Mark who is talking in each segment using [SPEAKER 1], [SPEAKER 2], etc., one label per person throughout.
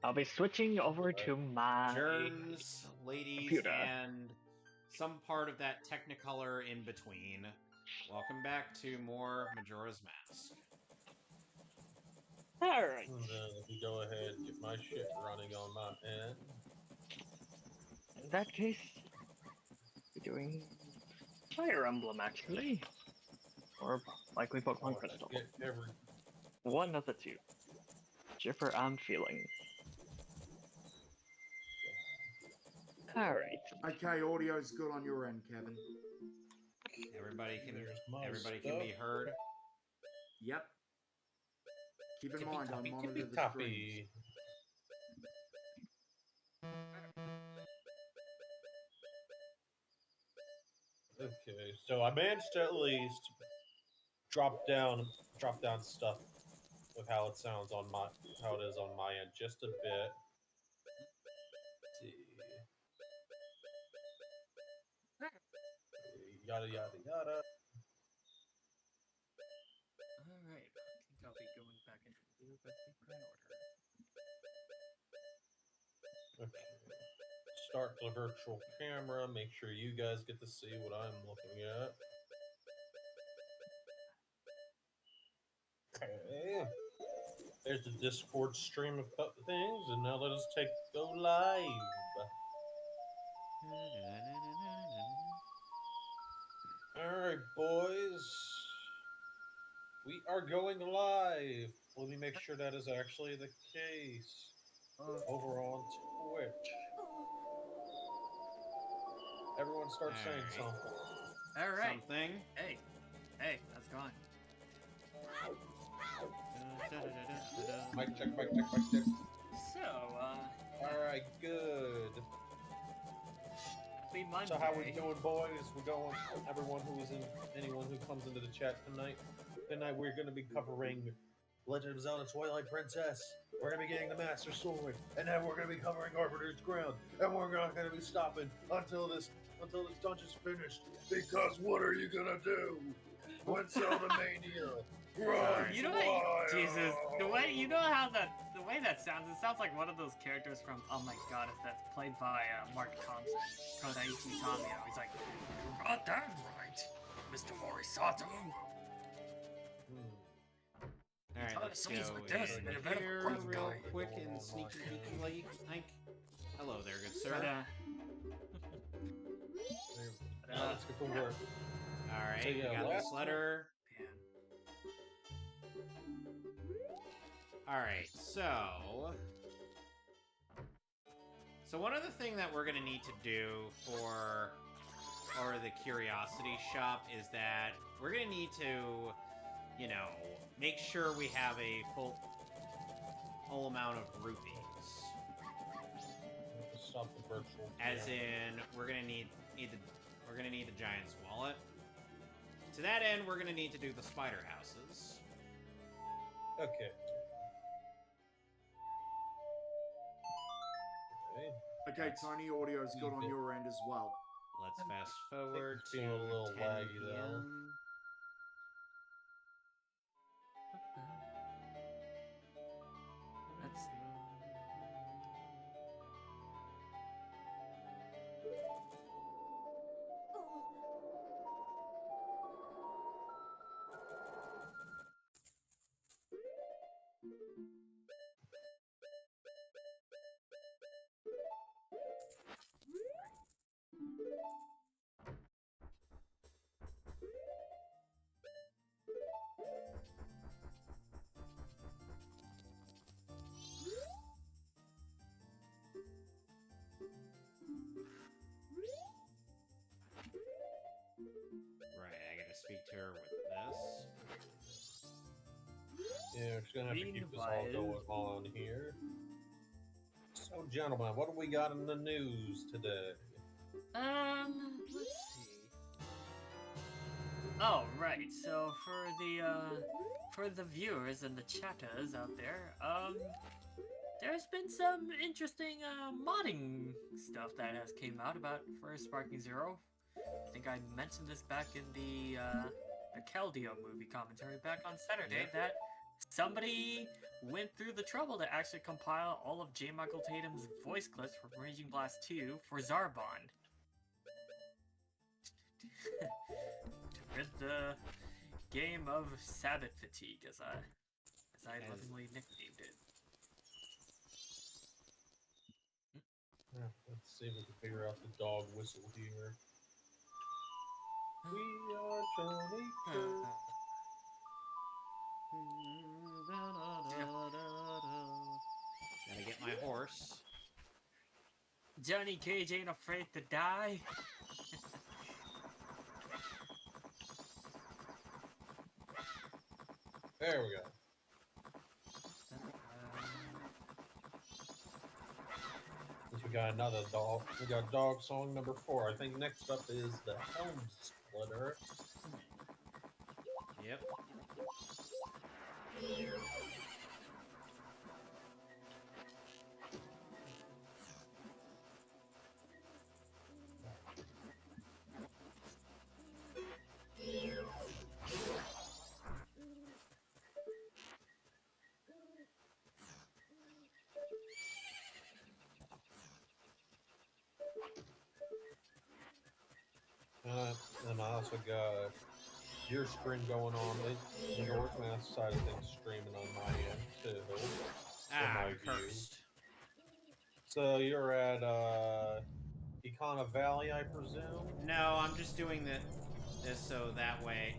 [SPEAKER 1] I'll be switching over to my
[SPEAKER 2] germs, ladies,
[SPEAKER 1] computer.
[SPEAKER 2] and some part of that Technicolor in between. Welcome back to more Majora's Mask.
[SPEAKER 1] Alright.
[SPEAKER 3] Let me go ahead and get my shit running on my end.
[SPEAKER 1] In that case, we're doing Fire Emblem, actually. Or likely Pokemon Crystal.
[SPEAKER 3] Get every...
[SPEAKER 1] One of the two. Whichever I'm feeling. Alright.
[SPEAKER 4] Okay, audio's good on your end, Kevin.
[SPEAKER 2] Everybody can
[SPEAKER 3] stuff.
[SPEAKER 2] be heard.
[SPEAKER 4] Yep. Keep in mind, I monitor the streams.
[SPEAKER 3] Tippy-toppy. Okay, so I managed to at least drop down stuff with how it sounds on how it is on my end just a bit. Let's see. Yada yada yada.
[SPEAKER 5] Alright, I think I'll be going back into the video with the current order.
[SPEAKER 3] Okay. Start the virtual camera. Make sure you guys get to see what I'm looking at. Okay. There's the Discord stream of things, and now let us go live. Alright, boys. We are going live. Let me make sure that is actually the case. Over on Twitch. Everyone start saying something.
[SPEAKER 5] Alright.
[SPEAKER 2] Something.
[SPEAKER 5] Hey, how's it going?
[SPEAKER 3] Mic check, mic check, mic check.
[SPEAKER 5] So,
[SPEAKER 3] Alright, good.
[SPEAKER 5] happy Monday.
[SPEAKER 3] So how we doing, boys? We're going. Anyone who comes into the chat tonight. Tonight we're going to be covering Legend of Zelda: Twilight Princess. We're going to be getting the Master Sword, and then we're going to be covering Arbiter's Crown, and we're not going to be stopping until this dungeon's finished. Because what are you going to do when Zelda Mania runs
[SPEAKER 5] You know what? Jesus, the way that sounds, it sounds like one of those characters from Oh My Goddess that's played by Mark Thompson, Kodaichi Tamio. He's like, "You got that right, Mr. Morisato."
[SPEAKER 2] Alright, let's go in here real quick and sneaky peeky like. Hello there, good sir.
[SPEAKER 3] Let's get to work.
[SPEAKER 2] Alright,
[SPEAKER 3] So, yeah,
[SPEAKER 2] we got this letter. Alright, so one other thing that we're gonna need to do for the curiosity shop is that we're gonna need to, you know, make sure we have a full amount of rupees.
[SPEAKER 3] Stop the virtual.
[SPEAKER 2] As in, we're gonna need the giant's wallet. To that end, we're gonna need to do the spider houses.
[SPEAKER 3] Okay.
[SPEAKER 4] Okay, Tony, audio's good on your end as well.
[SPEAKER 2] Let's fast forward to
[SPEAKER 3] Feeling a little
[SPEAKER 2] 10
[SPEAKER 3] laggy though.
[SPEAKER 2] PM.
[SPEAKER 5] That's
[SPEAKER 2] Right, I gotta speak to her with this.
[SPEAKER 3] Yeah, we're just gonna have to keep this all going on here. So, gentlemen, what do we got in the news today?
[SPEAKER 5] let's see. Oh, right. So for the viewers and the chatters out there, there's been some interesting modding stuff that has came out about for Sparking Zero. I think I mentioned this back in the Keldeo movie commentary back on Saturday, that somebody went through the trouble to actually compile all of J. Michael Tatum's voice clips from Raging Blast 2 for Zarbon. To rid the game of Sabbath fatigue, as I lovingly nicknamed it.
[SPEAKER 3] Yeah, let's see if we can figure out the dog whistle here. We are Johnny Curve.
[SPEAKER 2] Gotta get my horse.
[SPEAKER 5] Johnny Cage ain't afraid to die.
[SPEAKER 3] There we go. We got another dog. We got dog song number 4. I think next up is the Helm Splitter.
[SPEAKER 2] Yep.
[SPEAKER 3] And I also got your stream going on. The Northmass side of things streaming on my end too.
[SPEAKER 2] Ah,
[SPEAKER 3] my view.
[SPEAKER 2] cursed.
[SPEAKER 3] So you're at Econo Valley, I presume?
[SPEAKER 2] No, I'm just doing this so that way.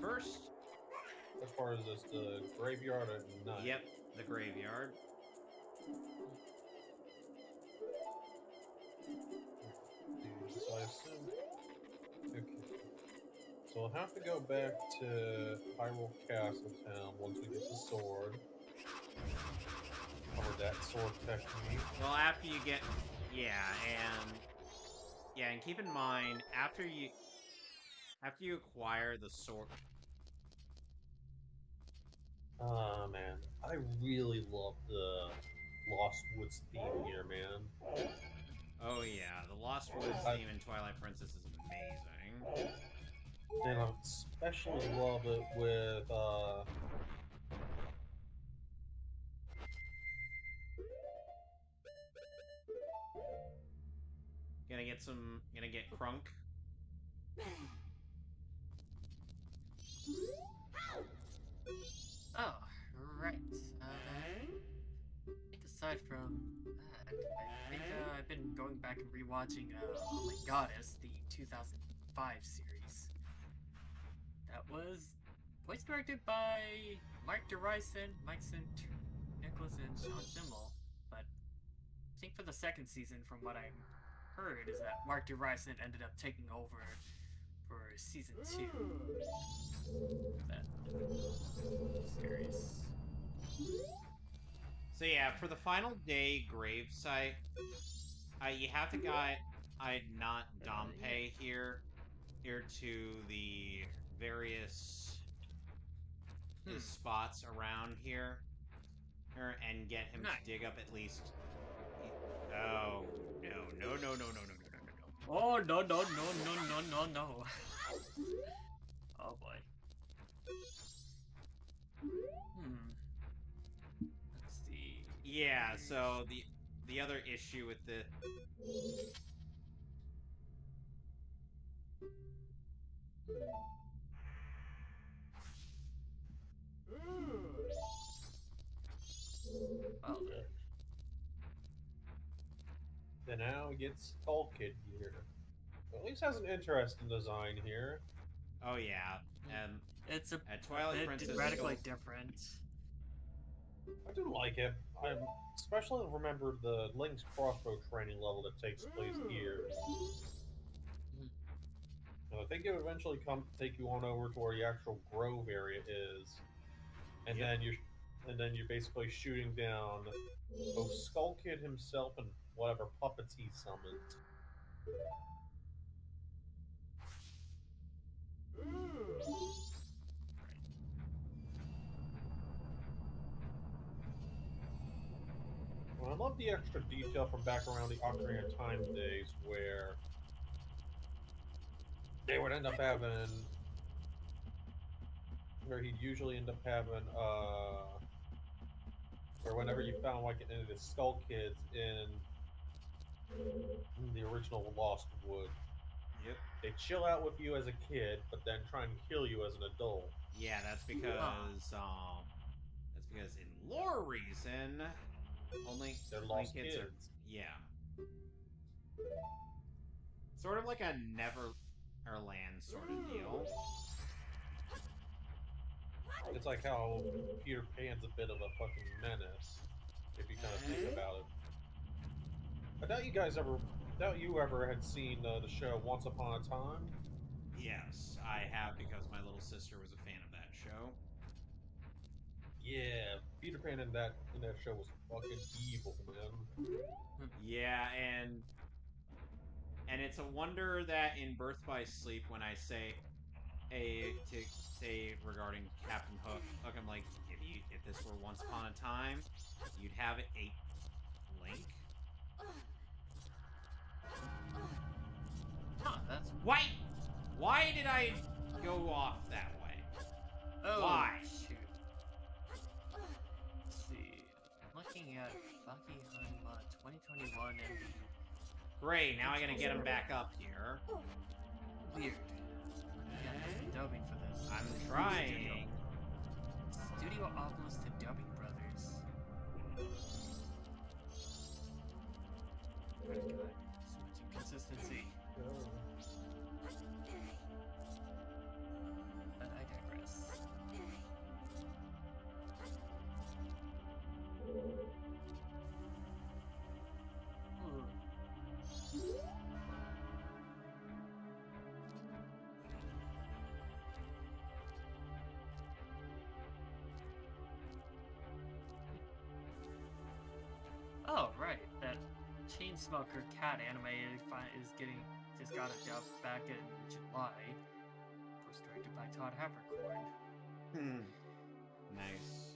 [SPEAKER 2] First.
[SPEAKER 3] As far as this, the graveyard at night.
[SPEAKER 2] Yep, the graveyard.
[SPEAKER 3] So I assume. Okay. So we'll have to go back to Hyrule Castle Town once we get the sword. Cover that sword technique.
[SPEAKER 2] Well, after you get, and keep in mind after you acquire the sword.
[SPEAKER 3] Ah, man, I really love the Lost Woods theme here, man.
[SPEAKER 2] Oh yeah, the Lost Woods theme in Twilight Princess is amazing.
[SPEAKER 3] And I especially love it with
[SPEAKER 2] Gonna get Crunk.
[SPEAKER 5] Oh, right. I think aside from that, I think I've been going back and rewatching Oh My Goddess, the 2005 series. That was voice directed by Mark DeRison, Mike St. Nicholas, and Sean Simmel. But I think for the second season, from what I heard, is that Mark DeRison ended up taking over for season 2 of that series.
[SPEAKER 2] So yeah, for the final day gravesite, you have to guide not Dompe here to the various spots around here, and get him to dig up at least. Oh no.
[SPEAKER 5] Oh no. Oh boy. Let's see.
[SPEAKER 2] Yeah, so the other issue with the
[SPEAKER 5] Well,
[SPEAKER 3] then now we get Skull Kid here. Well, at least has an interesting design here.
[SPEAKER 2] Oh yeah, and
[SPEAKER 5] it's a
[SPEAKER 2] Twilight
[SPEAKER 5] bit
[SPEAKER 2] Princess
[SPEAKER 5] radically different.
[SPEAKER 3] I do like it. I especially remember the Link's crossbow training level that takes place here. And I think it would eventually take you on over to where the actual grove area is, and then you're basically shooting down both Skull Kid himself and whatever puppets he summoned. Well, I love the extra detail from back around the Ocarina of Time days where they would end up having where he'd usually end up having or whenever you found like any of the Skull Kids in the original Lost Wood,
[SPEAKER 2] Yep.
[SPEAKER 3] they chill out with you as a kid, but then try and kill you as an adult.
[SPEAKER 2] Yeah, that's because in lore reason, only
[SPEAKER 3] They're
[SPEAKER 2] only
[SPEAKER 3] lost
[SPEAKER 2] kids are
[SPEAKER 3] kids.
[SPEAKER 2] yeah. Sort of like a Neverland sort of deal.
[SPEAKER 3] It's like how Peter Pan's a bit of a fucking menace, if you kind of think about it. I doubt you ever had seen the show Once Upon a Time.
[SPEAKER 2] Yes, I have because my little sister was a fan of that show.
[SPEAKER 3] Yeah, Peter Pan in that show was fucking evil, man.
[SPEAKER 2] Yeah, and it's a wonder that in Birth by Sleep, when I say to say regarding Captain Hook, I'm like, if this were Once Upon a Time, you'd have a Link.
[SPEAKER 5] Huh, that's...
[SPEAKER 2] Why did I go off that way?
[SPEAKER 5] Oh,
[SPEAKER 2] Why?
[SPEAKER 5] shoot. Let's see. Looking at Baki Hanma 2021 and
[SPEAKER 2] Great, now I gotta get him back up here.
[SPEAKER 5] weird. Yeah, dubbing for this.
[SPEAKER 2] I'm trying.
[SPEAKER 5] Studio Oculus to Dubbing Brothers. Oh my god, so much inconsistency. But I digress. Oh, right. That Chainsmoker Cat anime is just got a dub back in July. Was directed by Todd Havercorn.
[SPEAKER 2] Nice.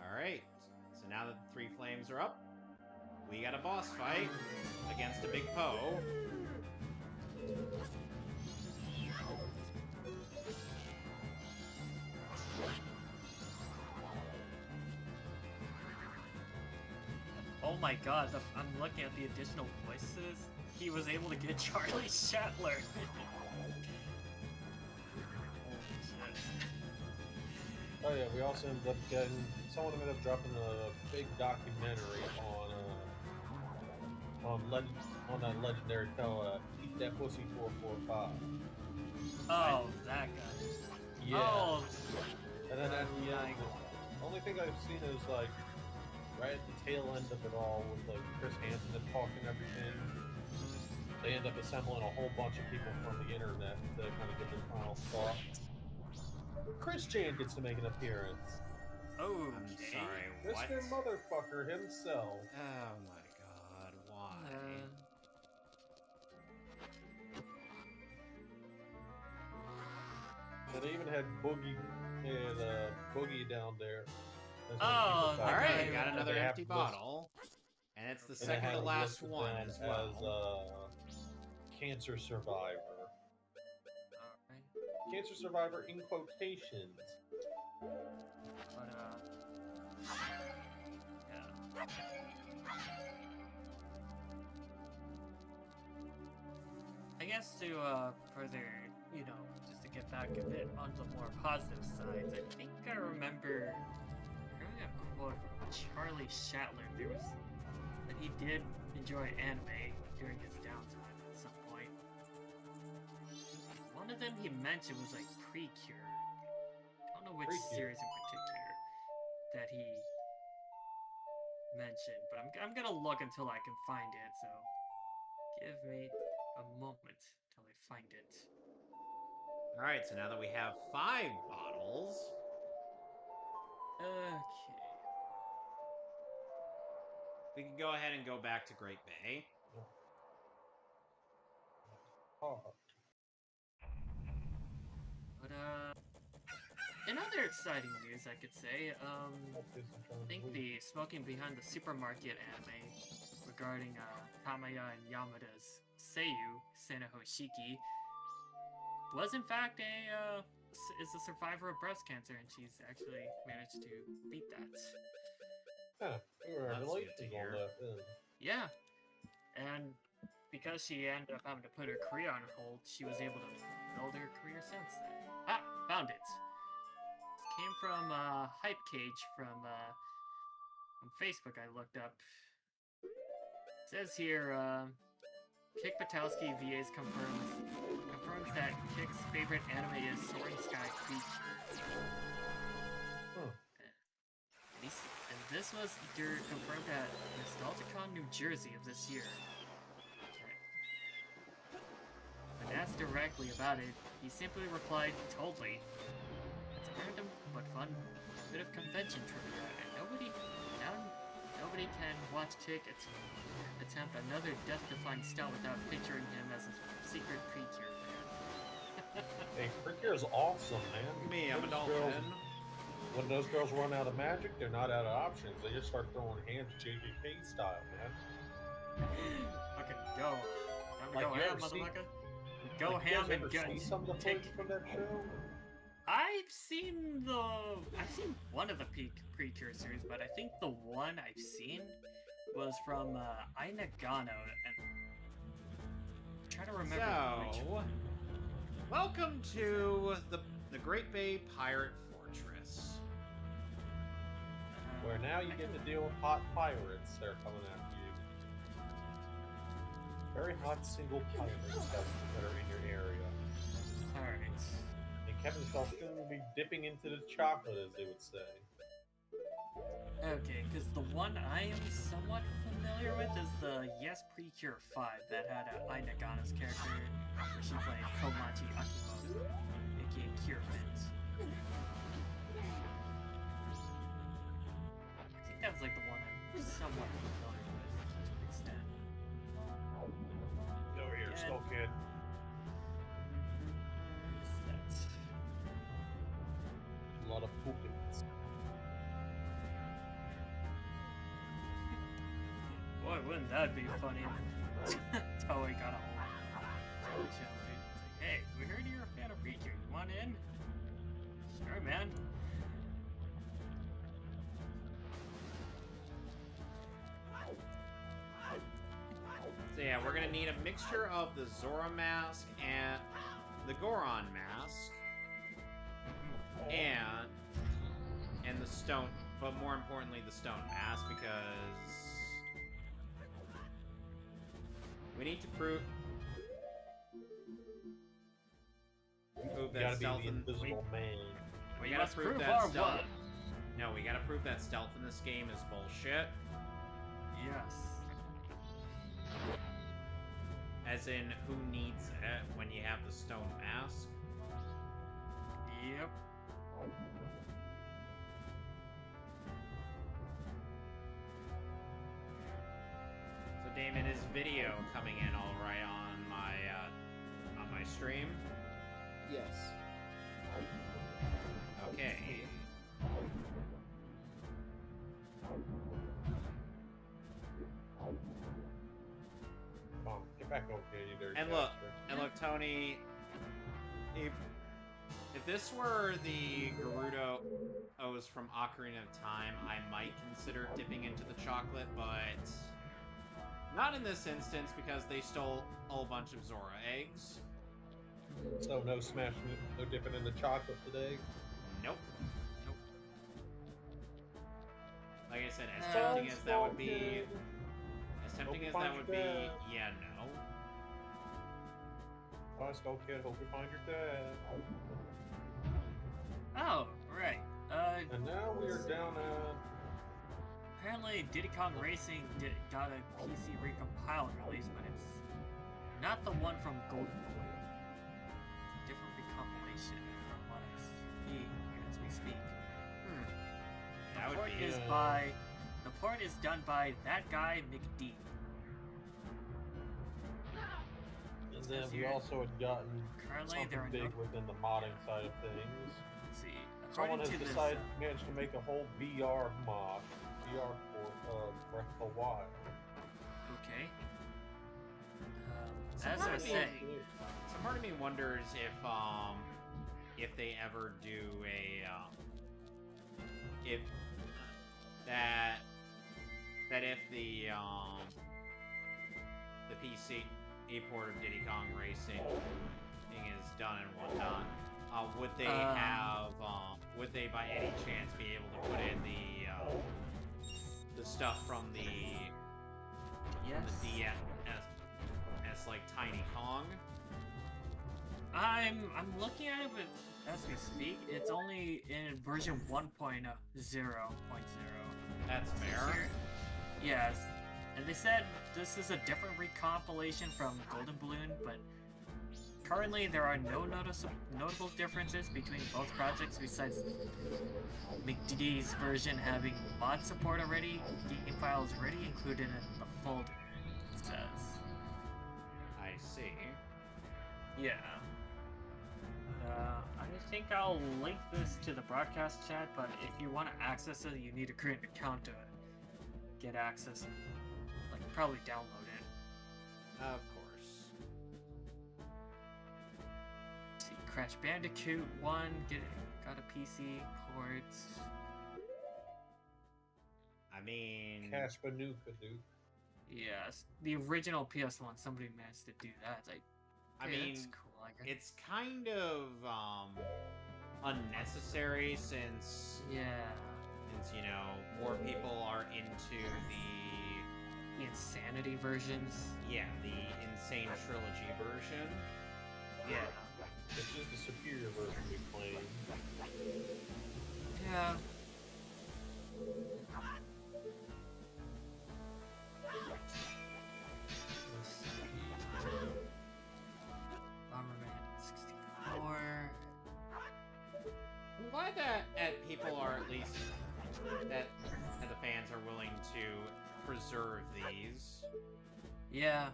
[SPEAKER 2] Alright. So now that the 3 flames are up, we got a boss fight against a big Poe.
[SPEAKER 5] Oh my god, I'm looking at the additional voices. He was able to get Charlie Shetler. Holy shit.
[SPEAKER 3] Oh yeah, we also ended up getting someone ended up dropping a big documentary on that legendary fella, Eat That Pussy 445.
[SPEAKER 5] Oh, that guy.
[SPEAKER 3] Yeah.
[SPEAKER 5] Oh,
[SPEAKER 3] And then at the
[SPEAKER 5] my
[SPEAKER 3] end, the only thing I've seen is like right at the tail end of it all with like Chris Hansen and talking everything. They end up assembling a whole bunch of people from the internet to kind of give their final thoughts. Chris Chan gets to make an appearance.
[SPEAKER 5] oh,
[SPEAKER 2] I'm sorry, what?
[SPEAKER 3] Mr. Motherfucker himself.
[SPEAKER 2] Oh my god, why?
[SPEAKER 3] And they even had Boogie down there.
[SPEAKER 5] Oh,
[SPEAKER 2] Alright,
[SPEAKER 5] okay.
[SPEAKER 2] got another
[SPEAKER 3] They have
[SPEAKER 2] empty
[SPEAKER 3] to list-
[SPEAKER 2] bottle. And it's the
[SPEAKER 3] and they
[SPEAKER 2] second
[SPEAKER 3] had
[SPEAKER 2] to
[SPEAKER 3] him
[SPEAKER 2] last
[SPEAKER 3] listed
[SPEAKER 2] one
[SPEAKER 3] down
[SPEAKER 2] as well.
[SPEAKER 3] As cancer survivor.
[SPEAKER 5] Alright.
[SPEAKER 3] Cancer survivor in quotations.
[SPEAKER 5] But, yeah. I guess to, further, just to get back a bit on the more positive sides, I think I remember hearing a quote from Charlie Shetler. That he did enjoy anime during his downtime at some point. One of them he mentioned was like Precure. I don't know which
[SPEAKER 3] Precure.
[SPEAKER 5] series in particular that he mentioned, but I'm gonna look until I can find it, so give me a moment till I find it.
[SPEAKER 2] Alright, so now that we have 5 bottles,
[SPEAKER 5] Okay.
[SPEAKER 2] we can go ahead and go back to Great Bay.
[SPEAKER 3] Oh.
[SPEAKER 5] But in other exciting news, I could say, I think the Smoking Behind the Supermarket anime regarding Tamaya and Yamada's Seiyu, Sena Hoshiki, was in fact a is a survivor of breast cancer, and she's actually managed to beat that.
[SPEAKER 3] Huh. Congratulations
[SPEAKER 2] to
[SPEAKER 3] on
[SPEAKER 2] hear.
[SPEAKER 3] that. Then.
[SPEAKER 5] Yeah, and because she ended up having to put her career on hold, she was able to build her career since then. Ah, found it. This came from Hype Cage from Facebook. I looked up. It says here, Kick Patowski VAs confirms that Kick's favorite anime is Soaring Sky Creature. And this was confirmed at NostalgiaCon New Jersey of this year. When asked directly about it, he simply replied, "Totally. It's a random but fun bit of convention trivia, and nobody can watch Kick attempt another death-defying stunt without picturing him as a secret Precure fan."
[SPEAKER 3] Hey, Precure is awesome, man.
[SPEAKER 2] Me, I'm a
[SPEAKER 3] Those
[SPEAKER 2] dolphin.
[SPEAKER 3] girls- When those girls run out of magic, they're not out of options. They just start throwing hands JJK style, man.
[SPEAKER 5] Okay, go. Time to
[SPEAKER 3] Like,
[SPEAKER 5] go
[SPEAKER 3] you
[SPEAKER 5] ham,
[SPEAKER 3] ever see-
[SPEAKER 5] motherfucker. Go
[SPEAKER 3] Like, you
[SPEAKER 5] ham
[SPEAKER 3] guys
[SPEAKER 5] and
[SPEAKER 3] ever
[SPEAKER 5] go.
[SPEAKER 3] see some of the
[SPEAKER 5] Take.
[SPEAKER 3] footage from that show?
[SPEAKER 5] I've seen one of the Precure series, but I think the one I've seen was from Ainagano, and I'm trying to remember which
[SPEAKER 2] So,
[SPEAKER 5] one.
[SPEAKER 2] welcome to the Great Bay Pirate Fortress.
[SPEAKER 3] Where now you get to deal with hot pirates that are coming after you. Very hot single pirates that are in your area.
[SPEAKER 5] Alright.
[SPEAKER 3] And Kevin shall soon be dipping into the chocolate, as they would say.
[SPEAKER 5] Okay, because the one I am somewhat familiar with is the Yes Precure 5 that had Ainagana's character, where she played Komachi Akimoto, aka Cure Mint. I think that was like the one I'm somewhat familiar with to an extent.
[SPEAKER 3] Over here,
[SPEAKER 5] Yeah.
[SPEAKER 3] Skull Kid.
[SPEAKER 5] That's
[SPEAKER 3] A lot of poopings.
[SPEAKER 5] Boy, wouldn't that be funny if Toei got a hold of Chili. It's like, hey, we heard you're a fan of Precure. You want in? Sure, man.
[SPEAKER 2] So yeah, we're gonna need a mixture of the Zora mask and the Goron mask, and the stone, but more importantly the stone mask, because we need to prove
[SPEAKER 3] You
[SPEAKER 2] that
[SPEAKER 3] gotta be
[SPEAKER 2] stealth
[SPEAKER 3] the
[SPEAKER 2] in
[SPEAKER 3] invisible man.
[SPEAKER 2] we
[SPEAKER 5] We
[SPEAKER 2] gotta
[SPEAKER 5] must
[SPEAKER 2] prove
[SPEAKER 5] prove
[SPEAKER 2] that
[SPEAKER 5] our
[SPEAKER 2] stealth.
[SPEAKER 5] what?
[SPEAKER 2] No, we gotta prove that stealth in this game is bullshit.
[SPEAKER 5] Yes.
[SPEAKER 2] As in, who needs it when you have the stone mask?
[SPEAKER 5] Yep.
[SPEAKER 2] So Damon, is video coming in all right on my stream?
[SPEAKER 6] Yes.
[SPEAKER 2] Okay.
[SPEAKER 3] Come on, get back over here, you dirty
[SPEAKER 2] And look,
[SPEAKER 3] bastard.
[SPEAKER 2] and look, Tony. If this were the Gerudo-Os from Ocarina of Time, I might consider dipping into the chocolate, but not in this instance because they stole a whole bunch of Zora eggs.
[SPEAKER 3] So no smashing, no dipping in the chocolate today.
[SPEAKER 2] Nope.
[SPEAKER 5] Nope.
[SPEAKER 2] Like I said, as
[SPEAKER 5] Uh,
[SPEAKER 2] tempting as that would be,
[SPEAKER 3] Kid.
[SPEAKER 2] as tempting
[SPEAKER 3] Hope
[SPEAKER 2] as
[SPEAKER 3] you
[SPEAKER 2] that
[SPEAKER 3] find
[SPEAKER 2] would
[SPEAKER 3] your
[SPEAKER 2] be,
[SPEAKER 3] dad.
[SPEAKER 2] yeah, no.
[SPEAKER 3] Bye, Skull Kid. Hope you find your dad.
[SPEAKER 5] Oh, right.
[SPEAKER 3] And now we are down at.
[SPEAKER 5] Apparently Diddy Kong Racing got a PC recompiled release, but it's not the one from Golden Boy. It's a different recompilation from what I see here as we speak.
[SPEAKER 2] That would
[SPEAKER 5] port
[SPEAKER 2] be
[SPEAKER 5] is the port is done by that guy McD.
[SPEAKER 3] And then
[SPEAKER 5] says
[SPEAKER 3] we
[SPEAKER 5] here,
[SPEAKER 3] also had gotten
[SPEAKER 5] currently
[SPEAKER 3] something
[SPEAKER 5] there are
[SPEAKER 3] big
[SPEAKER 5] no.
[SPEAKER 3] within the modding side of things.
[SPEAKER 5] Let's see.
[SPEAKER 3] Someone
[SPEAKER 5] According
[SPEAKER 3] has
[SPEAKER 5] to this,
[SPEAKER 3] decided, managed to make a whole VR mod, VR port of Breath of the Wild.
[SPEAKER 5] okay.
[SPEAKER 2] Some
[SPEAKER 5] As
[SPEAKER 2] part
[SPEAKER 5] I
[SPEAKER 2] of
[SPEAKER 5] was
[SPEAKER 2] me-
[SPEAKER 5] saying,
[SPEAKER 2] Some part of me wonders if if they ever do a if that if the PC port of Diddy Kong Racing thing is done and whatnot, would they would they by any chance be able to put in the stuff from the DS as like Tiny Kong?
[SPEAKER 5] I'm looking at it, but as we speak, it's only in version 1.0.0.
[SPEAKER 2] That's fair.
[SPEAKER 5] Yes, and they said this is a different recompilation from Golden Balloon, but currently there are no notable differences between both projects besides McD's version having mod support already, game files already included in the folder, it says.
[SPEAKER 2] I see.
[SPEAKER 5] Yeah. I think I'll link this to the broadcast chat, but if you want to access it, you need to create an account to get access. Like, probably download it.
[SPEAKER 2] Of course.
[SPEAKER 5] Let's see, Crash Bandicoot 1, got a PC port.
[SPEAKER 2] I mean...
[SPEAKER 3] Cash Banuka, dude.
[SPEAKER 5] Yes, the original PS1, somebody managed to do that. It's like,
[SPEAKER 2] I
[SPEAKER 5] okay,
[SPEAKER 2] mean,
[SPEAKER 5] that's cool.
[SPEAKER 2] it's kind of unnecessary since
[SPEAKER 5] Yeah.
[SPEAKER 2] you know, more people are into the
[SPEAKER 5] Insanity versions.
[SPEAKER 2] yeah, the Insane Trilogy version.
[SPEAKER 5] Yeah.
[SPEAKER 3] It's just the superior version we claim.
[SPEAKER 5] Yeah. Bomberman 64.
[SPEAKER 2] I'm glad that people are at least that the fans are willing to preserve these.
[SPEAKER 5] Yeah.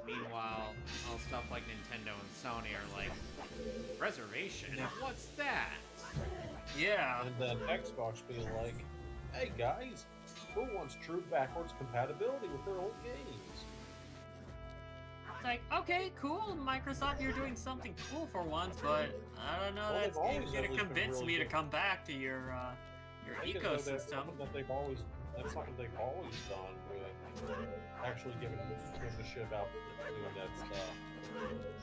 [SPEAKER 2] Meanwhile, all stuff like Nintendo and Sony are like, preservation?
[SPEAKER 5] Yeah.
[SPEAKER 2] What's that?
[SPEAKER 5] Yeah.
[SPEAKER 3] And then Xbox being like, hey guys, who wants true backwards compatibility with their old games?
[SPEAKER 5] It's like, okay, cool, Microsoft, you're doing something cool for once, but I don't know,
[SPEAKER 3] Well,
[SPEAKER 5] that's
[SPEAKER 3] they've always
[SPEAKER 5] gonna
[SPEAKER 3] at least been
[SPEAKER 5] convince
[SPEAKER 3] real
[SPEAKER 5] me to
[SPEAKER 3] good.
[SPEAKER 5] come back to your
[SPEAKER 3] I think as though
[SPEAKER 5] ecosystem.
[SPEAKER 3] that's something they've always done with actually giving a shit about doing that stuff.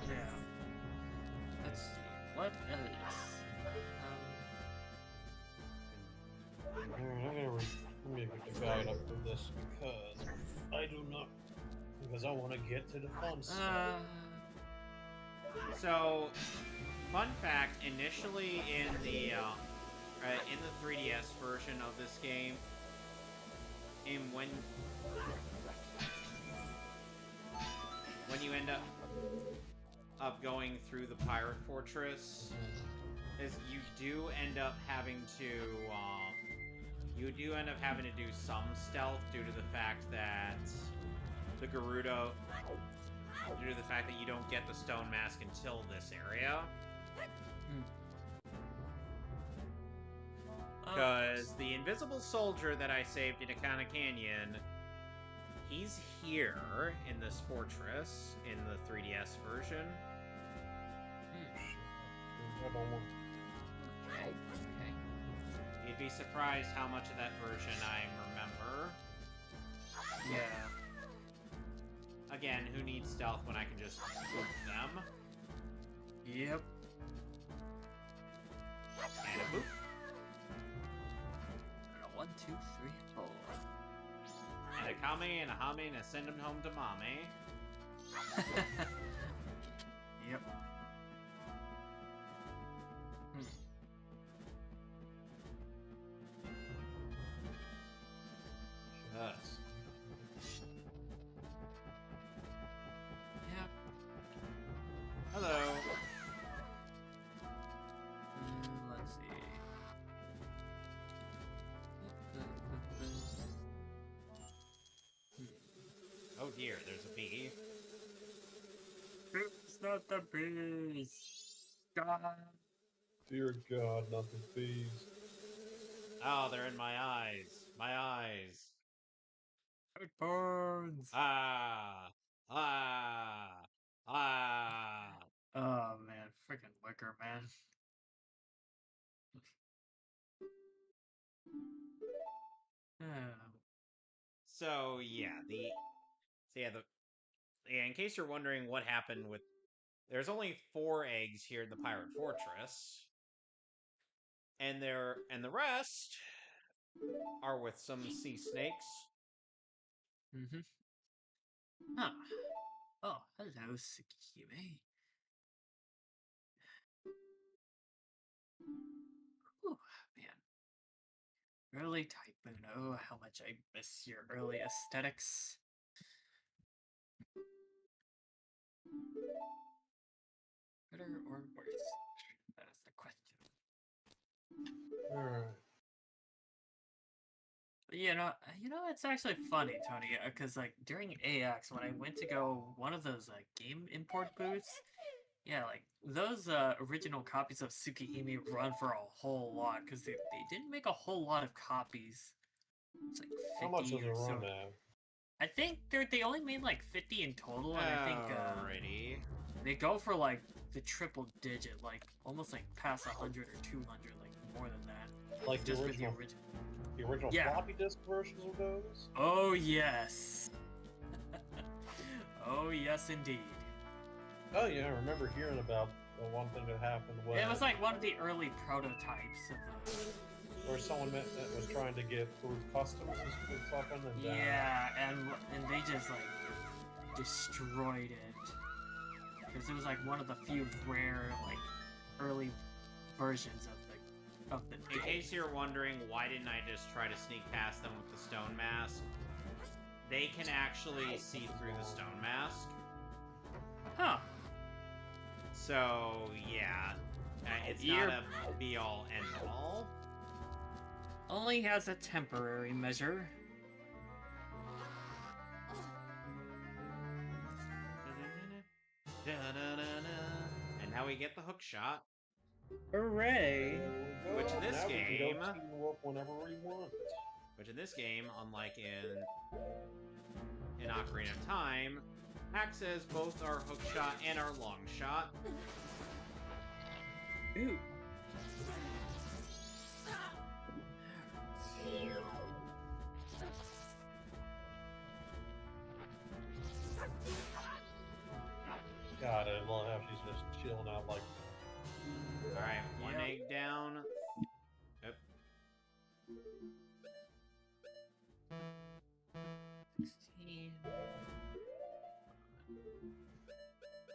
[SPEAKER 5] Yeah. Let's see. What else?
[SPEAKER 3] Alright, I'm gonna get the guide up for this because I want to get to the fun stuff.
[SPEAKER 2] So, fun fact: initially in the 3DS version of this game, when you end up going through the pirate fortress, is you do end up having to do some stealth due to the fact that you don't get the stone mask until this area. Because the invisible soldier that I saved in Akana Canyon, he's here in this fortress in the 3DS version.
[SPEAKER 3] I don't want
[SPEAKER 5] Okay.
[SPEAKER 2] You'd be surprised how much of that version I remember.
[SPEAKER 5] Yeah.
[SPEAKER 2] Again, who needs stealth when I can just boot them?
[SPEAKER 5] Yep.
[SPEAKER 2] And a boop.
[SPEAKER 5] 1, 2, 3, 4.
[SPEAKER 2] And a kame and a hame and a send him home to mommy.
[SPEAKER 5] Yep. Yep.
[SPEAKER 2] Hello.
[SPEAKER 5] Let's see.
[SPEAKER 2] Oh dear, there's a bee.
[SPEAKER 5] It's not the bees. God.
[SPEAKER 3] Dear God, not the bees.
[SPEAKER 2] Oh, they're in my eyes. My eyes.
[SPEAKER 5] It burns.
[SPEAKER 2] Ah. Ah. Ah.
[SPEAKER 5] Oh man, freaking Wicker Man. Oh.
[SPEAKER 2] So yeah, in case you're wondering what happened with, there's only 4 eggs here in the pirate fortress, and the rest are with some sea snakes.
[SPEAKER 5] Mm-hmm. Huh. Oh, hello, Tsukihime. Whew, man. Early Typhoon. Oh, how much I miss your early aesthetics. Better or worse? That is the question.
[SPEAKER 3] Alright.
[SPEAKER 5] It's actually funny, Tony, because like during AX, when I went to go one of those game import booths, yeah, like those original copies of Tsukihime run for a whole lot because they didn't make a whole lot of copies. It's like 50
[SPEAKER 3] How much does it
[SPEAKER 5] or so.
[SPEAKER 3] run now?
[SPEAKER 5] I think they only made like 50 in total, and I think
[SPEAKER 2] Alrighty.
[SPEAKER 5] they go for like the triple digit, like almost like past 100 or 200, like more than that.
[SPEAKER 3] Like
[SPEAKER 5] Just
[SPEAKER 3] the
[SPEAKER 5] for the
[SPEAKER 3] original,
[SPEAKER 5] original.
[SPEAKER 3] the original
[SPEAKER 5] Yeah.
[SPEAKER 3] floppy disk versions of those?
[SPEAKER 5] Oh yes. Oh yes, indeed.
[SPEAKER 3] Oh yeah, I remember hearing about the one thing that happened when
[SPEAKER 5] It was like one of the early prototypes of those.
[SPEAKER 3] where someone that was trying to get through customs and stuff, and then
[SPEAKER 5] Yeah, and they just like destroyed it because it was like one of the few rare like early versions of the
[SPEAKER 2] In
[SPEAKER 5] game.
[SPEAKER 2] case you're wondering, why didn't I just try to sneak past them with the stone mask? They can actually see through the stone mask.
[SPEAKER 5] Huh.
[SPEAKER 2] So, yeah. It's
[SPEAKER 5] You're-
[SPEAKER 2] not a be-all, end-all.
[SPEAKER 5] Only has a temporary measure.
[SPEAKER 2] And now we get the hook shot.
[SPEAKER 5] Hooray!
[SPEAKER 3] there we
[SPEAKER 2] Which
[SPEAKER 3] go.
[SPEAKER 2] in this
[SPEAKER 3] now we can
[SPEAKER 2] game-
[SPEAKER 3] go team up whenever we want.
[SPEAKER 2] Which in this game, unlike in Ocarina of Time, acts as both our hook shot and our long shot.
[SPEAKER 5] Ooh.
[SPEAKER 3] God, I love how she's just chilling out like.
[SPEAKER 2] Alright, one
[SPEAKER 5] Yep.
[SPEAKER 2] egg down. Yep.
[SPEAKER 5] 16.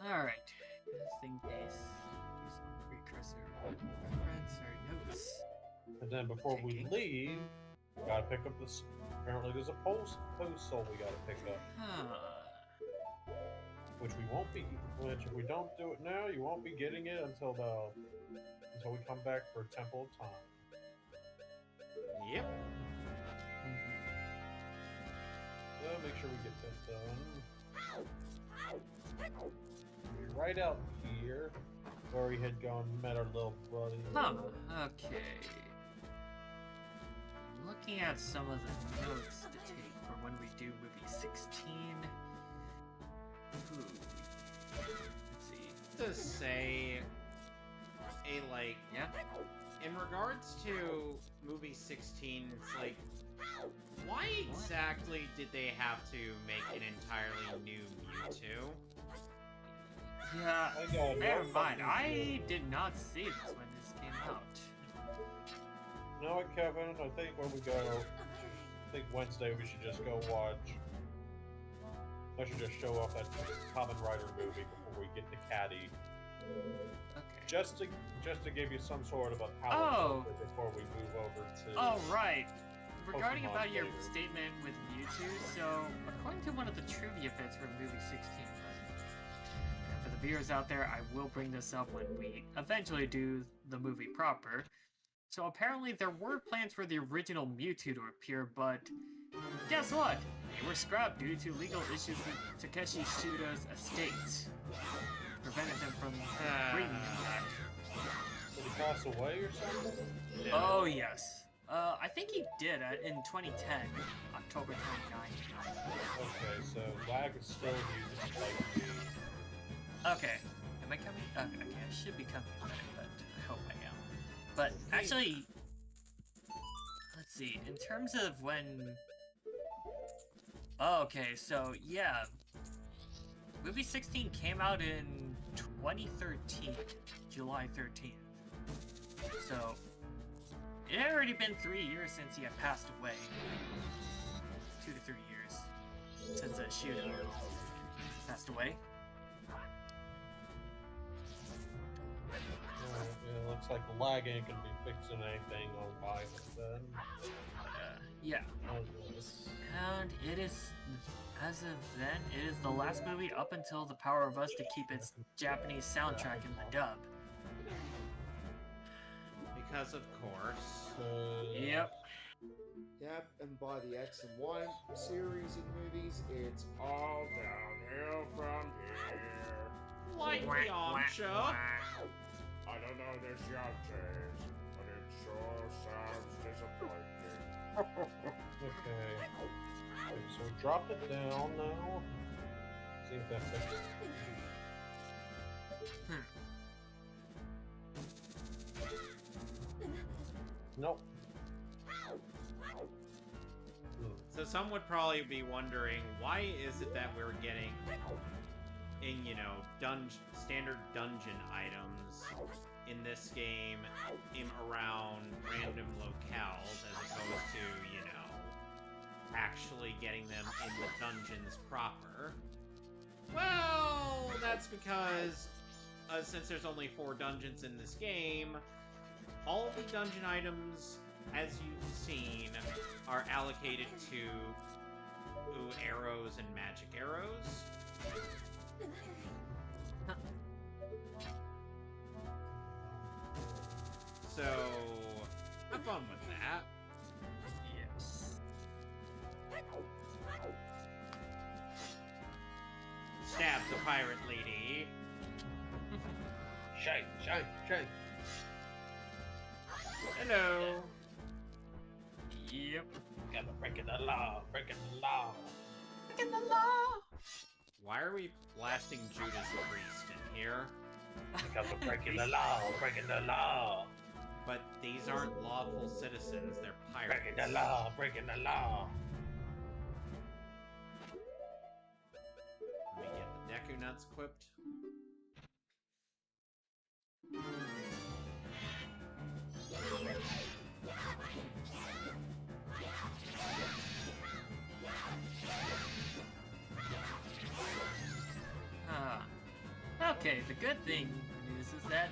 [SPEAKER 5] Alright. Just in case. Do some precursor reference or notes.
[SPEAKER 3] And then before we
[SPEAKER 5] Taking.
[SPEAKER 3] leave, we gotta pick up this. Apparently, there's a post soul we gotta pick up,
[SPEAKER 5] Huh.
[SPEAKER 3] which we won't be. Which if we don't do it now, you won't be getting it until we come back for Temple of Time.
[SPEAKER 2] Yep.
[SPEAKER 3] So make sure we get that done. We're right out here, where we had gone and met our little buddy.
[SPEAKER 5] Huh. Okay. Looking at some of the notes to take for when we do movie 16. Ooh. Let's see.
[SPEAKER 2] To say,
[SPEAKER 5] Yeah.
[SPEAKER 2] in regards to movie 16, it's like, why exactly did they have to make an entirely new Mewtwo?
[SPEAKER 5] Yeah.
[SPEAKER 3] I got
[SPEAKER 5] Never
[SPEAKER 3] no
[SPEAKER 5] mind.
[SPEAKER 3] fucking
[SPEAKER 5] I
[SPEAKER 3] clue.
[SPEAKER 5] did not see this when this came out.
[SPEAKER 3] You know what, Kevin? I think when we go, I think Wednesday we should just go watch. I should just show off that Kamen Rider movie before we get to Caddy,
[SPEAKER 5] Okay.
[SPEAKER 3] just to give you some sort of a
[SPEAKER 5] Oh.
[SPEAKER 3] palette filter before we move over to.
[SPEAKER 5] Oh, right. Regarding
[SPEAKER 3] Pokemon
[SPEAKER 5] about your
[SPEAKER 3] flavor.
[SPEAKER 5] statement with Mewtwo, so according to one of the trivia bits from movie 16, and for the viewers out there, I will bring this up when we eventually do the movie proper. So apparently there were plans for the original Mewtwo to appear, but guess what? They were scrapped due to legal issues with Takeshi Shuta's estate. Prevented them from bringing him back.
[SPEAKER 3] Did he pass away or something?
[SPEAKER 5] Oh, yes. I think he did in 2010, October 29th.
[SPEAKER 3] Okay, so Lag is still used like
[SPEAKER 5] Okay. Am I coming? Okay, I should be coming back, but I hope I am. But actually, let's see. In terms of when... Oh, okay, so yeah. Movie 16 came out in 2013, July 13th. So, it had already been 3 years since he had passed away. 2 to 3 years since Shooter passed away.
[SPEAKER 3] Yeah, looks like the lag ain't gonna be fixing anything on Bible then.
[SPEAKER 5] Yeah.
[SPEAKER 3] Oh, yes.
[SPEAKER 5] And it is, as of then, it is the last movie up until The Power of Us to keep its Japanese soundtrack in the dub.
[SPEAKER 2] Because of course.
[SPEAKER 5] Yep.
[SPEAKER 6] Yep, and by the X and Y series and movies, it's all downhill from here.
[SPEAKER 2] Like Yamcha.
[SPEAKER 6] I don't know this Yamcha, but it sure sounds disappointing.
[SPEAKER 3] Okay, so drop it down now. See if that fixes it. Nope.
[SPEAKER 2] So some would probably be wondering, why is it that we're getting in, you know, standard dungeon items in this game in around random locales as opposed to, you know, actually getting them in the dungeons proper? Well, that's because since there's only 4 dungeons in this game, all of the dungeon items, as you've seen, are allocated to arrows and magic arrows. So, have fun with that.
[SPEAKER 5] Yes.
[SPEAKER 2] Stab the pirate lady.
[SPEAKER 3] Shine, shine, shine.
[SPEAKER 2] Hello.
[SPEAKER 5] Yep.
[SPEAKER 3] Gotta breaking the law, breaking the law.
[SPEAKER 5] Breaking the law!
[SPEAKER 2] Why are we blasting Judas Priest in here?
[SPEAKER 3] Because we're breaking the law, breaking the law.
[SPEAKER 2] But these aren't lawful citizens, they're pirates.
[SPEAKER 3] Breaking the law, breaking the law.
[SPEAKER 2] Let me get the Deku Nuts equipped.
[SPEAKER 5] Okay, the good thing is that,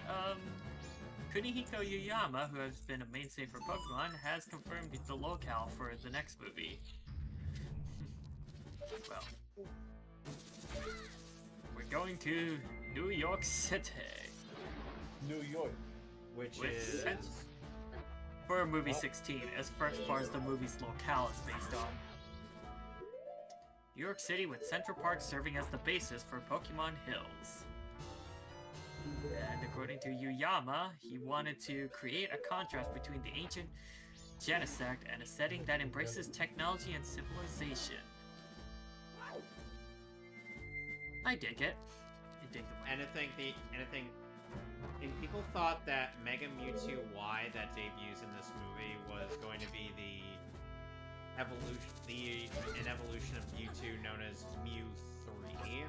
[SPEAKER 5] Kunihiko Yuyama, who has been a mainstay for Pokemon, has confirmed the locale for the next movie. Well, we're going to New York City.
[SPEAKER 3] New York.
[SPEAKER 2] Which
[SPEAKER 5] Which
[SPEAKER 2] is...
[SPEAKER 5] sense- For movie 16, as far as the movie's locale is based on. New York City, with Central Park serving as the basis for Pokemon Hills. And according to Yuyama, he wanted to create a contrast between the ancient Genesect and a setting that embraces technology and civilization. I dig it. I dig the
[SPEAKER 2] And people thought that Mega Mewtwo Y that debuts in this movie was going to be an evolution of Mewtwo known as Mew 3.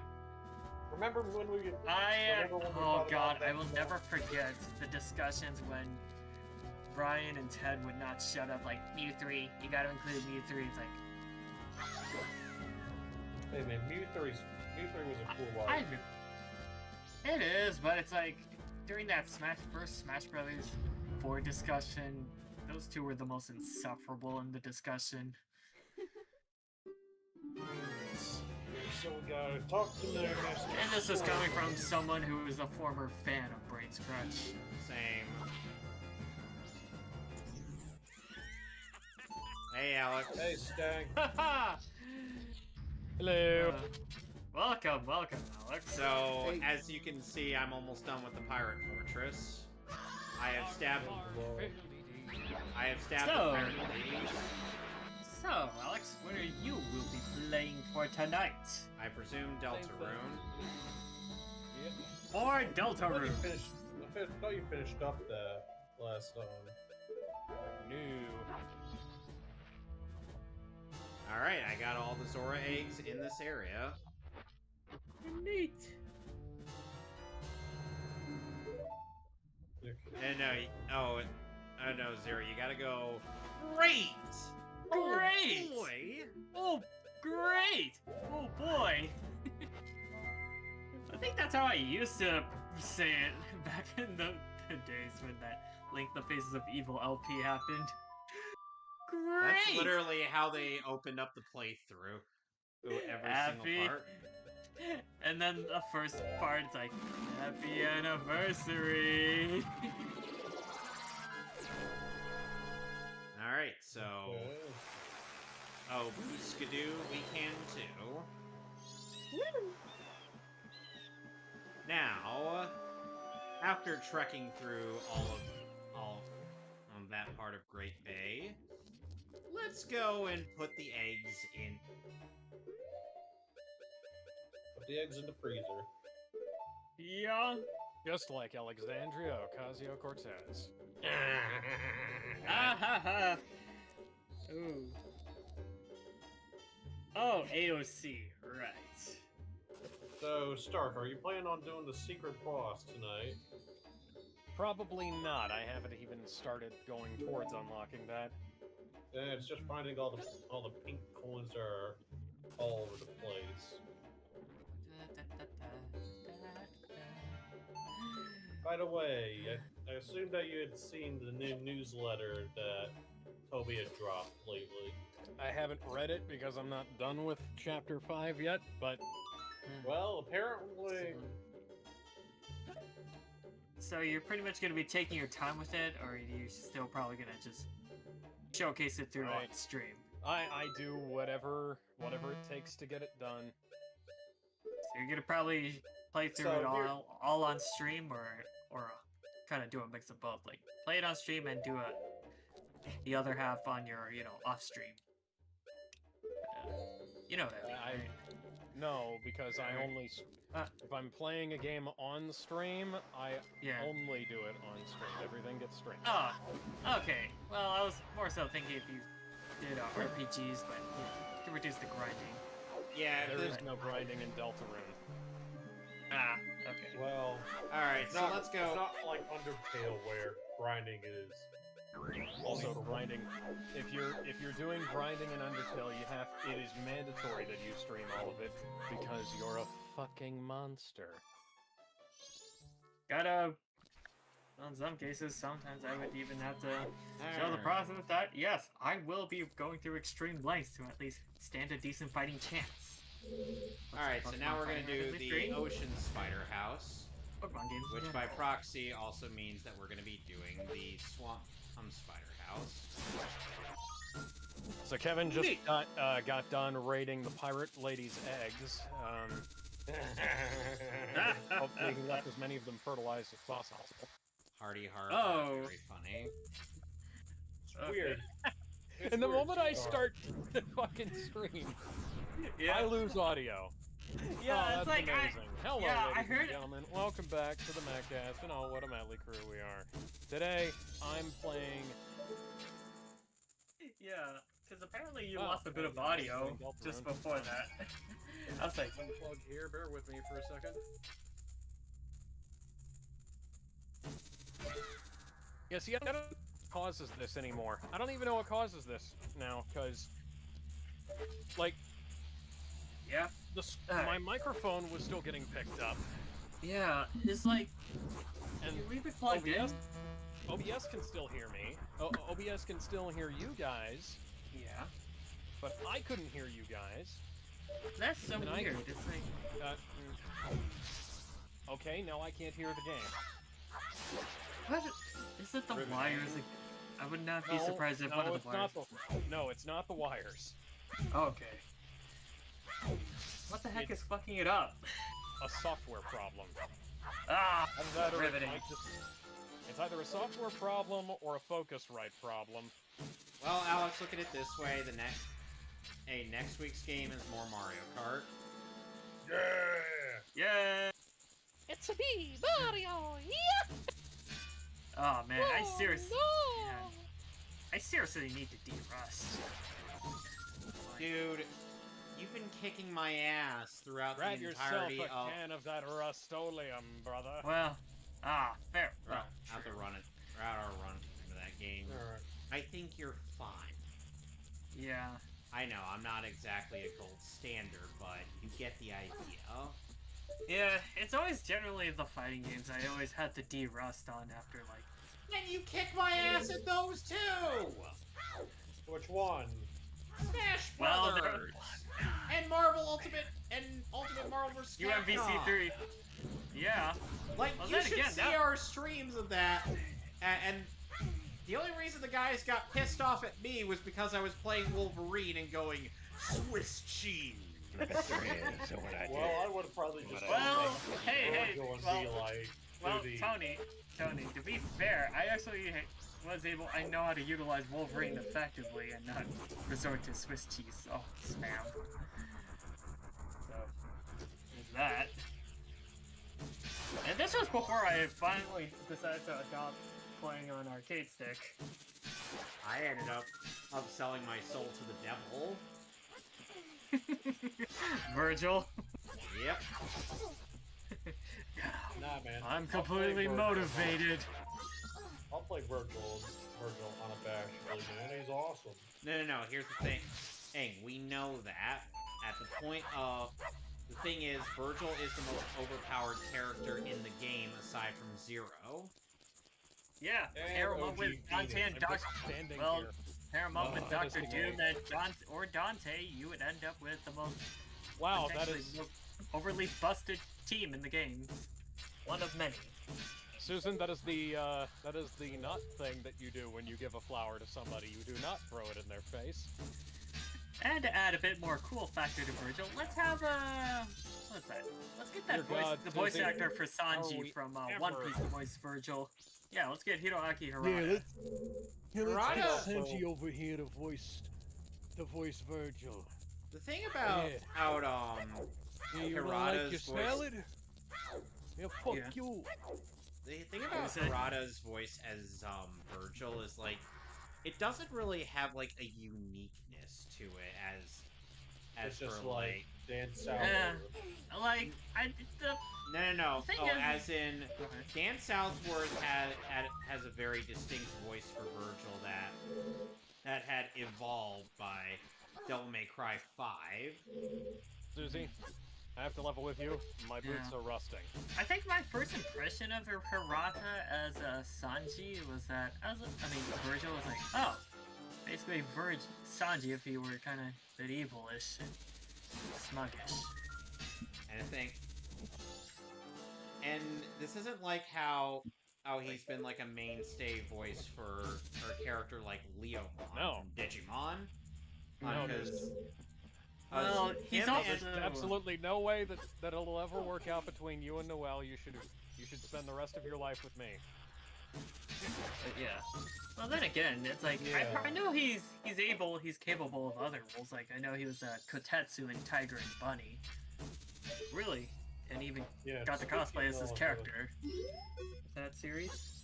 [SPEAKER 3] Remember when we?
[SPEAKER 5] Oh god, I will never forget the discussions when Brian and Ted would not shut up. Like, Mew 3, you gotta include Mew 3. It's like,
[SPEAKER 3] Hey man, Mew 3 was a cool one.
[SPEAKER 5] It is, but it's like during that first Smash Brothers 4 discussion, those two were the most insufferable in the discussion.
[SPEAKER 3] So we gotta talk to their master.
[SPEAKER 5] And this is coming from someone who is a former fan of Brain Scratch.
[SPEAKER 2] Same. Hey, Alex.
[SPEAKER 3] Hey, Stang.
[SPEAKER 5] Hello. Welcome, Alex.
[SPEAKER 2] So, as you can see, I'm almost done with the Pirate Fortress. I have stabbed the pirate ladies.
[SPEAKER 5] So, Alex, what are you will be playing for tonight?
[SPEAKER 2] I presume Deltarune.
[SPEAKER 5] Or Deltarune.
[SPEAKER 3] I thought you finished up the last song.
[SPEAKER 5] No.
[SPEAKER 2] Alright, I got all the Zora eggs in this area.
[SPEAKER 5] Neat.
[SPEAKER 2] And oh no, Zero, you gotta go. Great!
[SPEAKER 5] Great!
[SPEAKER 2] Oh, boy!
[SPEAKER 5] Oh, great! Oh boy! I think that's how I used to say it back in the days when that Link the Faces of Evil LP happened. Great!
[SPEAKER 2] That's literally how they opened up the playthrough. Every single part.
[SPEAKER 5] And then the first part, it's like, happy anniversary!
[SPEAKER 2] Alright, so... Oh, Skidoo, we can too. Now, after trekking through all that part of Great Bay, let's go and put the eggs in.
[SPEAKER 3] Put the eggs in the freezer.
[SPEAKER 5] Yeah.
[SPEAKER 7] Just like Alexandria Ocasio-Cortez.
[SPEAKER 5] Ah ha ha! Ooh. Oh, AOC, right.
[SPEAKER 3] So, Stark, are you planning on doing the secret boss tonight?
[SPEAKER 7] Probably not. I haven't even started going towards unlocking that.
[SPEAKER 3] Yeah, it's just finding all the pink coins are all over the place. By the way, I assume that you had seen the new newsletter that Toby had dropped lately.
[SPEAKER 7] I haven't read it because I'm not done with Chapter 5 yet, but...
[SPEAKER 3] Well, apparently...
[SPEAKER 5] So you're pretty much going to be taking your time with it, or are you still probably going to just showcase it through on
[SPEAKER 7] Right.
[SPEAKER 5] stream?
[SPEAKER 7] I do whatever it takes to get it done.
[SPEAKER 5] So you're going to probably play through
[SPEAKER 3] So
[SPEAKER 5] it
[SPEAKER 3] here-
[SPEAKER 5] all on stream, or kind of do a mix of both? Like, play it on stream and do the other half on your, off stream. You know that,
[SPEAKER 7] I-
[SPEAKER 5] right?
[SPEAKER 7] No, because I only... if I'm playing a game on stream, I
[SPEAKER 5] Yeah.
[SPEAKER 7] only do it on stream. Everything gets streamed.
[SPEAKER 5] Oh, okay. Well, I was more so thinking if you did RPGs, but to reduce the grinding.
[SPEAKER 2] Yeah,
[SPEAKER 7] There is no grinding in Deltarune.
[SPEAKER 5] Ah, okay.
[SPEAKER 3] Well,
[SPEAKER 2] Alright,
[SPEAKER 3] it's
[SPEAKER 2] so
[SPEAKER 3] not,
[SPEAKER 2] let's
[SPEAKER 3] It's
[SPEAKER 2] go.
[SPEAKER 3] not like Undertale where grinding is...
[SPEAKER 7] Also, grinding. If you're doing grinding in Undertale, it is mandatory that you stream all of it because you're a fucking monster.
[SPEAKER 5] Well, in some cases, sometimes I would even have to show the process that, yes, I will be going through extreme lengths to at least stand a decent fighting chance.
[SPEAKER 2] Alright, so now we're gonna do the
[SPEAKER 5] Stream?
[SPEAKER 2] Ocean Spider House,
[SPEAKER 5] Pokemon games.
[SPEAKER 2] which
[SPEAKER 5] yeah.
[SPEAKER 2] by proxy also means that we're gonna be doing the Swamp Spider House.
[SPEAKER 7] So Kevin just
[SPEAKER 5] Neat.
[SPEAKER 7] got done raiding the pirate lady's eggs. Hopefully he left as many of them fertilized as possible.
[SPEAKER 2] Hardy Heart,
[SPEAKER 5] Oh.
[SPEAKER 2] very funny.
[SPEAKER 3] It's weird. It's
[SPEAKER 7] And the
[SPEAKER 3] weird,
[SPEAKER 7] moment I
[SPEAKER 3] Stark.
[SPEAKER 7] start the fucking stream,
[SPEAKER 5] Yeah.
[SPEAKER 7] I lose audio.
[SPEAKER 5] Yeah,
[SPEAKER 7] Oh,
[SPEAKER 5] it's
[SPEAKER 7] that's
[SPEAKER 5] like
[SPEAKER 7] amazing. Hello,
[SPEAKER 5] yeah, I
[SPEAKER 7] ladies
[SPEAKER 5] heard
[SPEAKER 7] and
[SPEAKER 5] it.
[SPEAKER 7] gentlemen. Welcome back to the Mehcast, and oh, what a motley crew we are. Today, I'm playing...
[SPEAKER 5] Yeah, because apparently you
[SPEAKER 7] Oh,
[SPEAKER 5] lost a bit of
[SPEAKER 7] yeah,
[SPEAKER 5] audio
[SPEAKER 7] Deltarune.
[SPEAKER 5] just before that. I was like,
[SPEAKER 7] Unplug here, bear with me for a second. Yeah, see, I don't know what causes this anymore. I don't even know what causes this now, because... Like,
[SPEAKER 5] yeah,
[SPEAKER 7] my microphone was still getting picked up,
[SPEAKER 5] yeah, it's like,
[SPEAKER 7] and
[SPEAKER 5] you leave it plugged in.
[SPEAKER 7] OBS can still hear me. OBS can still hear you guys,
[SPEAKER 5] Yeah,
[SPEAKER 7] but I couldn't hear you guys.
[SPEAKER 5] that's so
[SPEAKER 7] And
[SPEAKER 5] weird. It's like,
[SPEAKER 7] Okay, now I can't hear the game.
[SPEAKER 5] what? Is it the
[SPEAKER 7] Riveting.
[SPEAKER 5] wires? Like, I would not be surprised if one of the wires.
[SPEAKER 7] No, it's not the wires.
[SPEAKER 5] Okay. What the heck is fucking it up?
[SPEAKER 7] A software problem.
[SPEAKER 5] Ah,
[SPEAKER 7] Either
[SPEAKER 5] riveting.
[SPEAKER 7] it's either a software problem or a Focusrite problem.
[SPEAKER 2] Well, Alex, look at it this way: next week's game is more Mario Kart.
[SPEAKER 3] Yeah!
[SPEAKER 5] Yeah.
[SPEAKER 8] It's a me, Mario! Yeah!
[SPEAKER 5] Oh man, I
[SPEAKER 8] Oh,
[SPEAKER 5] seriously,
[SPEAKER 8] no!
[SPEAKER 5] man, I seriously need to de-rust.
[SPEAKER 2] Dude, you've been kicking my ass throughout
[SPEAKER 7] Grab
[SPEAKER 2] the
[SPEAKER 7] yourself
[SPEAKER 2] entirety
[SPEAKER 7] a
[SPEAKER 2] of...
[SPEAKER 7] can of that Rust-Oleum, brother.
[SPEAKER 5] Well, fair.
[SPEAKER 2] We're
[SPEAKER 5] Well,
[SPEAKER 2] out to
[SPEAKER 5] true.
[SPEAKER 2] run it. We're out our run into that game.
[SPEAKER 3] Alright.
[SPEAKER 2] I think you're fine.
[SPEAKER 5] Yeah.
[SPEAKER 2] I know, I'm not exactly a gold standard, but you get the idea.
[SPEAKER 5] Yeah, it's always generally the fighting games I always had to de-rust on after, like...
[SPEAKER 2] And you kick my ass at those too!
[SPEAKER 3] Which one?
[SPEAKER 2] Smash
[SPEAKER 5] Well,
[SPEAKER 2] Brothers! And Marvel Ultimate, and Ultimate Marvel vs. Capcom!
[SPEAKER 5] UMVC 3. Yeah.
[SPEAKER 2] Like,
[SPEAKER 5] Well,
[SPEAKER 2] you
[SPEAKER 5] then
[SPEAKER 2] should
[SPEAKER 5] again,
[SPEAKER 2] see
[SPEAKER 5] that-
[SPEAKER 2] our streams of that, and the only reason the guys got pissed off at me was because I was playing Wolverine and going, Swiss cheese!
[SPEAKER 7] So what I
[SPEAKER 3] Well, I would have probably just.
[SPEAKER 5] Well, hey,
[SPEAKER 3] Virgil and
[SPEAKER 5] well,
[SPEAKER 3] be like,
[SPEAKER 5] Well,
[SPEAKER 3] do the-
[SPEAKER 5] Tony, to be fair, I actually I know how to utilize Wolverine effectively and not resort to Swiss cheese. Oh, spam. So, there's that. And this was before I finally decided to adopt playing on arcade stick.
[SPEAKER 2] I ended up upselling my soul to the devil.
[SPEAKER 5] Virgil.
[SPEAKER 2] Yep.
[SPEAKER 3] Nah, man.
[SPEAKER 5] I'm
[SPEAKER 3] I'll play
[SPEAKER 5] completely
[SPEAKER 3] Virgil.
[SPEAKER 5] motivated.
[SPEAKER 3] I'll play Virgil unabashedly, man. He's awesome.
[SPEAKER 2] No, here's the thing. We know that. At the point of... The thing is, Virgil is the most overpowered character in the game, aside from Zero.
[SPEAKER 5] Yeah,
[SPEAKER 3] And
[SPEAKER 5] pair him up
[SPEAKER 3] OG
[SPEAKER 5] with Dante
[SPEAKER 3] Phoenix.
[SPEAKER 5] and
[SPEAKER 7] I'm
[SPEAKER 5] Doctor.
[SPEAKER 7] just standing
[SPEAKER 5] Well,
[SPEAKER 7] here.
[SPEAKER 5] pair him up with Dr.
[SPEAKER 7] Interesting
[SPEAKER 5] Doom
[SPEAKER 7] way.
[SPEAKER 5] and Dante, you would end up with the most
[SPEAKER 7] Wow, that
[SPEAKER 5] potentially
[SPEAKER 7] is...
[SPEAKER 5] most overly busted team in the game. One of many.
[SPEAKER 7] Susan, that is the not thing that you do when you give a flower to somebody. You do not throw it in their face.
[SPEAKER 5] And to add a bit more cool factor to Virgil, let's have what's that? Let's get that
[SPEAKER 7] Dear God,
[SPEAKER 5] the voice
[SPEAKER 7] Susie,
[SPEAKER 5] actor for
[SPEAKER 7] are
[SPEAKER 5] Sanji
[SPEAKER 7] we
[SPEAKER 5] from
[SPEAKER 7] ever-
[SPEAKER 5] One Piece to voice Virgil. Yeah, let's get Hiroaki Harada.
[SPEAKER 2] Harada!
[SPEAKER 9] let's get
[SPEAKER 3] Also-
[SPEAKER 9] Sanji over here to voice Virgil.
[SPEAKER 2] The thing about
[SPEAKER 9] Yeah, you don't like your
[SPEAKER 2] Harada's voice...
[SPEAKER 9] salad? Yeah, fuck
[SPEAKER 5] Yeah.
[SPEAKER 9] you.
[SPEAKER 2] The thing about
[SPEAKER 5] say?
[SPEAKER 2] Harada's voice as Virgil is like, it doesn't really have like a uniqueness to it as
[SPEAKER 3] It's just
[SPEAKER 2] for
[SPEAKER 3] like Dan South.
[SPEAKER 5] Yeah. Like
[SPEAKER 2] No.
[SPEAKER 5] The thing
[SPEAKER 2] Oh,
[SPEAKER 5] is-
[SPEAKER 2] as in Dan Southworth has a very distinct voice for Virgil that had evolved by Devil May Cry 5.
[SPEAKER 7] Susie, I have to level with you. My boots
[SPEAKER 5] Yeah.
[SPEAKER 7] are rusting.
[SPEAKER 5] I think my first impression of Hirata as Sanji was that Virgil was like, oh, basically Sanji if he were kind of a bit evil-ish and smuggish.
[SPEAKER 2] And this isn't like how he's been like a mainstay voice for a character like Leomon
[SPEAKER 7] No.
[SPEAKER 2] from Digimon.
[SPEAKER 7] No,
[SPEAKER 2] Because
[SPEAKER 5] Well, he's
[SPEAKER 2] him
[SPEAKER 5] also-
[SPEAKER 2] and-
[SPEAKER 7] There's absolutely no way that it'll ever work out between you and Noelle. You should spend the rest of your life with me.
[SPEAKER 5] But yeah. Well, then again, it's like
[SPEAKER 3] Yeah.
[SPEAKER 5] I know he's capable of other roles. Like I know he was Kotetsu in Tiger and Bunny. Really, and even
[SPEAKER 3] Yeah,
[SPEAKER 5] got to
[SPEAKER 3] speaking
[SPEAKER 5] cosplay as his
[SPEAKER 3] of,
[SPEAKER 5] character. That series.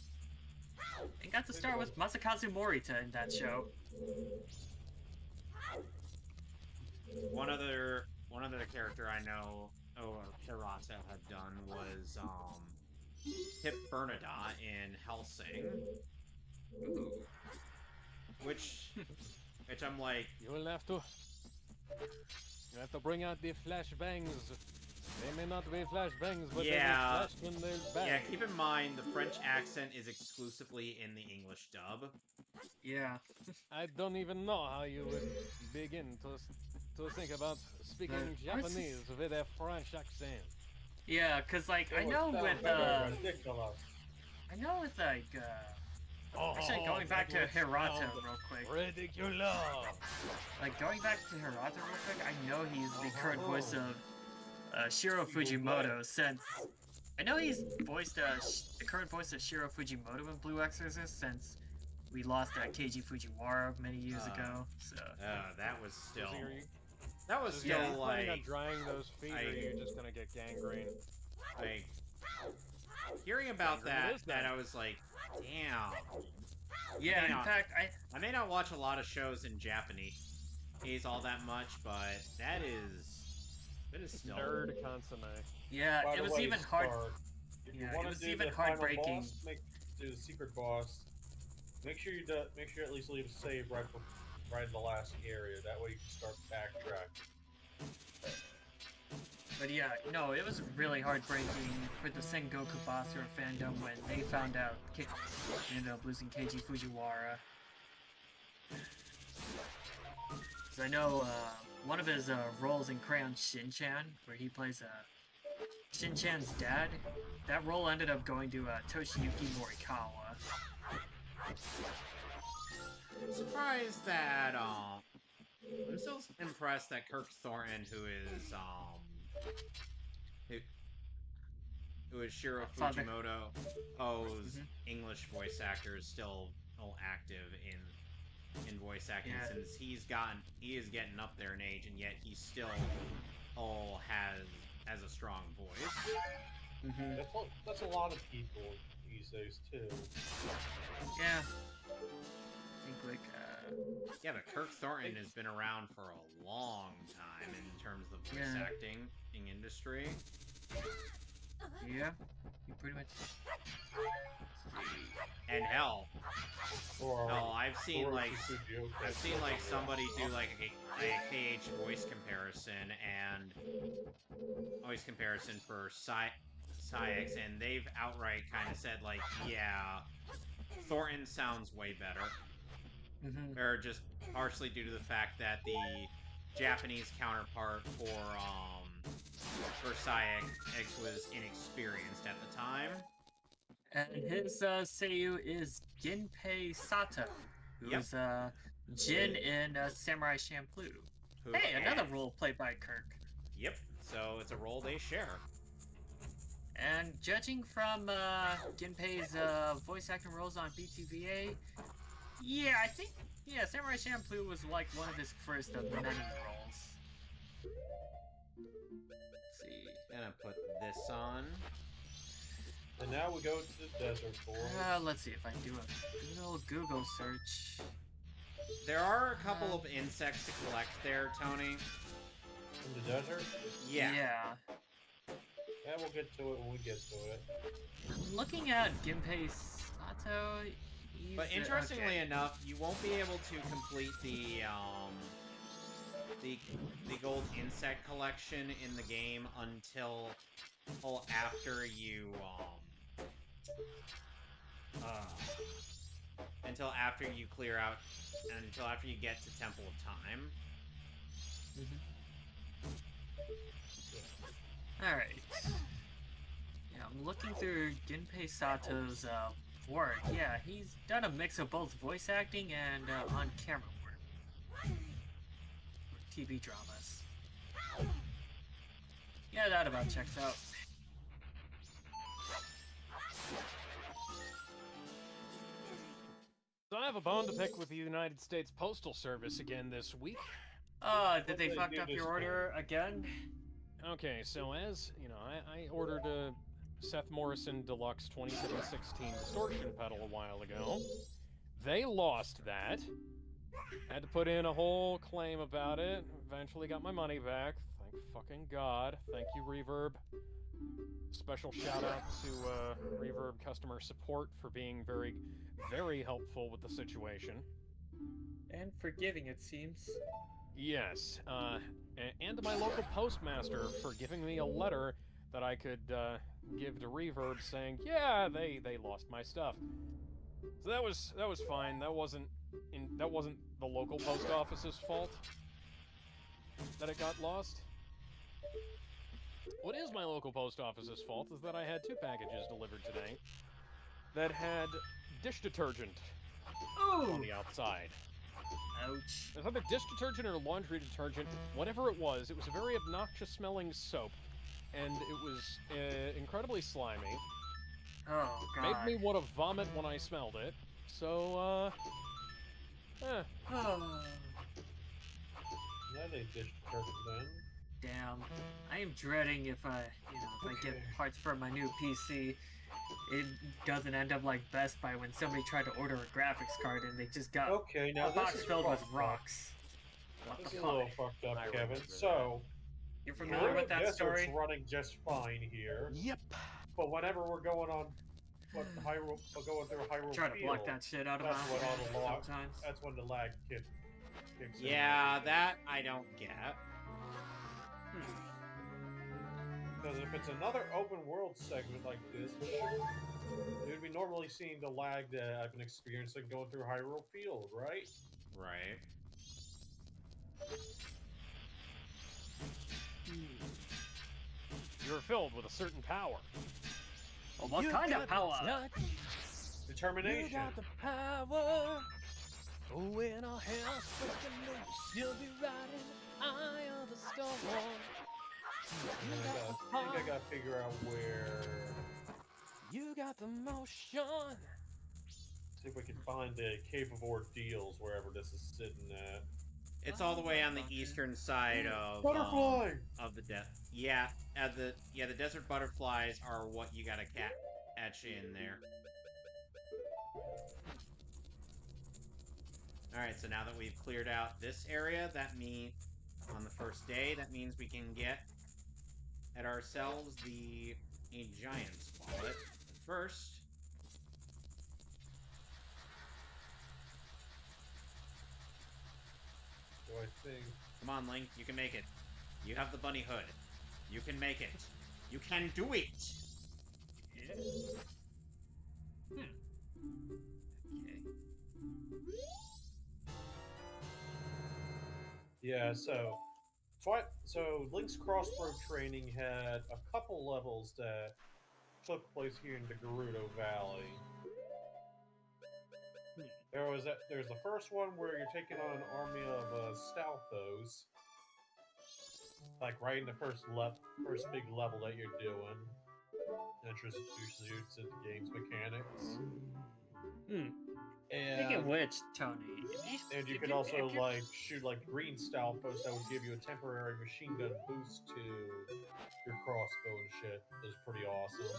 [SPEAKER 5] And got to star with Masakazu Morita in that show.
[SPEAKER 2] one other character I know Hirata had done was Pip Bernadotte in Hellsing,
[SPEAKER 5] Ooh.
[SPEAKER 2] which I'm like,
[SPEAKER 7] You'll have to bring out the flashbangs. They may not be flashbangs, but
[SPEAKER 2] Yeah.
[SPEAKER 7] they will flash when they bang.
[SPEAKER 2] yeah, keep in mind the French accent is exclusively in the English dub.
[SPEAKER 5] Yeah.
[SPEAKER 7] I don't even know how you would begin to think about speaking Japanese with a French accent.
[SPEAKER 5] Yeah, cause like I
[SPEAKER 3] It
[SPEAKER 5] know
[SPEAKER 3] was
[SPEAKER 5] with
[SPEAKER 3] ridiculous.
[SPEAKER 5] actually going back to Hirata real quick.
[SPEAKER 7] Ridiculous.
[SPEAKER 5] Like going back to Hirata real quick, I know he's the current voice of Shiro Fujimoto since I know he's voiced the current voice of Shiro Fujimoto in Blue Exorcist since we lost Keiji Fujiwara many years ago. So
[SPEAKER 2] That was still
[SPEAKER 7] Susie, are you
[SPEAKER 2] still
[SPEAKER 7] planning on
[SPEAKER 2] like
[SPEAKER 7] drying those feet, or are you just gonna get gangrene?
[SPEAKER 2] hearing about
[SPEAKER 7] Gangrene is
[SPEAKER 2] that
[SPEAKER 7] that.
[SPEAKER 2] I was like, damn.
[SPEAKER 5] yeah, in
[SPEAKER 2] Hang on.
[SPEAKER 5] fact
[SPEAKER 2] I may not watch a lot of shows in Japanese. is all that much, but that is still
[SPEAKER 7] Nerd consomme.
[SPEAKER 5] Yeah,
[SPEAKER 3] By
[SPEAKER 5] it
[SPEAKER 3] the
[SPEAKER 5] was
[SPEAKER 3] way,
[SPEAKER 5] even hard.
[SPEAKER 3] Star, if you
[SPEAKER 5] Yeah,
[SPEAKER 3] want
[SPEAKER 5] it
[SPEAKER 3] to
[SPEAKER 5] was
[SPEAKER 3] do
[SPEAKER 5] even
[SPEAKER 3] the final
[SPEAKER 5] heartbreaking.
[SPEAKER 3] boss, do the secret boss. Make sure you at least leave a save right in the last area. That way you can start backtracking.
[SPEAKER 5] But yeah, no, it was really heartbreaking for the Sengoku Basara fandom when they found out they ended up losing Keiji Fujiwara. Because I know one of his roles in Crayon Shin-chan, where he plays Shin-chan's dad, that role ended up going to Toshiyuki Morikawa.
[SPEAKER 2] I'm surprised that I'm still impressed that Kirk Thornton, who is Shiro
[SPEAKER 5] Father.
[SPEAKER 2] Fujimoto's English voice actor, is still active in voice acting,
[SPEAKER 5] Yeah.
[SPEAKER 2] since he is getting up there in age, and yet he still has a strong voice.
[SPEAKER 3] That's a lot of people these days too.
[SPEAKER 5] Yeah. I think like
[SPEAKER 2] Yeah, but Kirk Thornton has been around for a long time in terms of the voice acting industry.
[SPEAKER 5] yeah, he pretty much.
[SPEAKER 2] And hell, I've seen somebody do like a KH voice comparison for Psyx, and they've outright kind of said like, yeah, Thornton sounds way better. Or just partially due to the fact that the Japanese counterpart for Psyx was inexperienced at the time.
[SPEAKER 5] And his seiyuu is Ginpei Sato, who's Jin in Samurai Champloo. Hey, another role played by Kirk.
[SPEAKER 2] Yep, so it's a role they share.
[SPEAKER 5] And judging from Ginpei's voice acting roles on BTVA, yeah, I think Samurai Champloo was like one of his first of many roles. Let's see.
[SPEAKER 2] Gonna put this on.
[SPEAKER 3] And now we go to the desert boy.
[SPEAKER 5] Let's see if I can do a good old Google search.
[SPEAKER 2] There are a couple of insects to collect there, Tony.
[SPEAKER 3] In the desert?
[SPEAKER 2] Yeah.
[SPEAKER 3] Yeah, we'll get to it when we get to it.
[SPEAKER 5] I'm looking at Ginpei Sato.
[SPEAKER 2] But interestingly enough, you won't be able to complete the gold insect collection in the game until after you clear out, until after you get to Temple of Time.
[SPEAKER 5] Alright. Yeah, I'm looking through Ginpei Sato's work. Yeah, he's done a mix of both voice acting and on-camera work. TV dramas. Yeah, that about checks out.
[SPEAKER 7] So I have a bone to pick with the United States Postal Service again this week.
[SPEAKER 5] Did they fuck up your order again?
[SPEAKER 7] Okay, so as, you know, I ordered a Seth Morrison Deluxe 2716 distortion pedal a while ago. They lost that. Had to put in a whole claim about it. Eventually got my money back. Thank fucking God. Thank you, Reverb. Special shout out to Reverb customer support for being very, very helpful with the situation.
[SPEAKER 5] And forgiving, it seems.
[SPEAKER 7] Yes, and my local postmaster for giving me a letter that I could give to Reverb saying, yeah, they lost my stuff. So that was fine. That wasn't the local post office's fault that it got lost. What is my local post office's fault is that I had 2 packages delivered today that had dish detergent on the outside.
[SPEAKER 5] Ouch.
[SPEAKER 7] It was either dish detergent or laundry detergent, whatever it was a very obnoxious smelling soap, and it was incredibly slimy.
[SPEAKER 5] Oh, God.
[SPEAKER 7] Made me want to vomit when I smelled it, so,
[SPEAKER 3] Now they dish detergent then.
[SPEAKER 5] Damn. I am dreading if I get parts for my new PC, it doesn't end up like Best Buy when somebody tried to order a graphics card and they just got
[SPEAKER 3] now
[SPEAKER 5] a box filled with rocks.
[SPEAKER 3] This is a little fucked up,
[SPEAKER 7] I
[SPEAKER 3] Kevin.
[SPEAKER 7] remember that.
[SPEAKER 3] So,
[SPEAKER 5] You're familiar with that
[SPEAKER 3] desert's
[SPEAKER 5] story?
[SPEAKER 3] running just fine here.
[SPEAKER 9] Yep.
[SPEAKER 3] But whenever we're going on, going through Hyrule
[SPEAKER 5] Try to block
[SPEAKER 3] Field,
[SPEAKER 5] that shit out of my
[SPEAKER 3] that's when all the lag.
[SPEAKER 5] sometimes.
[SPEAKER 3] That's when the lag kicks in.
[SPEAKER 2] Yeah, that I don't get.
[SPEAKER 3] Because if it's another open world segment like this, you'd be normally seeing the lag that I've been experiencing going through Hyrule Field, right?
[SPEAKER 2] Right.
[SPEAKER 7] You're filled with a certain power.
[SPEAKER 5] Well, what kind of power?
[SPEAKER 3] Determination.
[SPEAKER 9] You got the power. Oh, in our house, freaking loose. You'll be riding the eye of the storm.
[SPEAKER 3] I think I gotta figure out where.
[SPEAKER 9] You got the motion.
[SPEAKER 3] See if we can find the Cave of Ordeals wherever this is sitting at.
[SPEAKER 2] It's all the way on the eastern side of
[SPEAKER 3] Butterfly.
[SPEAKER 2] Of the the desert butterflies are what you gotta catch in there. All right, so now that we've cleared out this area, that means on the first day, that means we can get at ourselves a giant's wallet. But first,
[SPEAKER 3] Do I think?
[SPEAKER 2] come on, Link, you can make it. You have the bunny hood. You can make it. You can do it. Okay.
[SPEAKER 3] Yeah. So Link's crossbow training had a couple levels that took place here in the Gerudo Valley. There's the first one where you're taking on an army of Stalfos, like right in the first big level that you're doing. Introduces you to the game's mechanics.
[SPEAKER 5] Speaking of which, Tony,
[SPEAKER 3] And you could also like shoot like green Stalfos that would give you a temporary machine gun boost to your crossbow and shit. It was pretty awesome.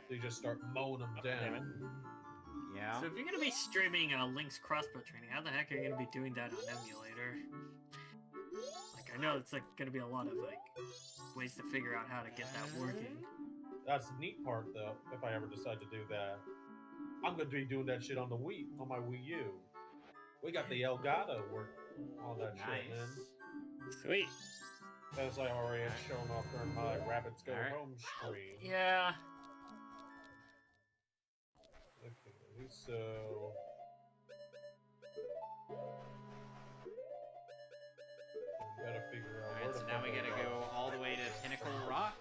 [SPEAKER 3] So you just start mowing them down.
[SPEAKER 2] Yeah.
[SPEAKER 5] So if you're gonna be streaming Link's crossbow training, how the heck are you gonna be doing that on emulator? Like I know it's like gonna be a lot of like ways to figure out how to get that working.
[SPEAKER 3] That's the neat part though, if I ever decide to do that. I'm gonna be doing that shit on my Wii U. We got the Elgato work on that shit, man.
[SPEAKER 5] Sweet.
[SPEAKER 3] As I already had shown off during my Rabbits Go Home stream.
[SPEAKER 5] Yeah.
[SPEAKER 3] Okay, so we gotta figure out
[SPEAKER 2] Alright, so now we gotta go all the way to Pinnacle Rock.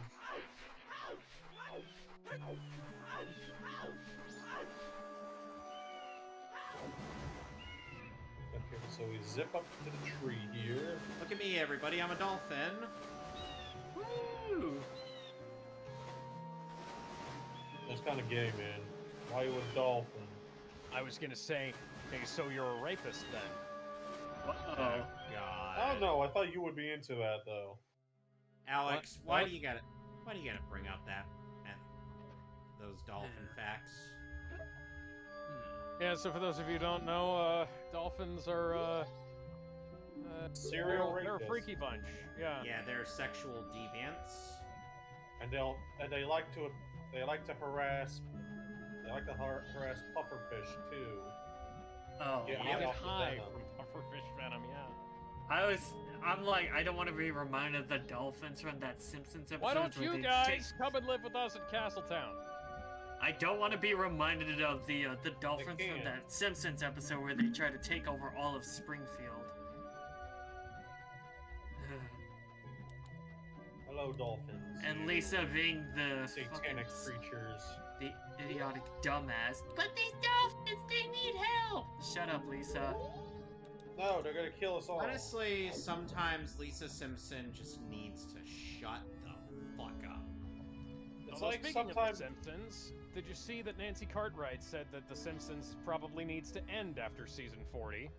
[SPEAKER 3] Okay, so we zip up to the tree here.
[SPEAKER 2] Look at me, everybody, I'm a dolphin.
[SPEAKER 5] Woo!
[SPEAKER 3] That's kind of gay, man. Why you a dolphin?
[SPEAKER 7] I was gonna say, hey, so you're a rapist then?
[SPEAKER 5] Uh-oh.
[SPEAKER 2] God.
[SPEAKER 3] I don't know. I thought you would be into that though.
[SPEAKER 2] Alex,
[SPEAKER 7] What?
[SPEAKER 2] why do you gotta bring up those dolphin facts?
[SPEAKER 7] Yeah, so for those of you who don't know, dolphins are,
[SPEAKER 3] Serial
[SPEAKER 7] they're a
[SPEAKER 3] rapists.
[SPEAKER 7] freaky bunch. Yeah.
[SPEAKER 2] Yeah, they're sexual deviants.
[SPEAKER 3] And they like to harass pufferfish too.
[SPEAKER 5] Oh,
[SPEAKER 3] Yeah,
[SPEAKER 7] You
[SPEAKER 3] I'll
[SPEAKER 7] get
[SPEAKER 3] off the
[SPEAKER 7] high
[SPEAKER 3] venom.
[SPEAKER 7] from pufferfish venom, yeah.
[SPEAKER 5] I'm like, I don't want to be reminded of the dolphins from that Simpsons episode.
[SPEAKER 7] Why don't
[SPEAKER 5] where
[SPEAKER 7] you
[SPEAKER 5] they
[SPEAKER 7] guys come and live with us at Castletown?
[SPEAKER 5] I don't want to be reminded of the dolphins
[SPEAKER 3] They
[SPEAKER 5] from
[SPEAKER 3] can.
[SPEAKER 5] that Simpsons episode where they try to take over all of Springfield.
[SPEAKER 3] Hello, dolphins.
[SPEAKER 5] And Lisa being the
[SPEAKER 3] Satanic
[SPEAKER 5] fucking-
[SPEAKER 3] creatures.
[SPEAKER 5] the idiotic dumbass. But these dolphins, they need help! Shut up, Lisa.
[SPEAKER 3] No, they're gonna kill us all.
[SPEAKER 2] Honestly, sometimes Lisa Simpson just needs to shut the fuck up.
[SPEAKER 3] It's
[SPEAKER 7] Although
[SPEAKER 3] like
[SPEAKER 7] speaking
[SPEAKER 3] sometimes.
[SPEAKER 7] of The Simpsons, did you see that Nancy Cartwright said that The Simpsons probably needs to end after season 40?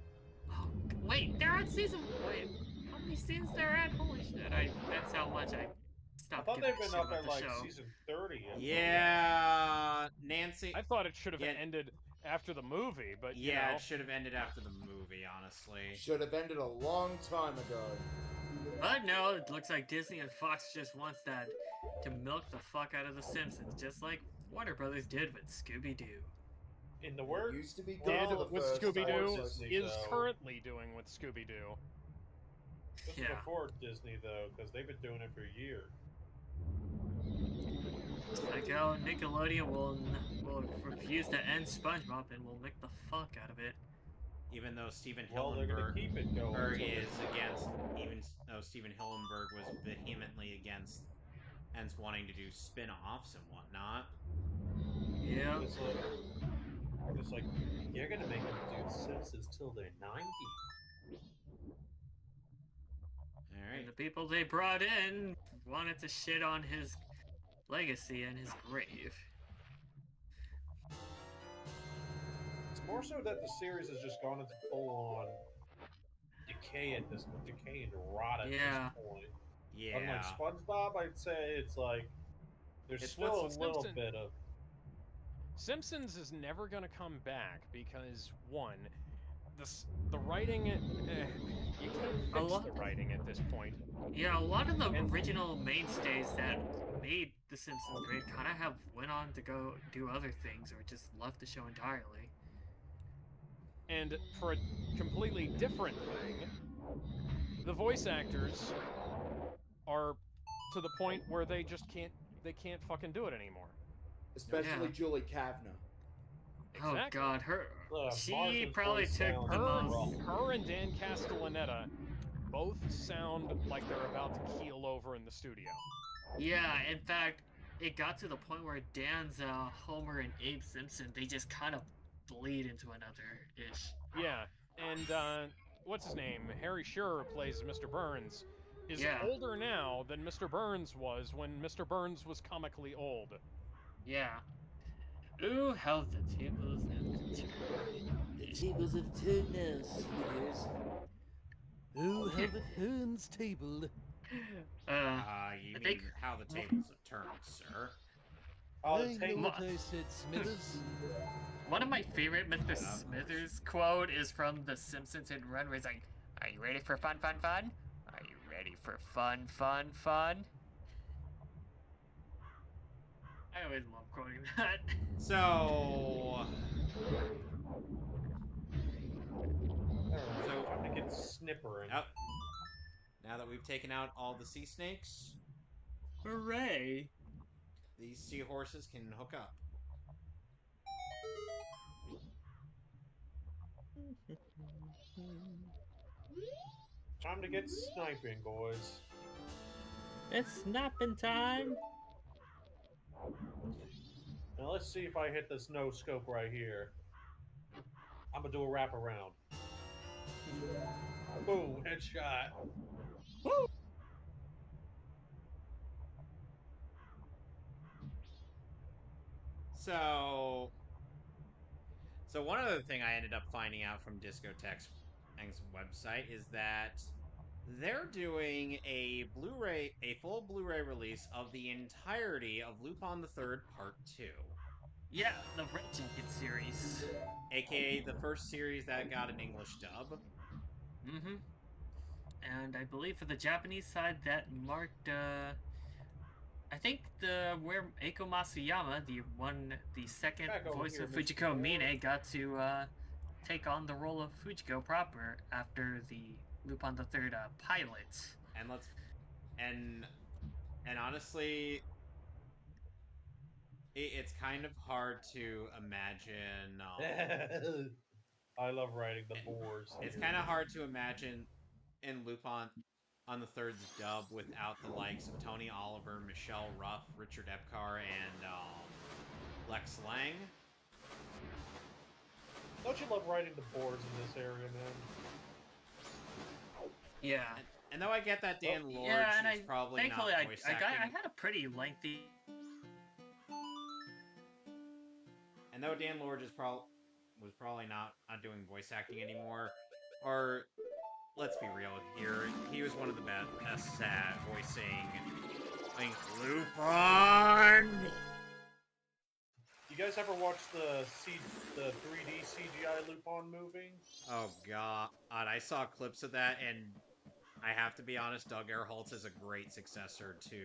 [SPEAKER 5] Oh, wait, they're on season. Wait, how many seasons they're at? Holy shit! That's how much I
[SPEAKER 3] I
[SPEAKER 5] stopped.
[SPEAKER 3] thought
[SPEAKER 5] giving
[SPEAKER 3] they've
[SPEAKER 5] a
[SPEAKER 3] been
[SPEAKER 5] shit
[SPEAKER 3] up
[SPEAKER 5] about
[SPEAKER 3] at
[SPEAKER 5] the
[SPEAKER 3] like
[SPEAKER 5] show.
[SPEAKER 3] season 30.
[SPEAKER 2] Yeah, Nancy.
[SPEAKER 7] I thought it should have
[SPEAKER 2] Yeah.
[SPEAKER 7] ended after the movie, but you
[SPEAKER 2] Yeah,
[SPEAKER 7] know.
[SPEAKER 2] it should have ended after the movie, honestly.
[SPEAKER 6] Should have ended a long time ago.
[SPEAKER 5] But no, it looks like Disney and Fox just wants that to milk the fuck out of The Simpsons, just like Warner Brothers did with Scooby-Doo.
[SPEAKER 3] In the
[SPEAKER 6] It
[SPEAKER 3] word,
[SPEAKER 6] used to be good
[SPEAKER 7] Did
[SPEAKER 6] for the
[SPEAKER 7] with
[SPEAKER 6] first
[SPEAKER 7] Scooby Doo
[SPEAKER 6] episode.
[SPEAKER 7] is
[SPEAKER 3] though.
[SPEAKER 7] currently doing with Scooby Doo.
[SPEAKER 3] this is
[SPEAKER 5] Yeah.
[SPEAKER 3] before Disney though, because they've been doing it for years.
[SPEAKER 5] Like how Nickelodeon will refuse to end SpongeBob and will make the fuck out of it.
[SPEAKER 2] Even though Steven
[SPEAKER 3] Well, they're gonna
[SPEAKER 2] Hillenburg
[SPEAKER 3] keep it going.
[SPEAKER 2] is against, even though Steven Hillenburg was vehemently against, hence wanting to do spin-offs and whatnot.
[SPEAKER 5] Yeah.
[SPEAKER 3] It's like you're gonna make them do Simpsons till they're 90.
[SPEAKER 2] All
[SPEAKER 5] And
[SPEAKER 2] right.
[SPEAKER 5] the people they brought in wanted to shit on his legacy and his grave.
[SPEAKER 3] It's more so that the series has just gone into full-on decay at this point, decay and rot at
[SPEAKER 5] Yeah.
[SPEAKER 3] this point.
[SPEAKER 2] Yeah.
[SPEAKER 3] Unlike SpongeBob, I'd say it's like there's
[SPEAKER 2] It's
[SPEAKER 3] still a
[SPEAKER 7] what's
[SPEAKER 3] little
[SPEAKER 7] Simpson-
[SPEAKER 3] bit of.
[SPEAKER 7] Simpsons is never going to come back because one, the writing, you can't fix the writing at this point.
[SPEAKER 5] Yeah, a lot of the
[SPEAKER 3] And-
[SPEAKER 5] original mainstays that made The Simpsons great kind of have went on to go do other things or just left the show entirely.
[SPEAKER 7] And for a completely different thing, the voice actors are to the point where they just can't fucking do it anymore.
[SPEAKER 6] Especially
[SPEAKER 5] Yeah.
[SPEAKER 6] Julie Kavner.
[SPEAKER 5] Oh
[SPEAKER 7] Exactly.
[SPEAKER 5] god, she
[SPEAKER 3] Martha's
[SPEAKER 5] probably
[SPEAKER 3] voice
[SPEAKER 5] took
[SPEAKER 3] sounds
[SPEAKER 5] the
[SPEAKER 3] rough.
[SPEAKER 5] most.
[SPEAKER 7] Her and Dan Castellaneta both sound like they're about to keel over in the studio.
[SPEAKER 5] Yeah, in fact, it got to the point where Dan's Homer and Abe Simpson, they just kind of bleed into another ish.
[SPEAKER 7] Yeah, and what's his name? Harry Shearer plays Mr. Burns. Is
[SPEAKER 5] Yeah.
[SPEAKER 7] older now than Mr. Burns was when Mr. Burns was comically old.
[SPEAKER 5] Yeah. Ooh, how the tables have turned.
[SPEAKER 9] The tables have turned now, Smithers. Oh, how the horns tabled.
[SPEAKER 2] You
[SPEAKER 5] I
[SPEAKER 2] mean
[SPEAKER 5] think-
[SPEAKER 2] how the tables have turned, sir?
[SPEAKER 3] Oh,
[SPEAKER 9] I
[SPEAKER 3] the
[SPEAKER 9] know
[SPEAKER 3] table.
[SPEAKER 9] what I said, Smithers.
[SPEAKER 5] One of my favorite Mr. Smithers quote is from The Simpsons Hit and Run, where he's like, "Are you ready for fun, fun, fun? Are you ready for fun, fun, fun?" I always love quoting that.
[SPEAKER 2] So,
[SPEAKER 3] So time to get snippering.
[SPEAKER 2] yep. Now that we've taken out all the sea snakes,
[SPEAKER 5] Hooray!
[SPEAKER 2] these seahorses can hook up.
[SPEAKER 3] Time to get sniping, boys.
[SPEAKER 5] It's snapping time!
[SPEAKER 3] Now let's see if I hit this no scope right here. I'm gonna do a wraparound. Boom, headshot.
[SPEAKER 5] Woo!
[SPEAKER 2] So one other thing I ended up finding out from Discotech's website is that they're doing a full Blu-ray release of the entirety of Lupin the Third Part 2.
[SPEAKER 5] Yeah, the Red Jacket series.
[SPEAKER 2] AKA the first series that got an English dub.
[SPEAKER 5] Mm-hmm. And I believe for the Japanese side, that marked, I think where Eiko Masuyama, the second
[SPEAKER 3] Back over
[SPEAKER 5] voice
[SPEAKER 3] here,
[SPEAKER 5] of
[SPEAKER 3] Mr.
[SPEAKER 5] Fujiko
[SPEAKER 3] Moore.
[SPEAKER 5] Mine, got to take on the role of Fujiko proper after the Lupin the Third pilot.
[SPEAKER 2] And honestly, it's kind of hard to imagine.
[SPEAKER 3] I love writing the boars.
[SPEAKER 2] It's kind of hard to imagine in Lupin on the Third's dub without the likes of Tony Oliver, Michelle Ruff, Richard Epcar, and Lex Lang.
[SPEAKER 3] Don't you love writing the boars in this area, man?
[SPEAKER 5] Yeah.
[SPEAKER 2] And though I get that Dan Lord
[SPEAKER 5] Yeah, and
[SPEAKER 2] is probably
[SPEAKER 5] thankfully
[SPEAKER 2] not voice
[SPEAKER 5] I
[SPEAKER 2] acting,
[SPEAKER 5] had a pretty lengthy.
[SPEAKER 2] and though Dan Lord was probably not doing voice acting anymore, or let's be real here, he was one of the best at voicing Lupin.
[SPEAKER 3] You guys ever watch the 3D CGI Lupin movie?
[SPEAKER 2] Oh god, I saw clips of that, and I have to be honest, Doug Erholtz is a great successor to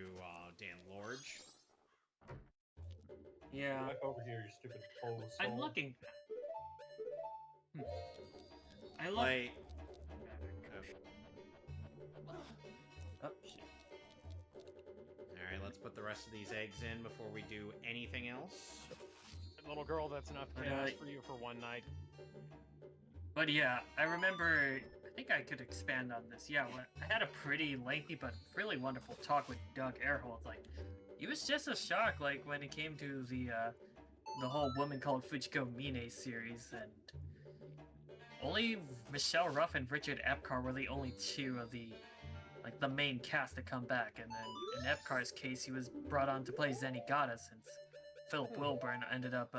[SPEAKER 2] Dan Lorge.
[SPEAKER 5] Yeah.
[SPEAKER 3] Back over here, you stupid pole
[SPEAKER 5] I'm
[SPEAKER 3] soul.
[SPEAKER 5] looking. I look.
[SPEAKER 2] Like,
[SPEAKER 5] Oh shit.
[SPEAKER 2] alright, let's put the rest of these eggs in before we do anything else.
[SPEAKER 7] Little girl, that's enough
[SPEAKER 5] But,
[SPEAKER 7] cash for you for one night.
[SPEAKER 5] But yeah, I remember. I think I could expand on this. Yeah, I had a pretty lengthy but really wonderful talk with Doug Erholtz. Like, he was just a shock. Like when it came to the whole Woman Called Fujiko Mine series, and only Michelle Ruff and Richard Epcar were the only two of the the main cast to come back. And then in Epcar's case, he was brought on to play Zenigata since Philip Wilburn ended up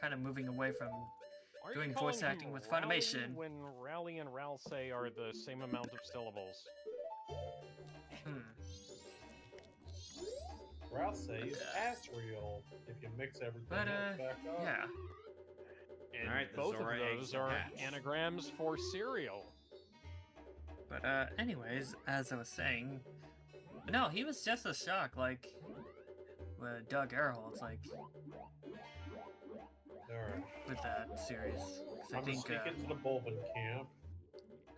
[SPEAKER 5] kind of moving away from
[SPEAKER 7] Are
[SPEAKER 5] doing
[SPEAKER 7] you calling
[SPEAKER 5] voice
[SPEAKER 7] him
[SPEAKER 5] acting with
[SPEAKER 7] Rally
[SPEAKER 5] Funimation.
[SPEAKER 7] when Rally and Ralsei are the same amount of syllables?
[SPEAKER 3] Ralph says Asriel if you mix everything
[SPEAKER 5] But
[SPEAKER 3] else back up.
[SPEAKER 5] yeah.
[SPEAKER 7] And
[SPEAKER 2] Alright, the
[SPEAKER 7] both of
[SPEAKER 2] Zora eggs
[SPEAKER 7] those
[SPEAKER 2] are
[SPEAKER 7] are
[SPEAKER 2] hatched.
[SPEAKER 7] anagrams for cereal.
[SPEAKER 5] But anyways, as I was saying, no, he was just a shock. Like with Doug Erholtz, like
[SPEAKER 3] Alright.
[SPEAKER 5] with that series. 'Cause I
[SPEAKER 3] I'm gonna
[SPEAKER 5] think,
[SPEAKER 3] sneak into the Bulbin camp.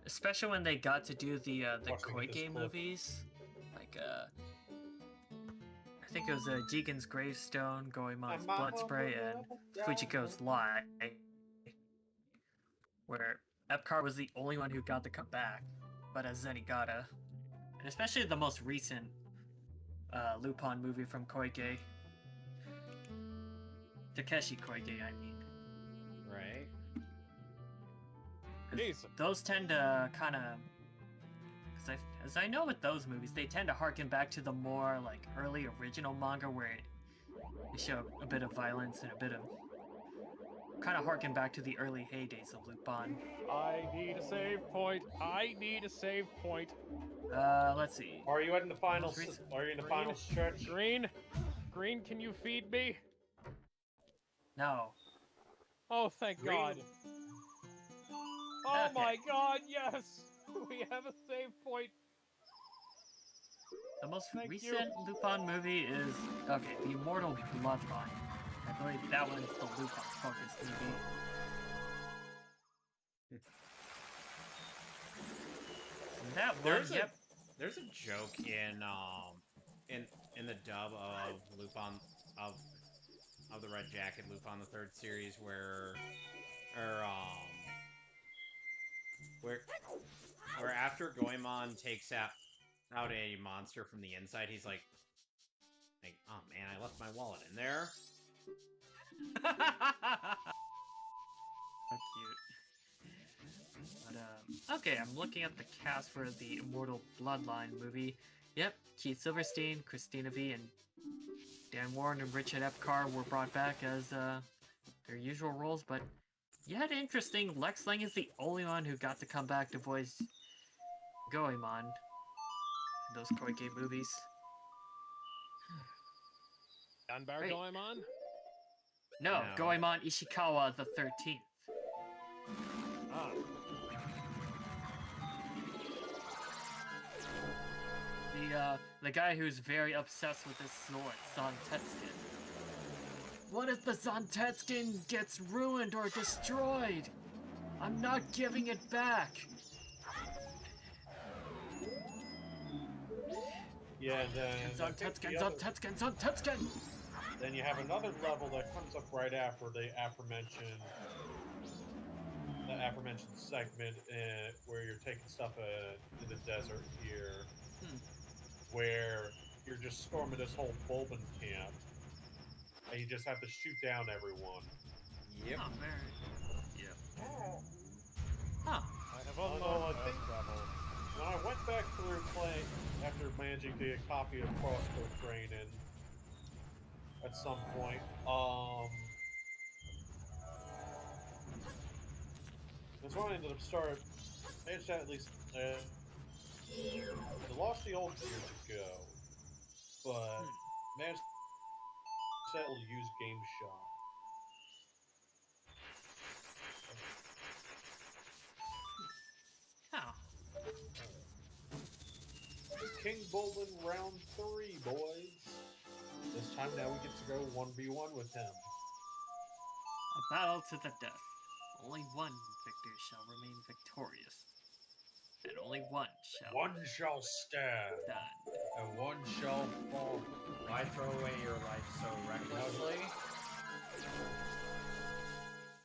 [SPEAKER 5] especially when they got to do the
[SPEAKER 3] Watch me get this
[SPEAKER 5] Koike
[SPEAKER 3] clip.
[SPEAKER 5] movies, like I think it was Jigen's Gravestone, Goemon's Blood Spray, and Fujiko's Lie, where Epcar was the only one who got to come back, but as Zenigata, and especially the most recent Lupin movie from Koike, Takeshi Koike, I mean.
[SPEAKER 2] Right?
[SPEAKER 5] 'Cause
[SPEAKER 7] Jeez.
[SPEAKER 5] those tend to kind of, as I know with those movies, they tend to harken back to the more like early original manga where they show a bit of violence and a bit of kind of harken back to the early heydays of Lupin.
[SPEAKER 7] I need a save point. I need a save point.
[SPEAKER 5] Let's see.
[SPEAKER 3] Are you in the final?
[SPEAKER 5] Most recent-
[SPEAKER 3] Are you in the
[SPEAKER 7] Green.
[SPEAKER 3] final stretch?
[SPEAKER 7] Green, Green, can you feed me?
[SPEAKER 5] No.
[SPEAKER 7] Oh, thank
[SPEAKER 2] Green.
[SPEAKER 7] God. Oh
[SPEAKER 5] Okay.
[SPEAKER 7] my God, yes! We have a save point.
[SPEAKER 5] The most
[SPEAKER 7] Thank you.
[SPEAKER 5] recent Lupin movie is, okay, The Immortal Bloodline. I believe that one's the Lupin-focused movie. And that one,
[SPEAKER 2] There's
[SPEAKER 5] yep.
[SPEAKER 2] There's a joke in the dub of Lupin of the Red Jacket Lupin the Third series where after Goemon takes out a monster from the inside, he's like, oh man, I left my wallet in there.
[SPEAKER 5] So cute. But, okay, I'm looking at the cast for the Immortal Bloodline movie. Yep, Keith Silverstein, Christina V, and Dan Warren and Richard Epcar were brought back as their usual roles, but yet interesting, Lex Lang is the only one who got to come back to voice Goemon in those Koike movies.
[SPEAKER 7] Dunbar
[SPEAKER 5] Great.
[SPEAKER 7] Goemon?
[SPEAKER 5] No,
[SPEAKER 2] No.
[SPEAKER 5] Goemon Ishikawa the 13th.
[SPEAKER 7] Ah.
[SPEAKER 5] The guy who's very obsessed with his sword, Zantetsuken. What if the Zantetsuken gets ruined or destroyed? I'm not giving it back.
[SPEAKER 3] Yeah, and then I think
[SPEAKER 5] Zantetsuken,
[SPEAKER 3] the other-
[SPEAKER 5] Zantetsuken, Zantetsuken!
[SPEAKER 3] Then you have another level that comes up right after the aforementioned segment where you're taking stuff in the desert here, where you're just storming this whole Bulbin camp, and you just have to shoot down everyone.
[SPEAKER 2] Yep.
[SPEAKER 5] Oh, man. Yeah. Huh.
[SPEAKER 7] I have
[SPEAKER 3] Oh,
[SPEAKER 7] unlocked
[SPEAKER 3] no, I
[SPEAKER 7] that
[SPEAKER 3] think-
[SPEAKER 7] level.
[SPEAKER 3] When I went back through playing after managing to get a copy of Crossbow Training at some point, that's when I ended up managed to at least I lost the old years ago, but managed to use Game Shop. King Bulbin round 3, boys. This time now we get to go 1v1 with him.
[SPEAKER 5] A battle to the death. Only one victor shall remain victorious. And only one shall
[SPEAKER 3] One shall stand,
[SPEAKER 5] stand.
[SPEAKER 3] and one shall fall.
[SPEAKER 2] Why throw away your life so recklessly?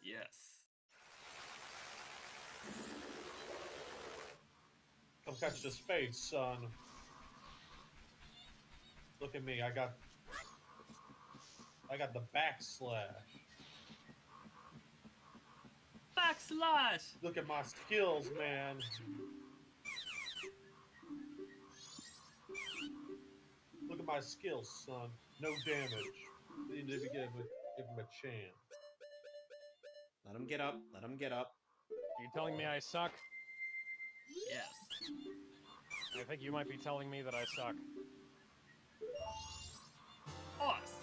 [SPEAKER 5] Yes.
[SPEAKER 3] Come catch the spade, son. Look at me, I got the backslash.
[SPEAKER 5] Backslash!
[SPEAKER 3] Look at my skills, man. Look at my skills, son. No damage. You need to give him a chance.
[SPEAKER 2] Let him get up. Let him get up.
[SPEAKER 7] Are you telling me I suck?
[SPEAKER 5] Yes.
[SPEAKER 7] I think you might be telling me that I suck.
[SPEAKER 5] Us.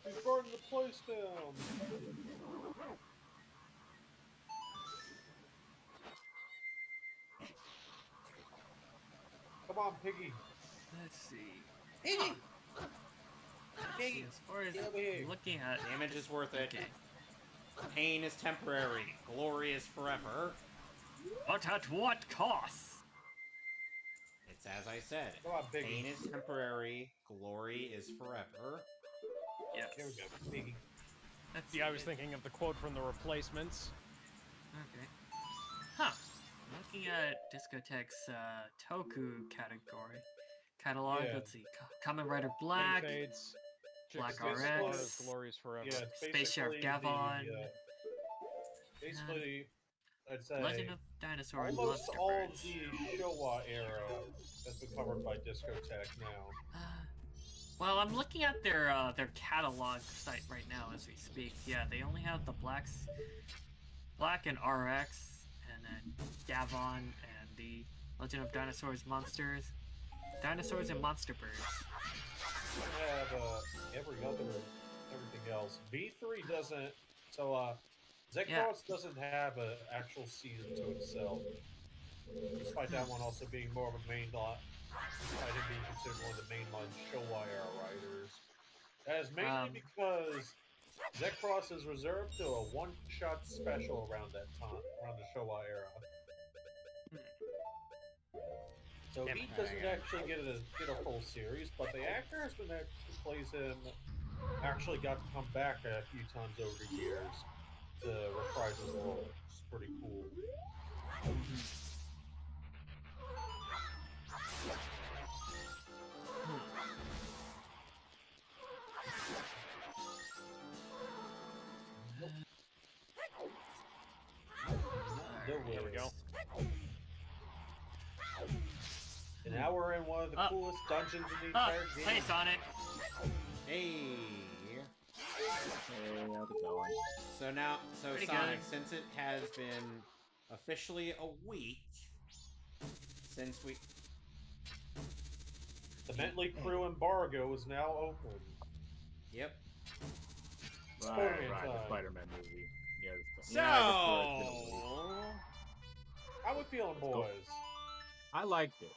[SPEAKER 3] He's burning the place down. Come on, Piggy.
[SPEAKER 5] Let's see.
[SPEAKER 3] Piggy.
[SPEAKER 5] See, as far as
[SPEAKER 3] Get over here.
[SPEAKER 5] looking at
[SPEAKER 2] Damage is worth it.
[SPEAKER 5] okay.
[SPEAKER 2] Pain is temporary. Glory is forever.
[SPEAKER 5] But at what cost?
[SPEAKER 2] It's as I said.
[SPEAKER 3] Come on, Piggy.
[SPEAKER 2] Pain is temporary. Glory is forever.
[SPEAKER 5] Yes.
[SPEAKER 3] Here we go, Piggy.
[SPEAKER 5] That's
[SPEAKER 7] See, I was
[SPEAKER 5] it.
[SPEAKER 7] thinking of the quote from The Replacements.
[SPEAKER 5] Okay. Huh. Looking at Discotheque's Toku catalog,
[SPEAKER 3] Yeah.
[SPEAKER 5] let's see. Kamen Rider Black,
[SPEAKER 7] Fades,
[SPEAKER 5] Black
[SPEAKER 7] Chicks,
[SPEAKER 5] RX,
[SPEAKER 7] Stars, Glories Forever.
[SPEAKER 3] Yeah, it's
[SPEAKER 5] Space Sheriff
[SPEAKER 3] basically
[SPEAKER 5] Gavon,
[SPEAKER 3] basically, I'd say
[SPEAKER 5] Legend of Dinosaur, and
[SPEAKER 3] almost
[SPEAKER 5] Monster
[SPEAKER 3] all of
[SPEAKER 5] Birds.
[SPEAKER 3] the Showa era has been covered by Discotheque now.
[SPEAKER 5] Well, I'm looking at their catalog site right now as we speak. Yeah, they only have the Black and RX, and then Gavon, and the Legend of Dinosaurs, Monsters, Dinosaurs, and Monster Birds.
[SPEAKER 3] We have everything else. V3 doesn't. So Zekros doesn't have an actual season to itself, despite that one also being more of a main lot. Despite him being considered one of the mainline Showa era writers. That is mainly because Zekros is reserved to a one-shot special around that time, around the Showa era. So he doesn't actually get a full series, but the actor has been who plays him actually got to come back a few times over the years to reprise his role. It's pretty cool.
[SPEAKER 7] There we go.
[SPEAKER 3] And now we're in one of the coolest dungeons in the entire game.
[SPEAKER 5] Hey, Sonic!
[SPEAKER 2] Hey.
[SPEAKER 1] Hey, how's it going?
[SPEAKER 2] So
[SPEAKER 5] Pretty
[SPEAKER 2] Sonic,
[SPEAKER 5] good.
[SPEAKER 2] since it has been officially a week since we...
[SPEAKER 3] The Bentley Crew embargo is now open.
[SPEAKER 2] Yep.
[SPEAKER 3] Spider-Man
[SPEAKER 1] Right, the
[SPEAKER 3] time.
[SPEAKER 1] Spider-Man movie. Yeah,
[SPEAKER 2] So...
[SPEAKER 3] How we feeling, boys?
[SPEAKER 1] I liked it.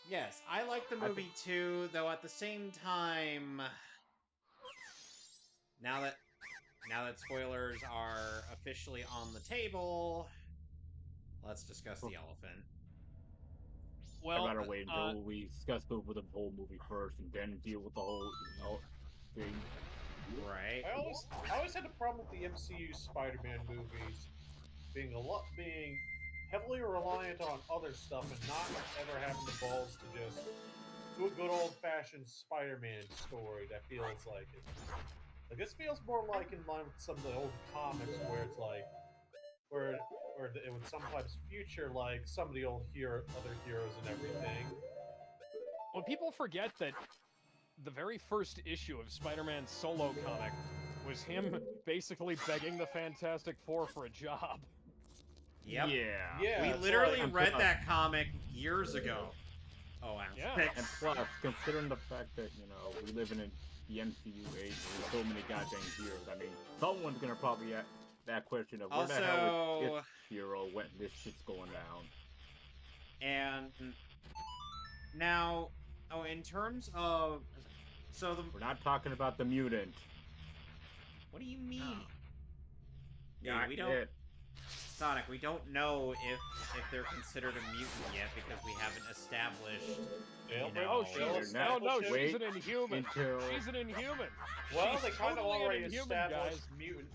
[SPEAKER 2] Yes, I like the movie too, though at the same time... Now that spoilers are officially on the table, let's discuss the elephant.
[SPEAKER 7] Well,
[SPEAKER 1] I'd rather wait until we discuss the whole movie first and then deal with the whole thing.
[SPEAKER 2] Right.
[SPEAKER 3] I always had a problem with the MCU Spider-Man movies being heavily reliant on other stuff and not ever having the balls to just do a good old-fashioned Spider-Man story that feels like it. Like, this feels more like in line with some of the old comics where it's like, where it would sometimes feature like some of the old other heroes and everything.
[SPEAKER 7] when people forget that the very first issue of Spider-Man's solo comic was him basically begging the Fantastic Four for a job.
[SPEAKER 2] Yep.
[SPEAKER 3] Yeah.
[SPEAKER 2] We
[SPEAKER 3] it's
[SPEAKER 2] literally
[SPEAKER 3] like-
[SPEAKER 2] read that comic years ago. Oh, wow.
[SPEAKER 7] Yeah.
[SPEAKER 1] And plus, considering the fact that, we live in the MCU age with so many goddamn heroes. I mean, someone's gonna probably ask that question of where the hell is this hero when this shit's going down.
[SPEAKER 2] And now, in terms of,
[SPEAKER 1] we're not talking about the mutant.
[SPEAKER 2] What do you mean?
[SPEAKER 1] Yeah,
[SPEAKER 2] we don't. Sonic, we don't know if they're considered a mutant yet because we haven't established.
[SPEAKER 7] She's an inhuman. She's an inhuman.
[SPEAKER 3] Well, they kind of
[SPEAKER 7] totally
[SPEAKER 3] already
[SPEAKER 7] inhuman,
[SPEAKER 3] established
[SPEAKER 7] guys.
[SPEAKER 3] mutant.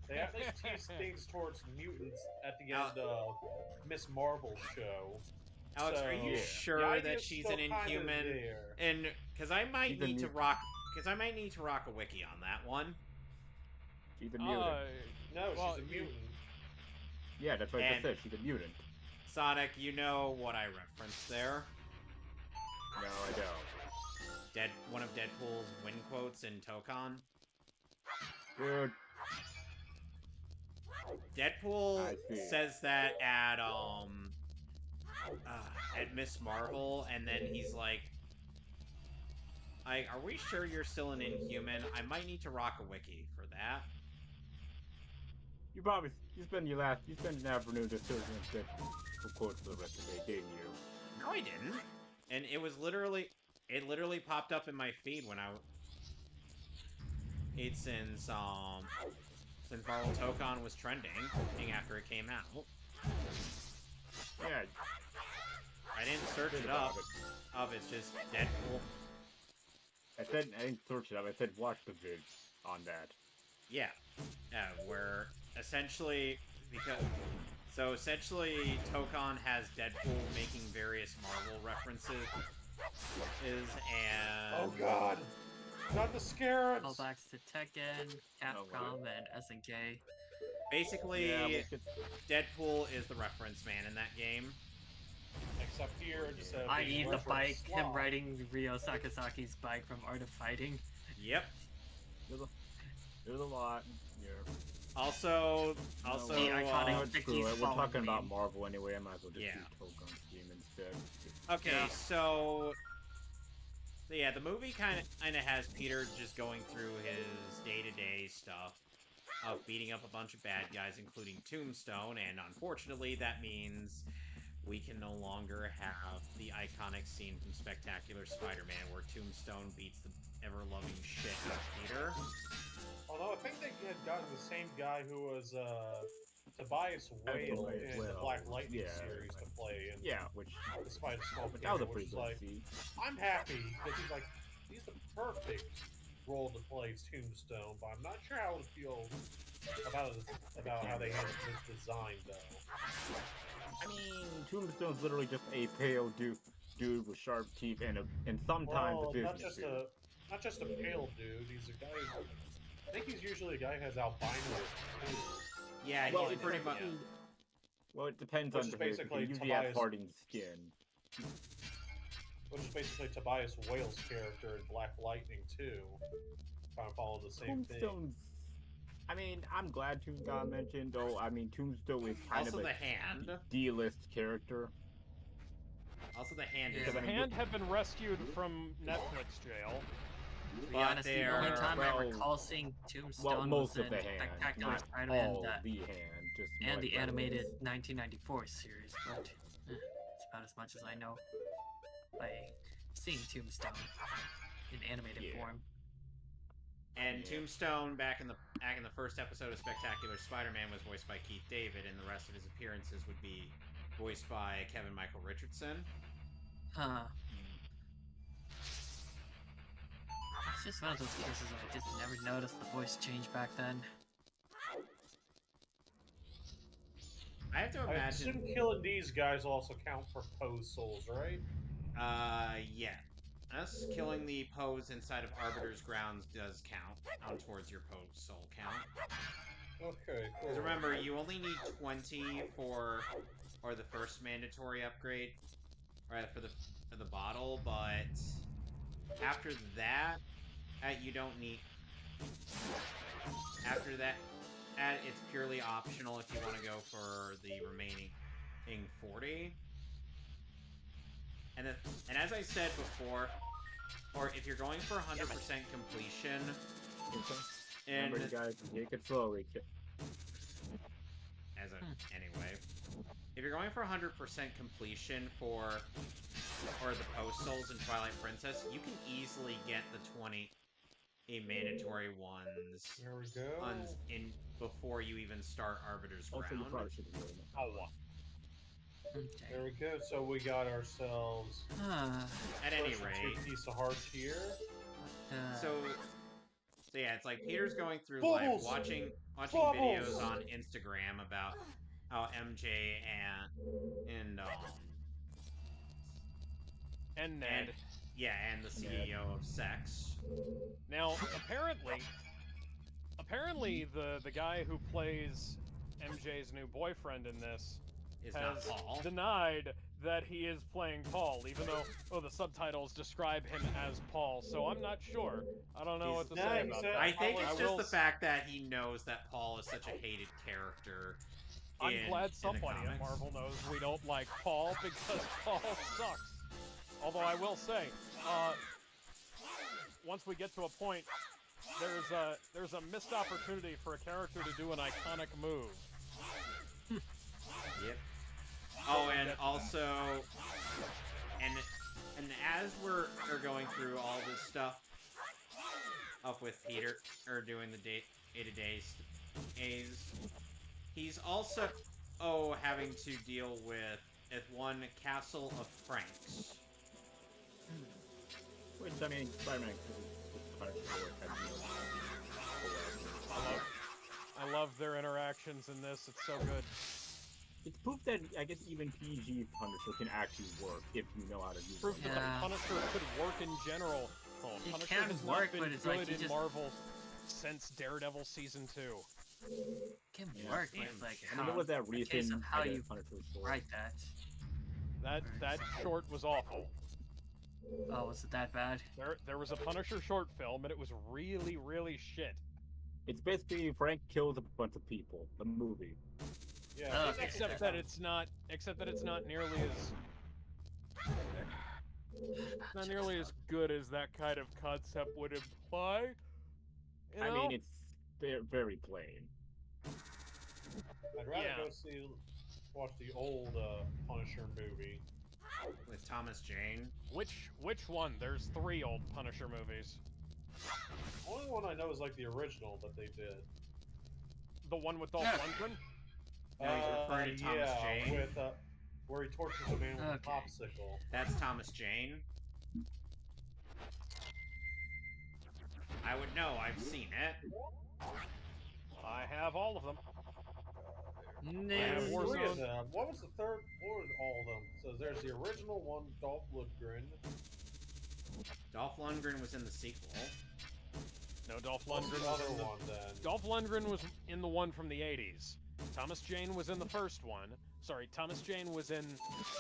[SPEAKER 3] They at least teased things towards mutants at the end of Miss Marvel's show.
[SPEAKER 2] Alex,
[SPEAKER 3] so,
[SPEAKER 2] are you sure that she's an inhuman? And because I might need to rock a wiki on that one.
[SPEAKER 1] She's a mutant.
[SPEAKER 3] No, she's a mutant.
[SPEAKER 1] Yeah, that's what I just said. She's a mutant.
[SPEAKER 2] Sonic, you know what I referenced there?
[SPEAKER 1] No, I don't.
[SPEAKER 2] One of Deadpool's win quotes in Tokon.
[SPEAKER 1] Dude.
[SPEAKER 2] Deadpool says that at Miss Marvel, and then he's like, are we sure you're still an Inhuman? I might need to rock a wiki for that.
[SPEAKER 1] You spent an afternoon just searching for quotes for the rest of the day, didn't you?
[SPEAKER 2] No, I didn't. And it literally popped up in my feed when since Marvel Tokon was trending after it came out.
[SPEAKER 1] Yeah.
[SPEAKER 2] I didn't search it up. It's just Deadpool.
[SPEAKER 1] I didn't search it up. I said watch the vid on that.
[SPEAKER 2] Yeah. Where essentially Tokon has Deadpool making various Marvel references and
[SPEAKER 3] oh god, not the Scarabs.
[SPEAKER 5] Callbacks to Tekken, Capcom, and SNK.
[SPEAKER 2] Basically, Deadpool is the reference man in that game.
[SPEAKER 3] Except here, just
[SPEAKER 5] I need the bike. Him riding Ryo Sakasaki's bike from Art of Fighting.
[SPEAKER 2] Yep.
[SPEAKER 1] There's a lot. Yeah.
[SPEAKER 2] Also,
[SPEAKER 5] the iconic Vicky's
[SPEAKER 1] we're talking about Marvel anyway. I might as well just do Tokon's theme instead.
[SPEAKER 2] Okay, so yeah, the movie kind of has Peter just going through his day-to-day stuff of beating up a bunch of bad guys, including Tombstone, and unfortunately, that means we can no longer have the iconic scene from Spectacular Spider-Man where Tombstone beats the ever-loving shit out of Peter.
[SPEAKER 3] Although I think they had gotten the same guy who was Tobias Whale in the Black Lightning series to play. And
[SPEAKER 1] which
[SPEAKER 3] despite a small
[SPEAKER 1] that was a pretty
[SPEAKER 3] which is
[SPEAKER 1] good
[SPEAKER 3] like, I'm happy because he's the perfect role to play Tombstone, but I'm not sure how I would feel about how they handled his design though.
[SPEAKER 1] I mean, Tombstone's literally just a pale dude with sharp teeth and sometimes a business suit.
[SPEAKER 3] Not just a pale dude. He's a guy. I think he's usually a guy who has albino too.
[SPEAKER 2] Yeah, he's pretty much.
[SPEAKER 1] Well, it depends on the
[SPEAKER 3] basically
[SPEAKER 1] he usually has hardened skin.
[SPEAKER 3] Which is basically Tobias Whale's character in Black Lightning too. Kind of follow the same thing.
[SPEAKER 1] I mean, I'm glad Tombstone got mentioned, though. I mean, Tombstone is kind
[SPEAKER 2] also
[SPEAKER 1] of
[SPEAKER 2] the
[SPEAKER 1] a
[SPEAKER 2] Hand.
[SPEAKER 1] D-list character.
[SPEAKER 2] Also, the Hand
[SPEAKER 7] is... The Hand had been rescued from Netflix jail.
[SPEAKER 5] To be honest, the only time I recall seeing Tombstone was in Spectacular Spider-Man and the animated 1994 series, but it's about as much as I know by seeing Tombstone in animated form.
[SPEAKER 2] And Tombstone, back in the first episode of Spectacular Spider-Man, was voiced by Keith David, and the rest of his appearances would be voiced by Kevin Michael Richardson.
[SPEAKER 5] Huh. It's just one of those cases where I just never noticed the voice change back then.
[SPEAKER 2] I have to imagine...
[SPEAKER 3] I assume killing these guys also count for Poe's souls, right?
[SPEAKER 2] Yeah. Us killing the Poes inside of Arbiter's grounds does count towards your Poe soul count.
[SPEAKER 3] Okay, cool.
[SPEAKER 2] Because remember, you only need 20 for the first mandatory upgrade, right? For the bottle, but after that, you don't need. After that, it's purely optional if you want to go for the remaining 40. And as I said before, or if you're going for 100% completion,
[SPEAKER 1] Remember, you guys, take it slowly.
[SPEAKER 2] Anyway, if you're going for 100% completion for the post souls in Twilight Princess, you can easily get the 20 mandatory ones.
[SPEAKER 3] There we go.
[SPEAKER 2] In before you even start Arbiter's
[SPEAKER 1] Also, you
[SPEAKER 2] Ground.
[SPEAKER 1] probably should be doing it.
[SPEAKER 5] Okay.
[SPEAKER 3] There we go. So we got ourselves.
[SPEAKER 2] At any rate,
[SPEAKER 3] piece of hearts here.
[SPEAKER 2] So yeah, it's like Peter's going through
[SPEAKER 3] Bubbles!
[SPEAKER 2] like watching
[SPEAKER 3] Bubbles!
[SPEAKER 2] videos on Instagram about how MJ
[SPEAKER 7] And Ned.
[SPEAKER 2] and the CEO of Sex.
[SPEAKER 7] Now, apparently the guy who plays MJ's new boyfriend in this
[SPEAKER 2] Is not
[SPEAKER 7] has
[SPEAKER 2] Paul.
[SPEAKER 7] denied that he is playing Paul, even though the subtitles describe him as Paul. So I'm not sure. I don't know what to say about that.
[SPEAKER 2] I think it's just
[SPEAKER 7] will
[SPEAKER 2] the fact that he knows that Paul is such a hated character.
[SPEAKER 7] I'm glad
[SPEAKER 2] in
[SPEAKER 7] somebody
[SPEAKER 2] the
[SPEAKER 7] at
[SPEAKER 2] comics.
[SPEAKER 7] Marvel knows we don't like Paul because Paul sucks. Although I will say, once we get to a point, there's a missed opportunity for a character to do an iconic move.
[SPEAKER 2] Yep. Oh, and also, and as we're going through all this stuff up with Peter, or doing the day-to-day A's, he's also having to deal with one Castle of Franks.
[SPEAKER 1] Which, I mean, Spider-Man
[SPEAKER 7] I love their interactions in this. It's so good.
[SPEAKER 1] It's proof that, I guess, even PG Punisher can actually work if you know how to use
[SPEAKER 7] Proof
[SPEAKER 1] it.
[SPEAKER 7] that the Punisher could work in general.
[SPEAKER 5] It
[SPEAKER 7] Punisher
[SPEAKER 5] can
[SPEAKER 7] has
[SPEAKER 5] work,
[SPEAKER 7] not been
[SPEAKER 5] but it's
[SPEAKER 7] good
[SPEAKER 5] like you
[SPEAKER 7] in
[SPEAKER 5] just-
[SPEAKER 7] Marvel since Daredevil Season 2.
[SPEAKER 5] Can work, but it's like
[SPEAKER 1] I mean, there was that
[SPEAKER 5] a case
[SPEAKER 1] recent
[SPEAKER 5] of how
[SPEAKER 1] I guess,
[SPEAKER 5] you
[SPEAKER 1] Punisher short.
[SPEAKER 5] write that.
[SPEAKER 7] That short was awful.
[SPEAKER 5] Oh, was it that bad?
[SPEAKER 7] There was a Punisher short film, and it was really, really shit.
[SPEAKER 1] It's basically Frank kills a bunch of people. The movie.
[SPEAKER 3] Yeah.
[SPEAKER 5] Okay.
[SPEAKER 7] Except that it's not nearly as good as that kind of concept would imply. You know?
[SPEAKER 1] I mean, it's very plain.
[SPEAKER 3] I'd rather
[SPEAKER 7] Yeah.
[SPEAKER 3] watch the old Punisher movie.
[SPEAKER 2] With Thomas Jane.
[SPEAKER 7] Which one? There's 3 old Punisher movies.
[SPEAKER 3] The only one I know is like the original that they did.
[SPEAKER 7] The one with Dolph
[SPEAKER 5] Yeah.
[SPEAKER 7] Lundgren?
[SPEAKER 2] No, he's referring to Thomas Jane.
[SPEAKER 3] with where he tortures a man with
[SPEAKER 5] Okay.
[SPEAKER 3] a popsicle.
[SPEAKER 2] That's Thomas Jane. I would know. I've seen it.
[SPEAKER 7] I have all of them.
[SPEAKER 3] There's
[SPEAKER 7] Warzone.
[SPEAKER 3] 3 of them. What was the third? What were all of them? So there's the original one, Dolph Lundgren.
[SPEAKER 2] Dolph Lundgren was in the sequel.
[SPEAKER 7] No, Dolph
[SPEAKER 3] What's
[SPEAKER 7] Lundgren
[SPEAKER 3] the
[SPEAKER 7] was
[SPEAKER 3] other
[SPEAKER 7] in the...
[SPEAKER 3] one then?
[SPEAKER 7] Dolph Lundgren was in the one from the 80s. Thomas Jane was in the first one. Sorry, Thomas Jane was in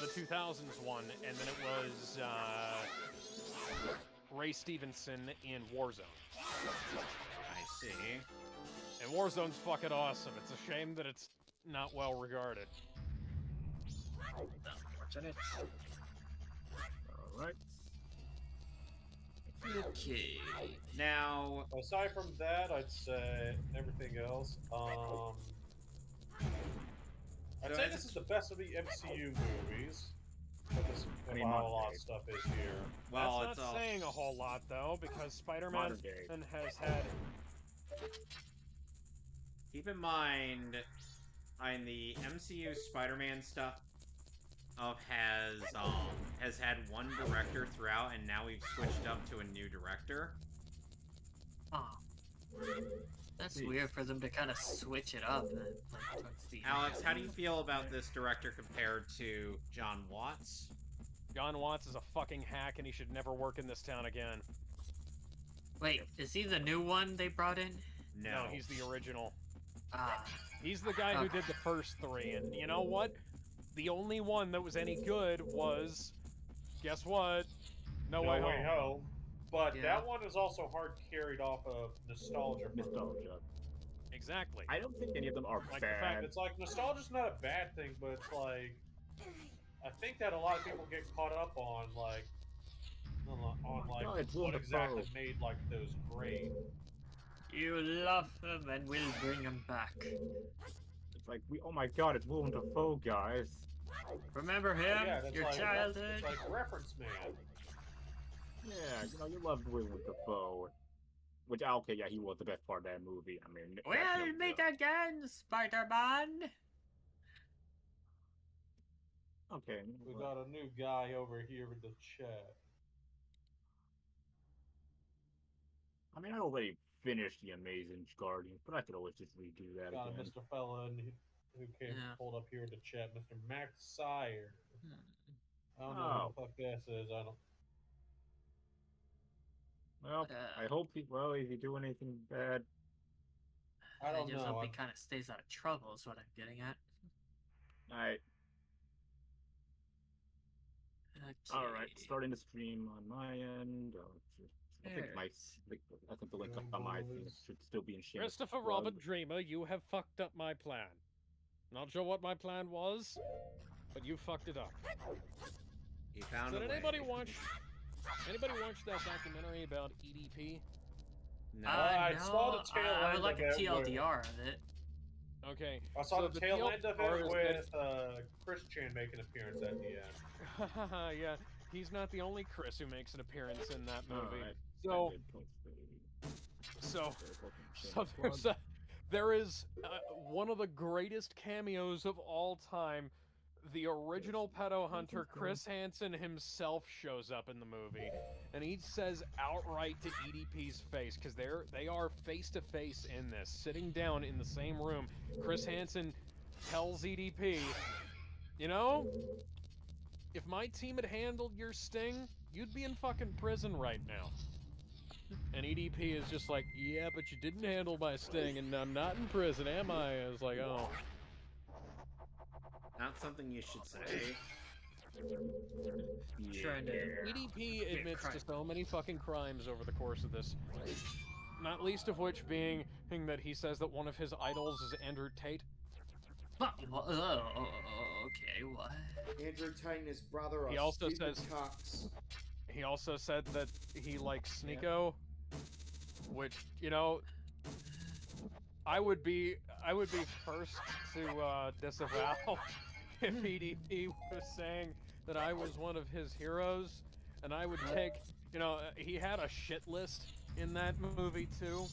[SPEAKER 7] the 2000s one, and then it was Ray Stevenson in Warzone.
[SPEAKER 2] I see.
[SPEAKER 7] And Warzone's fucking awesome. It's a shame that it's not well regarded.
[SPEAKER 5] Unfortunate.
[SPEAKER 1] Alright.
[SPEAKER 5] Okay.
[SPEAKER 2] Now,
[SPEAKER 3] Aside from that, I'd say everything else. I'd say this is the best of the MCU movies. But this,
[SPEAKER 1] I mean,
[SPEAKER 3] how a
[SPEAKER 1] modern
[SPEAKER 3] lot
[SPEAKER 1] day.
[SPEAKER 3] of stuff is here.
[SPEAKER 2] well,
[SPEAKER 7] That's
[SPEAKER 2] it's
[SPEAKER 7] not
[SPEAKER 2] all.
[SPEAKER 7] saying a whole lot, though, because Spider-Man
[SPEAKER 1] Modern day.
[SPEAKER 7] has had...
[SPEAKER 2] Keep in mind, in the MCU Spider-Man stuff, has had one director throughout, and now we've switched up to a new director.
[SPEAKER 5] Oh. That's weird for them to kind of switch it up. Like, towards the
[SPEAKER 2] Alex, how do you feel about this director compared to John Watts?
[SPEAKER 7] John Watts is a fucking hack, and he should never work in this town again.
[SPEAKER 5] Wait, is he the new one they brought in?
[SPEAKER 2] No,
[SPEAKER 7] He's the original.
[SPEAKER 5] Ah.
[SPEAKER 7] He's the guy who
[SPEAKER 5] Okay.
[SPEAKER 7] did the first 3, and you know what? The only one that was any good was... Guess what? No Way Home.
[SPEAKER 3] But
[SPEAKER 5] Yeah.
[SPEAKER 3] that one is also hard carried off of nostalgia. for me.
[SPEAKER 1] Nostalgia.
[SPEAKER 7] Exactly.
[SPEAKER 1] I don't think any of them are
[SPEAKER 7] Like the
[SPEAKER 3] In fact,
[SPEAKER 1] bad.
[SPEAKER 3] it's like nostalgia's not a bad thing, but it's like I think that a lot of people get caught up on like on like
[SPEAKER 1] God, it's
[SPEAKER 3] what
[SPEAKER 1] Willem
[SPEAKER 3] exactly
[SPEAKER 1] Dafoe.
[SPEAKER 3] made like those great.
[SPEAKER 5] You love him and we'll bring him back.
[SPEAKER 1] It's like oh my God, it's Willem Dafoe, guys.
[SPEAKER 5] Remember
[SPEAKER 3] Oh,
[SPEAKER 5] him?
[SPEAKER 3] yeah, that's
[SPEAKER 5] Your
[SPEAKER 3] like
[SPEAKER 5] childhood?
[SPEAKER 3] it's like Reference Man.
[SPEAKER 1] Yeah, you loved Willem Dafoe. Which okay, yeah, he was the best part of that movie. I mean, that's no
[SPEAKER 5] We'll meet
[SPEAKER 1] joke.
[SPEAKER 5] again, Spider-Man.
[SPEAKER 1] Okay.
[SPEAKER 3] We got a new guy over here with the chat.
[SPEAKER 1] I mean, I already finished The Amazing Guardians, but I could always just redo that
[SPEAKER 3] Got a
[SPEAKER 1] again.
[SPEAKER 3] Mr. Fella who came pulled up here in the chat, Mr. Max Sire. I don't know who the fuck this is. I don't.
[SPEAKER 1] Well, I hope if you do anything bad,
[SPEAKER 3] I don't
[SPEAKER 5] just
[SPEAKER 3] know.
[SPEAKER 5] hope he kind of stays out of trouble. Is what I'm getting at.
[SPEAKER 1] All right, starting the stream on my end. I think the link on my thing should still be in Shameless
[SPEAKER 7] Christopher
[SPEAKER 1] Plug.
[SPEAKER 7] Robin Dreamer, you have fucked up my plan. Not sure what my plan was, but you fucked it up.
[SPEAKER 2] He found
[SPEAKER 7] So
[SPEAKER 2] a
[SPEAKER 7] did
[SPEAKER 2] way.
[SPEAKER 7] anybody watch that documentary about EDP?
[SPEAKER 2] No.
[SPEAKER 3] I
[SPEAKER 5] no,
[SPEAKER 3] saw the tail end
[SPEAKER 5] I would like
[SPEAKER 3] of
[SPEAKER 5] a
[SPEAKER 3] it
[SPEAKER 5] TLDR of it.
[SPEAKER 7] Okay.
[SPEAKER 3] I saw
[SPEAKER 7] so
[SPEAKER 3] the tail end of
[SPEAKER 7] TLDR
[SPEAKER 3] it
[SPEAKER 7] is
[SPEAKER 3] with Chris Chan making an appearance at the end.
[SPEAKER 7] yeah, he's not the only Chris who makes an appearance in that movie. There is one of the greatest cameos of all time. The original pedo hunter, Chris Hansen himself, shows up in the movie, and he says outright to EDP's face, because they are face to face in this, sitting down in the same room. Chris Hansen tells EDP, you know, if my team had handled your sting, you'd be in fucking prison right now. And EDP is just like, yeah, but you didn't handle my sting, and I'm not in prison, am I? I was like, oh.
[SPEAKER 2] Not something you should say.
[SPEAKER 7] EDP admits to so many fucking crimes over the course of this. Not least of which being that he says that one of his idols is Andrew Tate.
[SPEAKER 5] Okay, what?
[SPEAKER 6] Andrew Tate and his brother are
[SPEAKER 7] He also
[SPEAKER 6] stupid
[SPEAKER 7] says
[SPEAKER 6] cucks.
[SPEAKER 7] He also said that he likes Sneeko, which, you know, I would be first to disavow if EDP was saying that I was one of his heroes, and I would take, you know, he had a shit list in that movie too,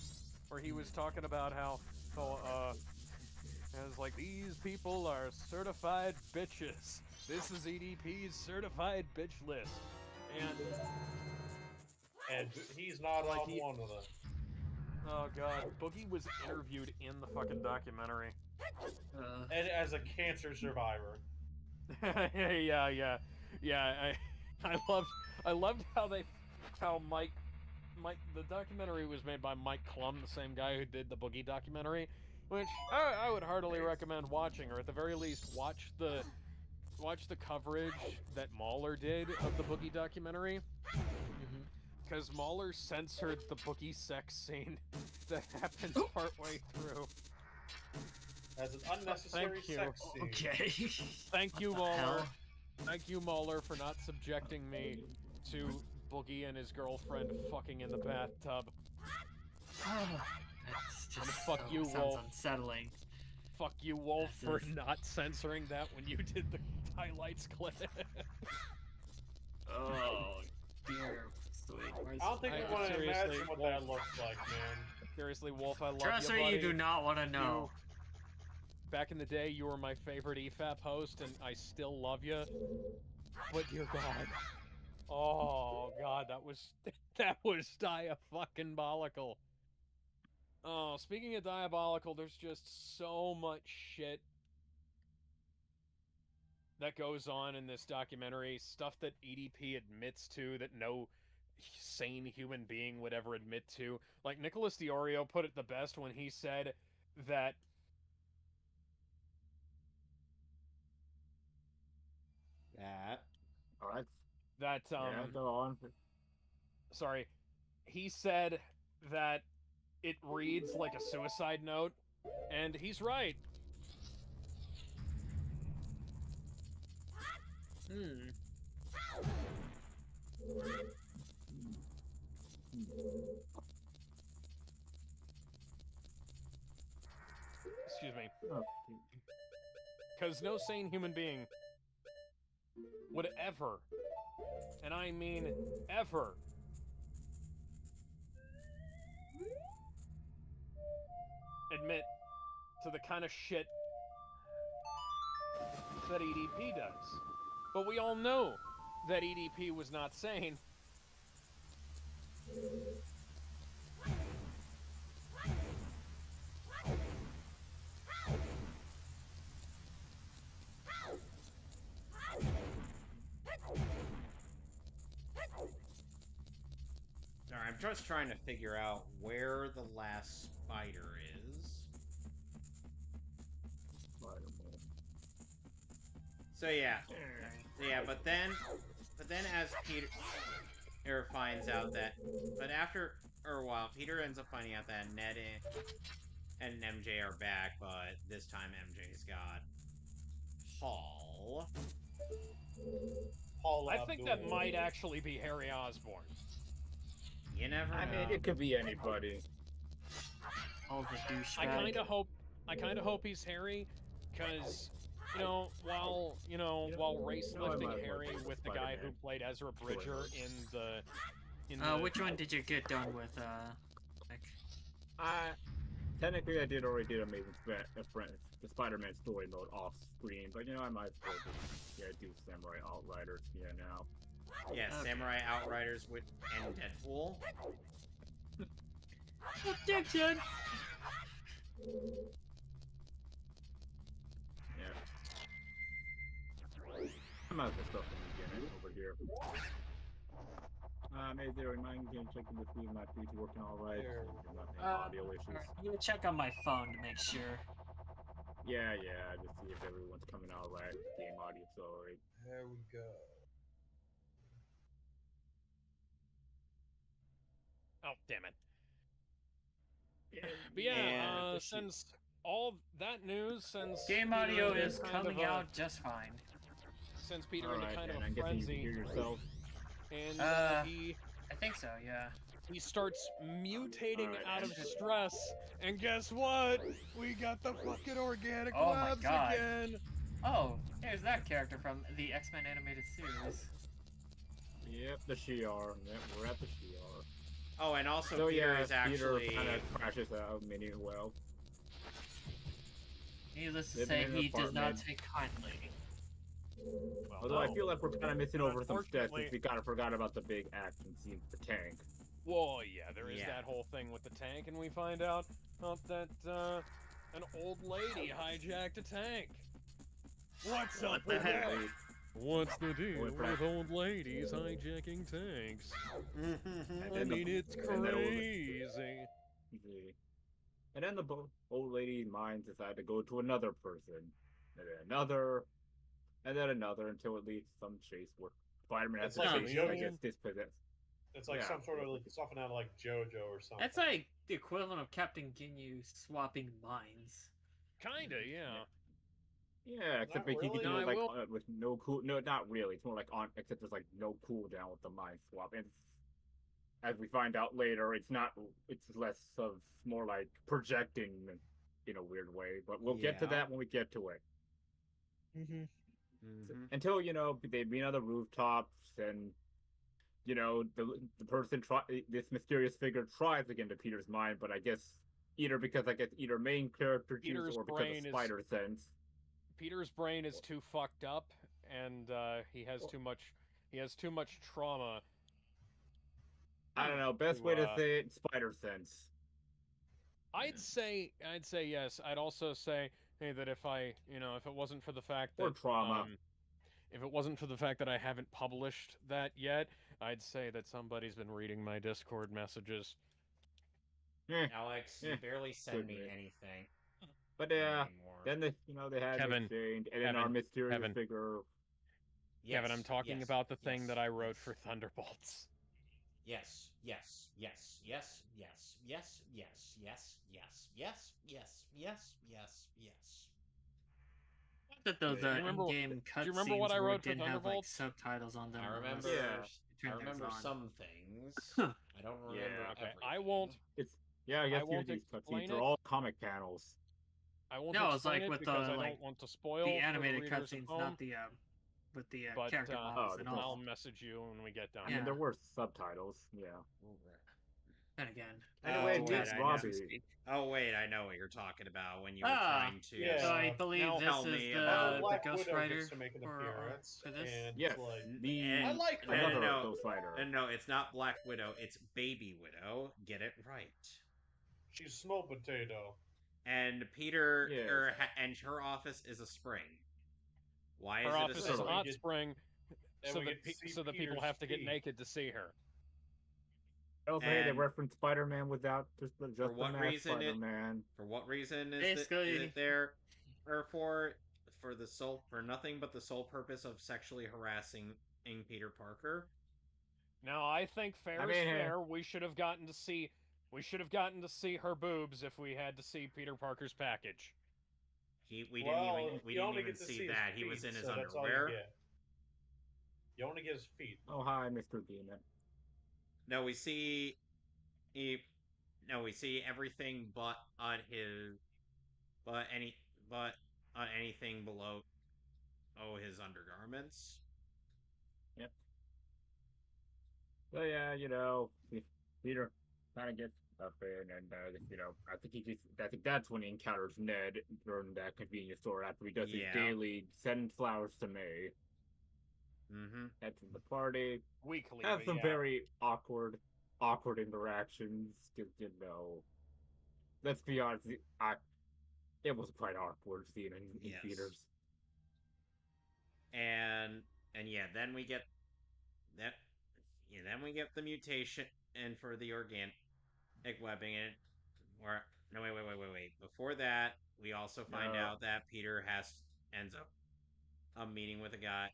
[SPEAKER 7] where he was talking about how it was like, these people are certified bitches. This is EDP's certified bitch list.
[SPEAKER 3] And he's not like on one of them.
[SPEAKER 7] Oh god, Boogie was interviewed in the fucking documentary.
[SPEAKER 3] And as a cancer survivor.
[SPEAKER 7] yeah. I loved how Mike, the documentary was made by Mike Klum, the same guy who did the Boogie documentary, which I would heartily recommend watching, or at the very least watch the coverage that Mahler did of the Boogie documentary. Because Mahler censored the Boogie sex scene that happens partway through.
[SPEAKER 3] As an unnecessary sex scene.
[SPEAKER 5] Okay.
[SPEAKER 7] Thank you, Mahler. Thank you, Mahler, for not subjecting me to Boogie and his girlfriend fucking in the bathtub.
[SPEAKER 5] That's just
[SPEAKER 7] fuck you,
[SPEAKER 5] sounds
[SPEAKER 7] Wolf.
[SPEAKER 5] unsettling.
[SPEAKER 7] Fuck you, Wolf, for not censoring that when you did the highlights clip.
[SPEAKER 5] Oh, dear sweet.
[SPEAKER 3] I don't think we want to imagine what that looks like, man.
[SPEAKER 7] Seriously, Wolf, I love
[SPEAKER 5] Trust
[SPEAKER 7] you,
[SPEAKER 5] me,
[SPEAKER 7] buddy.
[SPEAKER 5] you do not want to know.
[SPEAKER 7] Back in the day, you were my favorite EFAP host, and I still love you. But dear God, oh God, that was diabolical. Oh, speaking of diabolical, there's just so much shit that goes on in this documentary. Stuff that EDP admits to that no sane human being would ever admit to. Like, Nicholas Diorio put it the best when he said that
[SPEAKER 1] Alright.
[SPEAKER 7] That,
[SPEAKER 1] yeah, go on.
[SPEAKER 7] Sorry. He said that it reads like a suicide note, and he's right. Excuse me.
[SPEAKER 1] Oh,
[SPEAKER 7] Because no sane human being would ever, and I mean ever, admit to the kind of shit that EDP does. But we all know that EDP was not sane.
[SPEAKER 2] Alright, I'm just trying to figure out where the last spider is. So yeah, but then as Peter finds out that, but after a while, Peter ends up finding out that Ned and MJ are back, but this time MJ's got Paul.
[SPEAKER 7] I think that might actually be Harry Osborn.
[SPEAKER 2] You never know.
[SPEAKER 1] I mean, it could be anybody.
[SPEAKER 5] All the douchebags.
[SPEAKER 7] I kind of hope he's Harry, because while race lifting Harry with the guy who played Ezra Bridger in the
[SPEAKER 5] which one did you get done with, Nick?
[SPEAKER 1] Technically, I already did Amazing the Spider-Man story mode off screen, but I might as well do Samurai Outriders now.
[SPEAKER 2] Yeah, okay. Samurai Outriders and Deadpool.
[SPEAKER 5] Objection!
[SPEAKER 1] Yeah. I'm out of stuff in the beginning over here. Maybe they remind me to check in to see my feed's working alright. Audio issues.
[SPEAKER 5] Right. I'm gonna check on my phone to make sure.
[SPEAKER 1] Yeah, just see if everyone's coming out right. Game audio's alright.
[SPEAKER 3] There we go.
[SPEAKER 7] Oh, damn it.
[SPEAKER 1] Yeah.
[SPEAKER 7] But yeah, since all that news, since
[SPEAKER 5] game audio is coming out just fine.
[SPEAKER 7] Since Peter in a kind of a frenzy.
[SPEAKER 1] You can hear yourself.
[SPEAKER 7] And
[SPEAKER 5] I think so, yeah.
[SPEAKER 7] He starts mutating out of stress, and guess what? We got the fucking organic labs again.
[SPEAKER 5] Oh, there's that character from the X-Men animated series.
[SPEAKER 1] Yep, the Shi'ar. Yep, we're at the Shi'ar.
[SPEAKER 2] Oh, and also Peter is actually...
[SPEAKER 1] Peter kind of crashes out mini well.
[SPEAKER 5] Needless to say, he does not take kindly.
[SPEAKER 1] Although I feel like we're kind of missing over some steps since we kind of forgot about the big action scene with the tank.
[SPEAKER 7] Well, yeah, there is that whole thing with the tank, and we find out that an old lady hijacked a tank. What's up with that? What's the deal with old ladies hijacking tanks? I mean, it's crazy.
[SPEAKER 1] And then the old lady's mind decided to go to another person, and then another, and then another, until it leads to some chase where Spider-Man has to chase, I guess, dispossessed.
[SPEAKER 3] It's like some sort of something out of like JoJo or something.
[SPEAKER 5] That's like the equivalent of Captain Ginyu swapping minds.
[SPEAKER 7] Kinda, yeah.
[SPEAKER 1] Yeah, except he can do it with no not really. It's more like except there's like no cooldown with the mind swap. And as we find out later, it's less of more like projecting in a weird way. But we'll get to that when we get to it. Until they'd be on the rooftops and the person this mysterious figure tries to get into Peter's mind, but I guess either main character juice or because of spider sense.
[SPEAKER 7] Peter's brain is too fucked up, and he has too much trauma.
[SPEAKER 1] I don't know. Best way to say it, spider sense.
[SPEAKER 7] I'd say yes. I'd also say that if it wasn't for the fact that
[SPEAKER 1] trauma.
[SPEAKER 7] If it wasn't for the fact that I haven't published that yet, I'd say that somebody's been reading my Discord messages.
[SPEAKER 2] Alex, you barely send me anything.
[SPEAKER 1] But then they had an exchange, and then our mysterious figure.
[SPEAKER 2] Yes,
[SPEAKER 7] Kevin, I'm talking about the thing that I wrote for Thunderbolts.
[SPEAKER 2] Yes.
[SPEAKER 5] That those in-game cutscenes
[SPEAKER 7] what I wrote for
[SPEAKER 5] didn't have like
[SPEAKER 7] Thunderbolts?
[SPEAKER 5] subtitles on them.
[SPEAKER 2] I remember.
[SPEAKER 5] turn
[SPEAKER 2] I
[SPEAKER 5] those
[SPEAKER 2] remember
[SPEAKER 5] on.
[SPEAKER 2] some things. I don't remember.
[SPEAKER 1] Yeah,
[SPEAKER 7] Okay,
[SPEAKER 2] everything.
[SPEAKER 7] I won't.
[SPEAKER 1] Yeah, I guess
[SPEAKER 7] won't
[SPEAKER 1] these
[SPEAKER 7] explain
[SPEAKER 1] cutscenes are
[SPEAKER 7] it.
[SPEAKER 1] all comic panels.
[SPEAKER 7] I won't
[SPEAKER 5] No, it's
[SPEAKER 7] explain
[SPEAKER 5] like
[SPEAKER 7] it
[SPEAKER 5] with
[SPEAKER 7] because
[SPEAKER 5] the
[SPEAKER 7] I
[SPEAKER 5] like
[SPEAKER 7] don't want to spoil
[SPEAKER 5] the
[SPEAKER 7] for the
[SPEAKER 5] animated
[SPEAKER 7] readers at
[SPEAKER 5] cutscenes,
[SPEAKER 7] home.
[SPEAKER 5] not the with the
[SPEAKER 7] But
[SPEAKER 5] character models and
[SPEAKER 1] because-
[SPEAKER 7] I'll
[SPEAKER 5] all.
[SPEAKER 7] message you when we get done.
[SPEAKER 1] I mean,
[SPEAKER 5] Yeah.
[SPEAKER 1] there were subtitles. Yeah.
[SPEAKER 5] And again,
[SPEAKER 1] Anyway,
[SPEAKER 2] Oh,
[SPEAKER 1] meet
[SPEAKER 2] wait, I know.
[SPEAKER 1] Robbie.
[SPEAKER 2] Oh wait, I know what you're talking about when you were
[SPEAKER 5] Ah,
[SPEAKER 2] trying to.
[SPEAKER 3] yeah.
[SPEAKER 5] so I believe
[SPEAKER 7] Now
[SPEAKER 5] this
[SPEAKER 2] tell
[SPEAKER 5] is
[SPEAKER 2] me
[SPEAKER 5] the
[SPEAKER 2] about-
[SPEAKER 3] Black
[SPEAKER 5] Ghost
[SPEAKER 3] Widow
[SPEAKER 5] Rider
[SPEAKER 3] gets to make an appearance,
[SPEAKER 5] for this.
[SPEAKER 3] and
[SPEAKER 1] Yes,
[SPEAKER 3] like,
[SPEAKER 1] the
[SPEAKER 3] I like her.
[SPEAKER 1] another
[SPEAKER 2] no.
[SPEAKER 1] Ghost Rider.
[SPEAKER 2] No, it's not Black Widow. It's Baby Widow. Get it right.
[SPEAKER 3] she's small potato.
[SPEAKER 2] And Peter,
[SPEAKER 1] Yes.
[SPEAKER 2] and her office is a spring. Why
[SPEAKER 7] Her
[SPEAKER 2] is it a
[SPEAKER 7] office is
[SPEAKER 2] spring?
[SPEAKER 3] spring?
[SPEAKER 7] hot
[SPEAKER 3] get-
[SPEAKER 7] spring,
[SPEAKER 3] and
[SPEAKER 7] so
[SPEAKER 3] we
[SPEAKER 7] that
[SPEAKER 3] get to see
[SPEAKER 7] so that people
[SPEAKER 3] Peter's
[SPEAKER 7] have to get
[SPEAKER 3] feet.
[SPEAKER 7] naked to see her.
[SPEAKER 1] Also, hey, they
[SPEAKER 2] And-
[SPEAKER 1] reference Spider-Man without just the
[SPEAKER 2] what
[SPEAKER 1] mask
[SPEAKER 2] reason it-
[SPEAKER 1] Spider-Man.
[SPEAKER 2] For what reason is
[SPEAKER 5] Basically-
[SPEAKER 2] it there? Or for the sole for nothing but the sole purpose of sexually harassing Peter Parker?
[SPEAKER 7] Now, I think fair
[SPEAKER 1] I
[SPEAKER 7] is
[SPEAKER 1] mean,
[SPEAKER 7] fair. We should have gotten to see her boobs if we had to see Peter Parker's package.
[SPEAKER 2] We
[SPEAKER 3] You
[SPEAKER 2] didn't
[SPEAKER 3] only
[SPEAKER 2] even
[SPEAKER 3] get to
[SPEAKER 2] see
[SPEAKER 3] his
[SPEAKER 2] that. He was
[SPEAKER 3] feet,
[SPEAKER 2] in his
[SPEAKER 3] so that's all
[SPEAKER 2] underwear.
[SPEAKER 3] You only get his feet.
[SPEAKER 1] Oh, hi, Mr. Demon.
[SPEAKER 2] No, we see everything but on his but on anything below his undergarments.
[SPEAKER 1] Yep. So yeah, Peter kind of gets up in, and I think that's when he encounters Ned during that convenience store after he does his
[SPEAKER 2] Yeah.
[SPEAKER 1] daily send flowers to May.
[SPEAKER 2] Mm-hmm.
[SPEAKER 1] Heads to the party.
[SPEAKER 7] Weekly,
[SPEAKER 1] Have
[SPEAKER 7] but
[SPEAKER 1] some
[SPEAKER 7] yeah.
[SPEAKER 1] very awkward interactions. Because let's be honest, it was quite awkward seeing in
[SPEAKER 2] Yes.
[SPEAKER 1] theaters.
[SPEAKER 2] And yeah, then we get that. Yeah, then we get the mutation and for the organic webbing and where no wait. Before that, we also find
[SPEAKER 1] No.
[SPEAKER 2] out that Peter ends up a meeting with a guy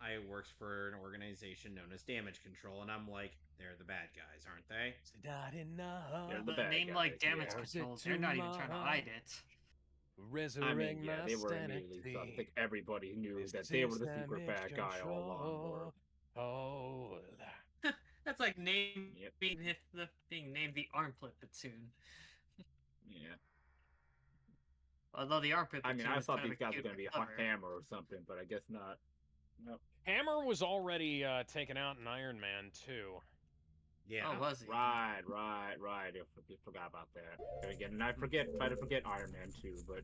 [SPEAKER 2] who works for an organization known as Damage Control, and I'm like, they're the bad guys, aren't they?
[SPEAKER 1] They're the
[SPEAKER 5] But
[SPEAKER 1] bad
[SPEAKER 5] name like
[SPEAKER 1] guys,
[SPEAKER 5] Damage
[SPEAKER 1] yeah.
[SPEAKER 5] Control, they're not even trying to hide it.
[SPEAKER 7] Resurrect
[SPEAKER 1] I mean, yeah,
[SPEAKER 7] my
[SPEAKER 1] they were immediately. So I think everybody knew that they were the secret bad guy all along.
[SPEAKER 7] Oh,
[SPEAKER 5] That's like being
[SPEAKER 1] Yep.
[SPEAKER 5] being named the Armpit Platoon.
[SPEAKER 1] Yeah.
[SPEAKER 5] Although the Armpit
[SPEAKER 1] I
[SPEAKER 5] Platoon
[SPEAKER 1] mean, I
[SPEAKER 5] is
[SPEAKER 1] thought
[SPEAKER 5] kind of
[SPEAKER 1] these guys were
[SPEAKER 5] cute
[SPEAKER 1] going to be
[SPEAKER 5] and
[SPEAKER 1] a
[SPEAKER 5] clever.
[SPEAKER 1] Hammer or something, but I guess not. Nope.
[SPEAKER 7] Hammer was already taken out in Iron Man 2.
[SPEAKER 2] Yeah.
[SPEAKER 5] Oh, was he?
[SPEAKER 1] Right. I forgot about that. And again, and I try to forget Iron Man 2, but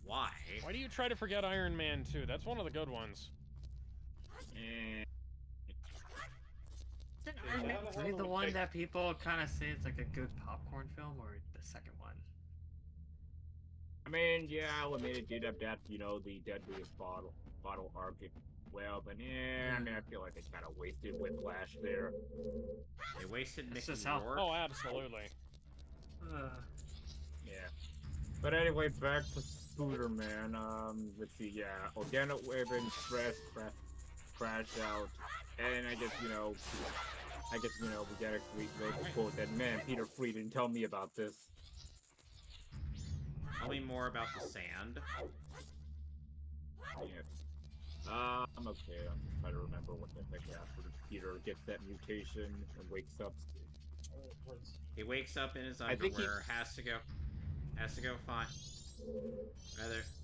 [SPEAKER 2] Why?
[SPEAKER 7] Why do you try to forget Iron Man 2? That's one of the good ones.
[SPEAKER 1] eh,
[SPEAKER 5] Isn't
[SPEAKER 3] Yeah,
[SPEAKER 5] Iron Man
[SPEAKER 3] how the
[SPEAKER 5] 3
[SPEAKER 3] hell
[SPEAKER 5] the
[SPEAKER 3] do we
[SPEAKER 5] one
[SPEAKER 3] take-
[SPEAKER 5] that people kind of say it's like a good popcorn film, or the second one?
[SPEAKER 1] I mean, yeah, I mean, it did adapt, the deadliest bottle arc well, but yeah, I mean, I feel like they kind of wasted Whiplash there.
[SPEAKER 2] They wasted
[SPEAKER 5] That's
[SPEAKER 2] Mickey
[SPEAKER 5] just how-
[SPEAKER 2] Rourke.
[SPEAKER 7] Oh, absolutely.
[SPEAKER 1] Yeah. But anyway, back to Scooter Man. Let's see, yeah, Organic Weapon crash out, and I guess we got a sweet little quote that, man, Peter Free didn't tell me about this.
[SPEAKER 2] Tell me more about the sand.
[SPEAKER 1] Yeah. I'm okay. I'm just trying to remember what the heck after Peter gets that mutation and wakes up.
[SPEAKER 2] He wakes up in his
[SPEAKER 1] I think
[SPEAKER 2] underwear, has to go find,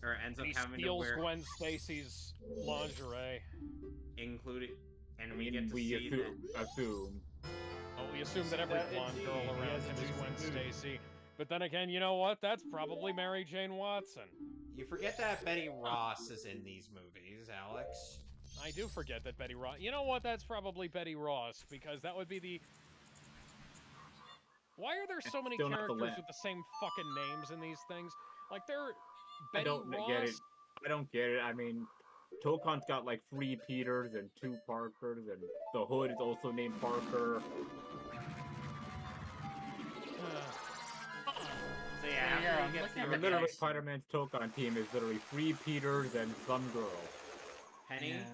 [SPEAKER 2] or ends up
[SPEAKER 7] He
[SPEAKER 2] having to
[SPEAKER 7] steals
[SPEAKER 2] wear,
[SPEAKER 7] Gwen Stacy's lingerie.
[SPEAKER 2] including, and
[SPEAKER 1] I
[SPEAKER 2] we
[SPEAKER 1] mean,
[SPEAKER 2] get to
[SPEAKER 1] we
[SPEAKER 2] see
[SPEAKER 1] assume.
[SPEAKER 7] Oh, we assume that every blonde girl around him is Gwen Stacy. But then again, you know what? That's probably Mary Jane Watson.
[SPEAKER 2] you forget that Betty Ross is in these movies, Alex.
[SPEAKER 7] I do forget that Betty Ross... You know what? That's probably Betty Ross, because that would be the... Why are there so many
[SPEAKER 1] Still not the
[SPEAKER 7] characters
[SPEAKER 1] la-
[SPEAKER 7] with the same fucking names in these things? Like, they're...
[SPEAKER 1] I
[SPEAKER 7] Betty
[SPEAKER 1] don't
[SPEAKER 7] Ross...
[SPEAKER 1] get it. I don't get it. I mean, Tokon's got like 3 Peters and 2 Parkers, and the Hood is also named Parker.
[SPEAKER 2] So yeah,
[SPEAKER 5] Yeah,
[SPEAKER 2] after
[SPEAKER 5] I'm
[SPEAKER 2] we get
[SPEAKER 5] looking
[SPEAKER 2] the
[SPEAKER 5] at
[SPEAKER 1] And
[SPEAKER 5] the
[SPEAKER 1] literally,
[SPEAKER 5] cast.
[SPEAKER 1] Spider-Man's Tokon team is literally 3 Peters and some girl.
[SPEAKER 2] Penny,
[SPEAKER 5] Yeah.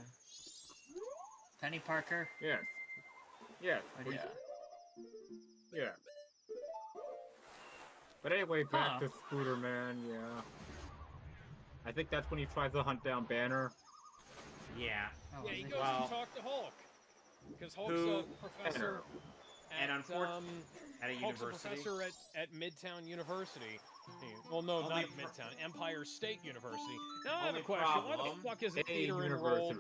[SPEAKER 5] Penny Parker.
[SPEAKER 1] Yes. Yes.
[SPEAKER 5] But yeah.
[SPEAKER 1] Yeah. But anyway, back
[SPEAKER 5] Huh.
[SPEAKER 1] to Scooter Man, yeah. I think that's when he tries to hunt down Banner.
[SPEAKER 2] yeah.
[SPEAKER 5] Oh,
[SPEAKER 7] Yeah,
[SPEAKER 5] was
[SPEAKER 7] he
[SPEAKER 5] it?
[SPEAKER 7] goes
[SPEAKER 2] Well-
[SPEAKER 7] to talk to Hulk. Because Hulk's a professor
[SPEAKER 2] And
[SPEAKER 7] at,
[SPEAKER 2] at a
[SPEAKER 7] Hulk's a
[SPEAKER 2] university.
[SPEAKER 7] professor at Midtown University. Well, no, not at Midtown. Empire State University. Now I have a question. Why the fuck isn't Peter enrolled?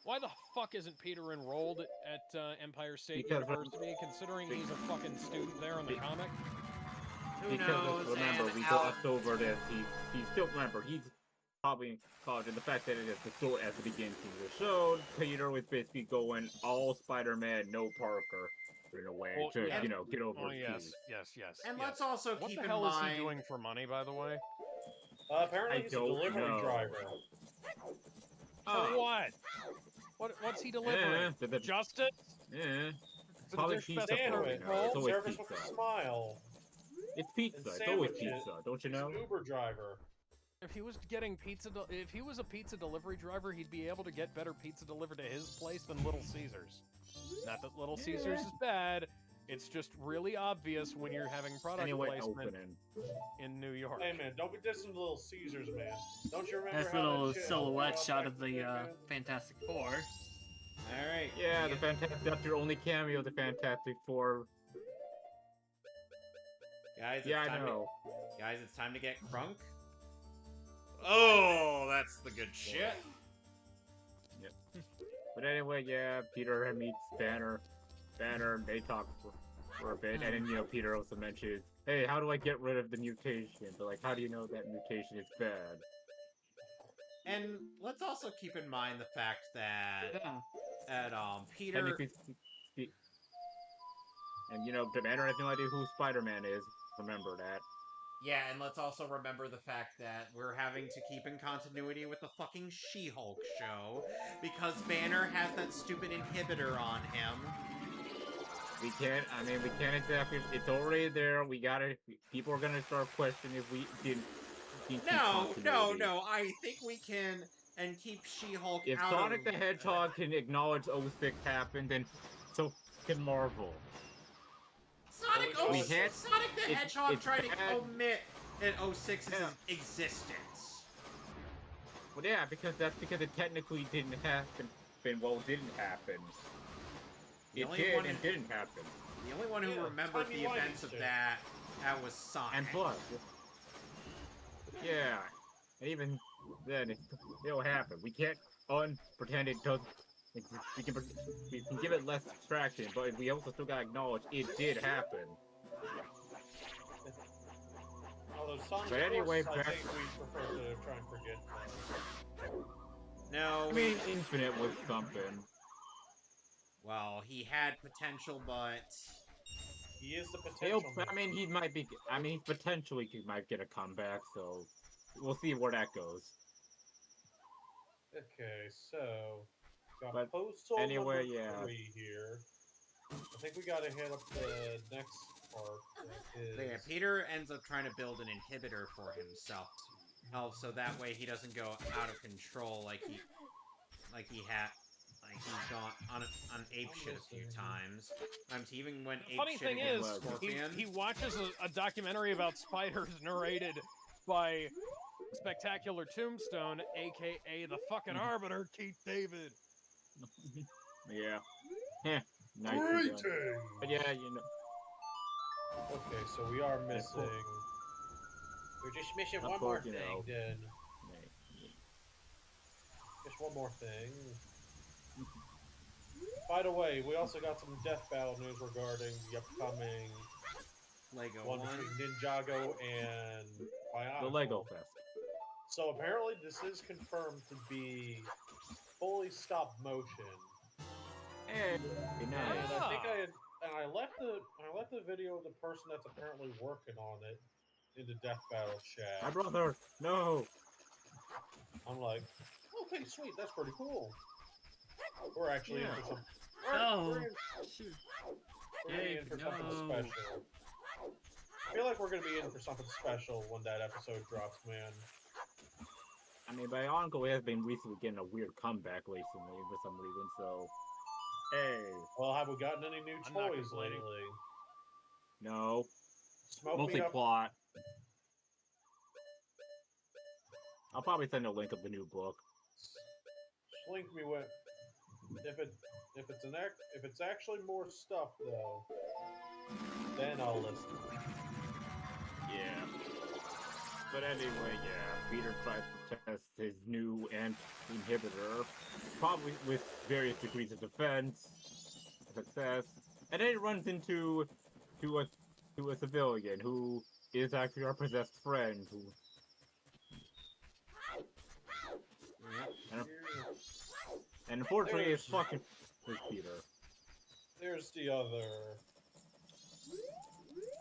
[SPEAKER 7] Why the fuck isn't Peter enrolled at Empire State University, considering he's a fucking student there in the comic?
[SPEAKER 2] Who knows?
[SPEAKER 1] Remember,
[SPEAKER 2] and
[SPEAKER 1] we glossed over this. He's still, remember, he's probably in college, and the fact that it is the story at the beginning of the show, Peter was basically going all Spider-Man, no Parker, in a way, to, you know, get over his keys.
[SPEAKER 7] Yes.
[SPEAKER 2] And let's also
[SPEAKER 7] what
[SPEAKER 2] keep
[SPEAKER 7] the
[SPEAKER 2] in
[SPEAKER 7] hell
[SPEAKER 2] mind...
[SPEAKER 7] is he doing for money, by the way?
[SPEAKER 3] Apparently he's a delivery driver.
[SPEAKER 7] For what? What's he delivering? Justice?
[SPEAKER 1] Yeah.
[SPEAKER 7] It's probably pizza.
[SPEAKER 3] Sandwich.
[SPEAKER 1] It's always
[SPEAKER 3] Service
[SPEAKER 1] pizza.
[SPEAKER 3] with a smile.
[SPEAKER 1] It's pizza. It's always pizza. Don't you know?
[SPEAKER 3] He's an Uber driver.
[SPEAKER 7] If he was getting pizza, if he was a pizza delivery driver, he'd be able to get better pizza delivered to his place than Little Caesars. Not that Little Caesars is bad. It's just really obvious when you're having product placement in New York.
[SPEAKER 3] Hey man, don't be dissing Little Caesars, man. Don't you remember
[SPEAKER 5] Nice little silhouette shot of the Fantastic Four.
[SPEAKER 2] Alright.
[SPEAKER 1] Yeah, the Fantastic. That's your only cameo, the Fantastic Four.
[SPEAKER 2] Guys, guys, it's time to get crunk.
[SPEAKER 3] Oh, that's the good shit.
[SPEAKER 1] Yep. But anyway, yeah, Peter meets Banner. They talk for a bit, and then, you know, Peter also mentions, hey, how do I get rid of the mutation? But, like, how do you know that mutation is bad?
[SPEAKER 2] And let's also keep in mind the fact that, Peter...
[SPEAKER 1] And, you know, the Banner has no idea who Spider-Man is. Remember that.
[SPEAKER 2] Yeah, and let's also remember the fact that we're having to keep in continuity with the fucking She-Hulk show, because Banner has that stupid inhibitor on him.
[SPEAKER 1] We can't exactly, it's already there, people are gonna start questioning if we didn't
[SPEAKER 2] No, I think we can, and keep She-Hulk
[SPEAKER 1] If Sonic the Hedgehog can acknowledge 06 happened, then so can Marvel.
[SPEAKER 2] Sonic the Hedgehog tried to omit an 06's existence.
[SPEAKER 1] Well, yeah, because it technically didn't happen. Well, it didn't happen. It did and didn't happen.
[SPEAKER 2] The only one who remembered the events of that was Sonic.
[SPEAKER 1] And plus, yeah, and even then, it'll happen. We can't pretend it doesn't. We can give it less distraction, but we also still gotta acknowledge it did happen.
[SPEAKER 3] But anyway, I think we prefer to try and forget that.
[SPEAKER 2] No.
[SPEAKER 1] I mean, Infinite was something.
[SPEAKER 2] Well, he had potential, but...
[SPEAKER 3] He is the potential.
[SPEAKER 1] He potentially might get a comeback, so we'll see where that goes.
[SPEAKER 3] Okay, so... Got Postal number 3 here. I think we gotta hit up the next part.
[SPEAKER 2] Yeah, Peter ends up trying to build an inhibitor for himself. So that way he doesn't go out of control like he's gone on apeshit a few times. He even went apeshit.
[SPEAKER 7] Funny thing is,
[SPEAKER 2] Scorpion.
[SPEAKER 7] he watches a documentary about spiders narrated by Spectacular Tombstone, aka the fucking Arbiter, Keith David.
[SPEAKER 1] Yeah. Nice. But yeah, you know.
[SPEAKER 3] Okay, so we are missing. We're just missing one more thing, then. Just one more thing. By the way, we also got some Death Battle news regarding the upcoming
[SPEAKER 2] Lego
[SPEAKER 3] one between Ninjago and Bionicle.
[SPEAKER 1] The Lego Fest.
[SPEAKER 3] So apparently this is confirmed to be fully stop motion.
[SPEAKER 1] And
[SPEAKER 3] nice. I left the video of the person that's apparently working on it in the Death Battle chat.
[SPEAKER 1] My brother, no.
[SPEAKER 3] I'm like, okay, sweet, that's pretty cool. We're actually in for some. We're in for something special. I feel like we're gonna be in for something special when that episode drops, man.
[SPEAKER 1] I mean, Bionicle has been recently getting a weird comeback recently for some reason, so... Hey.
[SPEAKER 3] Well, have we gotten any new toys lately?
[SPEAKER 1] No. Mostly plot. I'll probably send a link of the new book.
[SPEAKER 3] Link me with... if it's actually more stuff though, then I'll listen.
[SPEAKER 1] Yeah. But anyway, yeah, Peter tries to test his new inhibitor, probably with various degrees of success, and then he runs into a civilian who is actually our possessed friend. And unfortunately, it's fucking with Peter.
[SPEAKER 3] There's the other.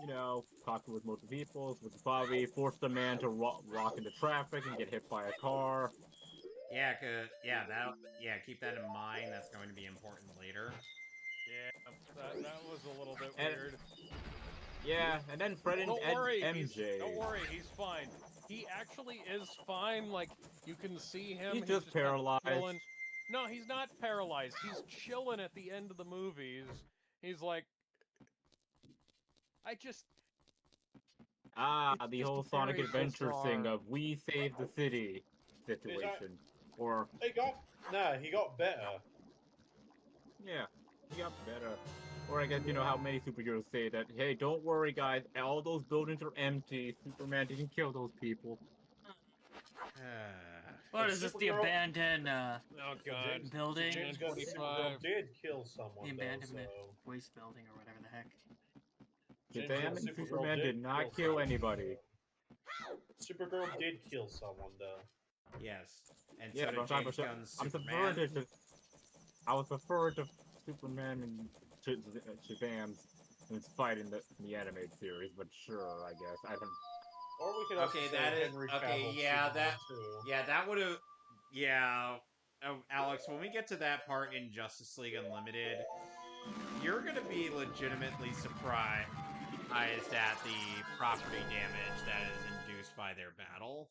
[SPEAKER 1] You know, talking with multiple people, which probably forced the man to walk into traffic and get hit by a car.
[SPEAKER 2] Yeah, keep that in mind. That's going to be important later.
[SPEAKER 7] Yeah, that was a little bit weird.
[SPEAKER 1] Yeah, and then Fred and MJ.
[SPEAKER 7] Don't worry, he's fine. He actually is fine. Like, you can see him.
[SPEAKER 1] He's just paralyzed.
[SPEAKER 7] No, he's not paralyzed. He's chilling at the end of the movies. He's like,
[SPEAKER 1] the whole Sonic Adventure thing of we save the city situation.
[SPEAKER 3] He got better.
[SPEAKER 1] Yeah, he got better. Or I guess, you know how many superheroes say that, hey, don't worry guys, all those buildings are empty, Superman didn't kill those people.
[SPEAKER 5] What is this, the abandoned building?
[SPEAKER 3] James Gunn did kill someone.
[SPEAKER 5] The abandoned waste building or whatever the heck.
[SPEAKER 1] Shazam and Superman did not kill anybody.
[SPEAKER 3] Supergirl did kill someone, though.
[SPEAKER 2] Yes. And
[SPEAKER 1] yeah,
[SPEAKER 2] so did James Gunn's Superman.
[SPEAKER 1] I was referring to Superman and Shazam's fight in the animated series, but sure, I guess. I don't...
[SPEAKER 3] Or we could also
[SPEAKER 2] that would have... Yeah. Oh, Alex, when we get to that part in Justice League Unlimited, you're going to be legitimately surprised at the property damage that is induced by their battle.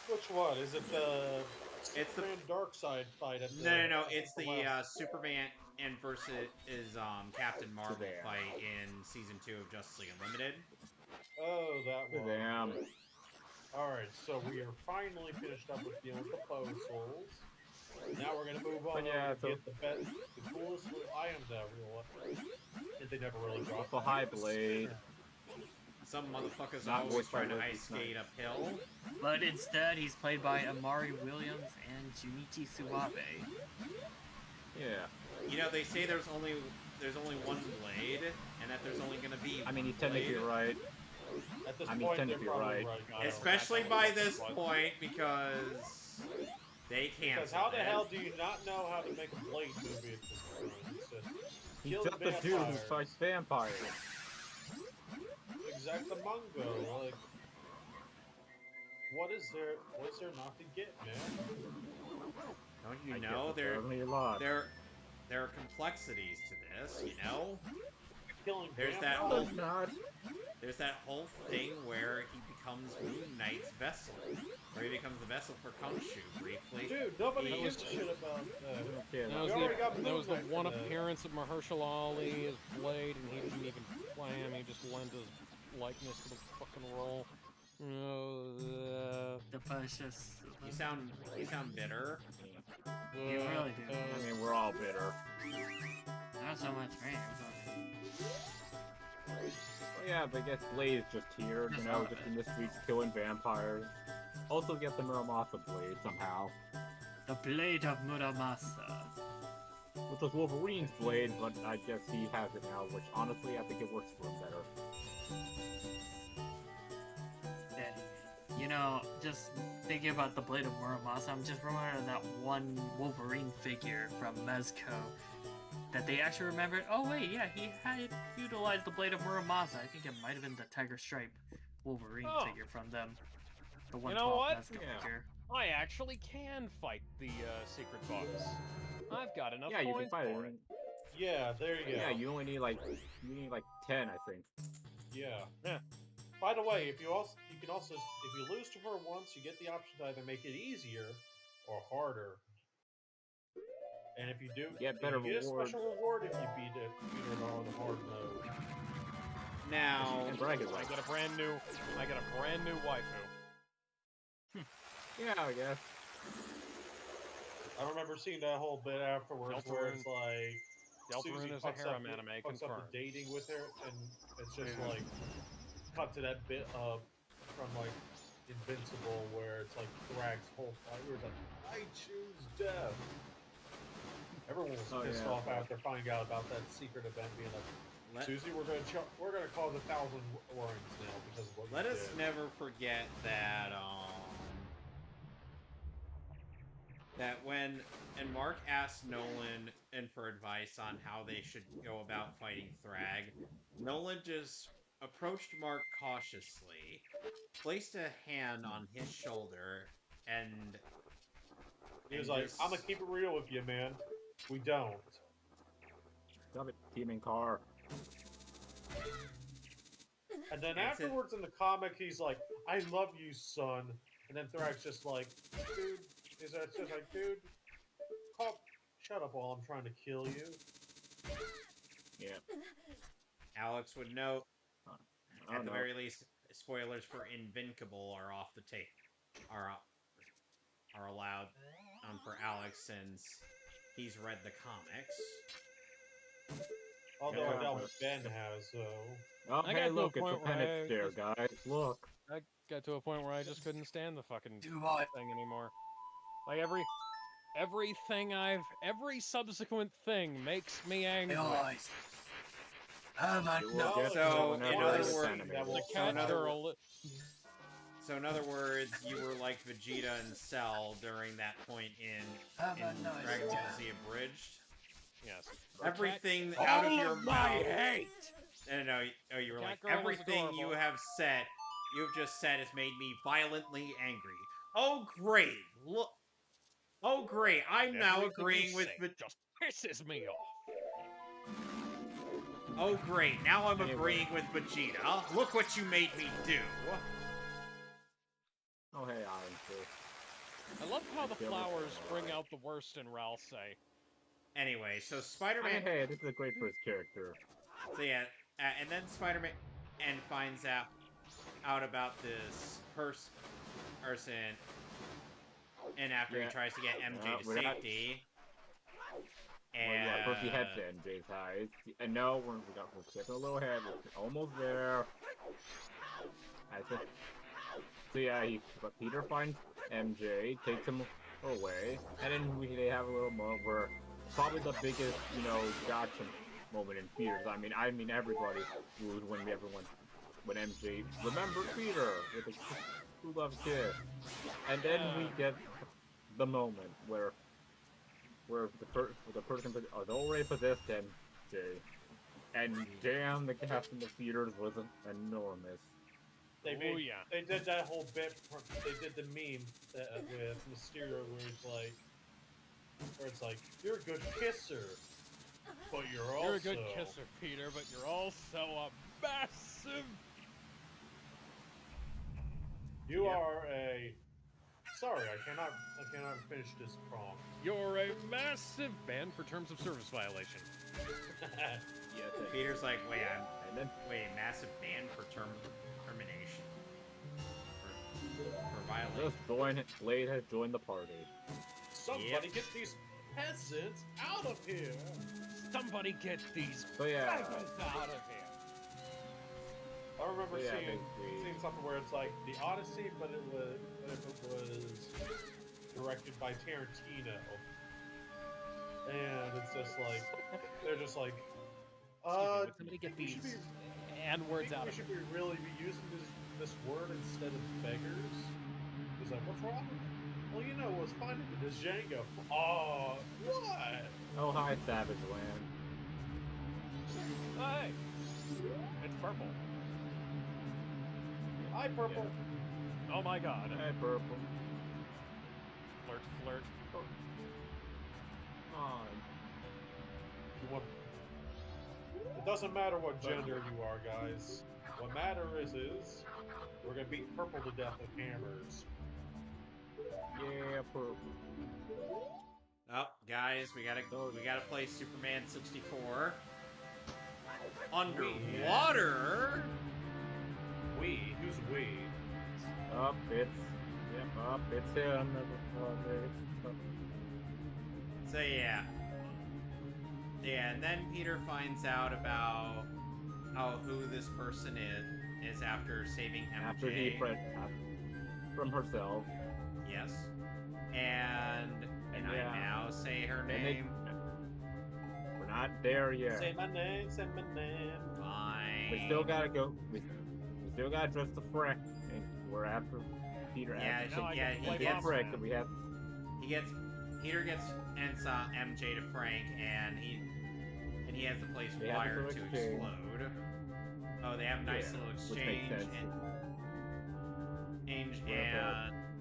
[SPEAKER 3] Which one? Is it the Superman Darkseid fight?
[SPEAKER 2] No. It's the Superman and versus Captain Marvel fight in Season 2 of Justice League Unlimited.
[SPEAKER 3] Oh, that one.
[SPEAKER 1] Damn.
[SPEAKER 3] Alright, so we are finally finished up with dealing with the proposals. Now we're gonna move on to get the coolest items that they never really dropped.
[SPEAKER 1] The High Blade.
[SPEAKER 2] Some motherfuckers are always trying to ice skate uphill.
[SPEAKER 5] But instead, he's played by Amari Williams and Junichi Suwabe.
[SPEAKER 1] Yeah.
[SPEAKER 2] You know, they say there's only one blade, and that there's only gonna be.
[SPEAKER 1] I mean, he's technically right.
[SPEAKER 3] At this point, technically right.
[SPEAKER 2] Especially by this point, because they can't.
[SPEAKER 3] Because how the hell do you not know how to make a blade movie at this point?
[SPEAKER 1] He's just a dude who fights vampires.
[SPEAKER 3] Exactamungo, like, what is there not to get, man?
[SPEAKER 2] Don't you know there are complexities to this, you know? There's that whole thing where he becomes Moon Knight's vessel, where he becomes the vessel for Khonshu briefly.
[SPEAKER 3] Dude, nobody gives a shit about that.
[SPEAKER 7] That was the one appearance of Mahershala Ali as Blade, and he didn't even play him. He just lent his likeness to the fucking role.
[SPEAKER 5] The precious.
[SPEAKER 2] You sound bitter.
[SPEAKER 5] You really do.
[SPEAKER 1] I mean, we're all bitter.
[SPEAKER 5] Not so much me.
[SPEAKER 1] Well, yeah, but I guess Blade is just here, you know, just in the streets killing vampires. Also get the Muramasa Blade somehow.
[SPEAKER 5] The Blade of Muramasa.
[SPEAKER 1] Which was Wolverine's blade, but I guess he has it now, which honestly I think it works for him better.
[SPEAKER 5] You know, just thinking about the Blade of Muramasa, I'm just remembering that one Wolverine figure from Mezco that they actually remembered. Oh wait, yeah, he had utilized the Blade of Muramasa. I think it might have been the Tiger Stripe Wolverine figure from them. The 112 Mezco figure.
[SPEAKER 7] I actually can fight the secret boss. I've got enough
[SPEAKER 1] you can
[SPEAKER 7] points
[SPEAKER 1] fight
[SPEAKER 7] for
[SPEAKER 1] it.
[SPEAKER 3] Yeah, there you go.
[SPEAKER 1] Yeah, you only need like 10, I think.
[SPEAKER 3] Yeah. By the way, if you lose to her once, you get the option to either make it easier or harder. And if you do,
[SPEAKER 1] get better
[SPEAKER 3] you get a special reward if you beat her on the hard mode.
[SPEAKER 2] Now,
[SPEAKER 7] I got a brand new waifu.
[SPEAKER 1] Yeah, I guess.
[SPEAKER 3] I remember seeing that whole bit afterwards where it's like
[SPEAKER 7] Deltarune
[SPEAKER 3] Susie
[SPEAKER 7] is a
[SPEAKER 3] fucks
[SPEAKER 7] harem
[SPEAKER 3] up,
[SPEAKER 7] anime,
[SPEAKER 3] fucks up
[SPEAKER 7] confirmed.
[SPEAKER 3] the dating with her, and it's just like cut to that bit of from like Invincible where it's like Thrag's whole fight where it's like, I choose death. Everyone was pissed off after finding out about that secret event, being like, Susie, we're gonna cause 1,000 warrings now because of what you did.
[SPEAKER 2] Let us never forget that that when Mark asked Nolan for advice on how they should go about fighting Thrag, Nolan just approached Mark cautiously, placed a hand on his shoulder, and
[SPEAKER 3] he was like, I'm gonna keep it real with you, man. We don't.
[SPEAKER 1] Stop it, teaming car.
[SPEAKER 3] And then afterwards in the comic, he's like, I love you, son. And then Thrag's just like, dude, just like, dude, shut up while I'm trying to kill you.
[SPEAKER 1] Yeah.
[SPEAKER 2] Alex would note, at the very least, spoilers for Invincible are off the tape. Are allowed for Alex since he's read the comics.
[SPEAKER 3] Although I doubt Ben has, though.
[SPEAKER 1] Oh, hey, look, it's a penance stare, guys. Look.
[SPEAKER 7] I got to a point where I just couldn't stand the fucking thing anymore. Like, every subsequent thing makes me angry.
[SPEAKER 2] Oh my God. So, in other words, so in other words, you were like Vegeta and Cell during that point in Dragon Ball Z Abridged.
[SPEAKER 7] Yes.
[SPEAKER 2] Everything out of your mouth.
[SPEAKER 7] Hate.
[SPEAKER 2] No, you were like, everything you have just said has made me violently angry. Oh great! Look. Oh great! I'm now agreeing with
[SPEAKER 7] just pisses me off.
[SPEAKER 2] Oh great! Now I'm agreeing with Vegeta. Look what you made me do.
[SPEAKER 1] Oh hey, Iron Fist.
[SPEAKER 7] I love how the flowers bring out the worst in Ralsei.
[SPEAKER 2] Anyway, so Spider-Man.
[SPEAKER 1] Hey, this is a great first character.
[SPEAKER 2] So yeah, and then Spider-Man finds out about this person, and after he tries to get MJ to safety, and
[SPEAKER 1] first he heads to MJ's house, and no, we're skipping a little ahead. We're almost there. So yeah, Peter finds MJ, takes him away, and then they have a little moment where probably the biggest, gotcha moment in Peter's. I mean everybody would when MJ remembered Peter with a who loves kids, and then we get the moment where the person has already possessed MJ, and damn, the cast in the theaters was enormous.
[SPEAKER 3] They did that whole bit. They did the meme with Mysterio where it's like, you're a good kisser, but you're
[SPEAKER 7] a good kisser, Peter, but you're also a massive.
[SPEAKER 3] You are a. Sorry, I cannot finish this prompt.
[SPEAKER 7] You're a massive ban for terms of service violation.
[SPEAKER 2] Peter's like, wait, massive ban for termination. For violation.
[SPEAKER 1] Blade has joined the party.
[SPEAKER 3] Somebody get these peasants out of here!
[SPEAKER 7] Somebody get these
[SPEAKER 1] peasants
[SPEAKER 7] out of here!
[SPEAKER 3] I remember seeing something where it's like the Odyssey, but it was directed by Tarantino, and it's just like they're just like,
[SPEAKER 7] somebody get these N-words out of here.
[SPEAKER 3] Should we really be using this word instead of beggars? He's like, what's wrong? Well, what's finding this Django. Oh, what?
[SPEAKER 1] Oh, hi, Savage Land.
[SPEAKER 7] Hey, it's purple.
[SPEAKER 3] Hi, Purple.
[SPEAKER 7] Yeah. Oh my God.
[SPEAKER 1] Hey, Purple.
[SPEAKER 7] Flirt.
[SPEAKER 3] It doesn't matter what gender you are, guys. What matters is we're gonna beat Purple to death with hammers.
[SPEAKER 1] Yeah, Purple.
[SPEAKER 2] Oh, guys, we gotta play Superman 64 underwater.
[SPEAKER 3] Who's we?
[SPEAKER 1] It's him.
[SPEAKER 2] So yeah. Yeah, and then Peter finds out about who this person is after saving MJ.
[SPEAKER 1] After he from herself.
[SPEAKER 2] Yes. And I now say her name?
[SPEAKER 1] We're not there yet.
[SPEAKER 3] Say my name, say my name.
[SPEAKER 2] Fine.
[SPEAKER 1] We still gotta go. We still gotta address the Frank. And we're after Peter.
[SPEAKER 2] Yeah,
[SPEAKER 1] he gets Frank, and we have.
[SPEAKER 2] Peter gets MJ to Frank, and he has the place wired to explode. Oh, they have a nice little exchange. And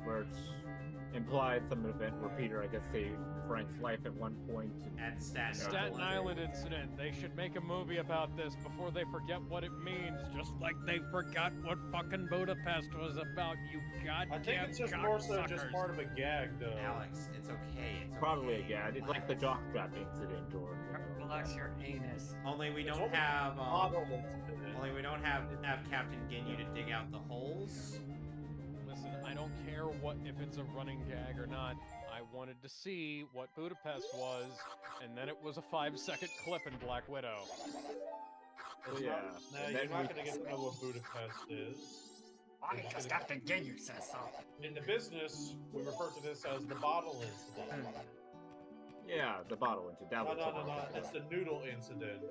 [SPEAKER 1] where it's implied some event where Peter, I guess, saved Frank's life at one point.
[SPEAKER 2] At
[SPEAKER 7] Staten Island incident. They should make a movie about this before they forget what it means, just like they forgot what fucking Budapest was about, you goddamn
[SPEAKER 3] I think it's just more so just part of a gag, though.
[SPEAKER 2] Alex, it's okay. It's
[SPEAKER 1] probably
[SPEAKER 2] okay.
[SPEAKER 1] a gag. It's like the jockstrap incident, or
[SPEAKER 5] relax your anus.
[SPEAKER 2] Only we don't have Captain Ginyu to dig out the holes.
[SPEAKER 7] Listen, I don't care if it's a running gag or not. I wanted to see what Budapest was, and then it was a 5-second clip in Black Widow.
[SPEAKER 3] You're not going to get to know what Budapest is.
[SPEAKER 5] Why? Because Captain Ginyu says so.
[SPEAKER 3] In the business, we refer to this as the bottle incident.
[SPEAKER 1] Yeah, the bottle incident.
[SPEAKER 3] No. It's the noodle incident.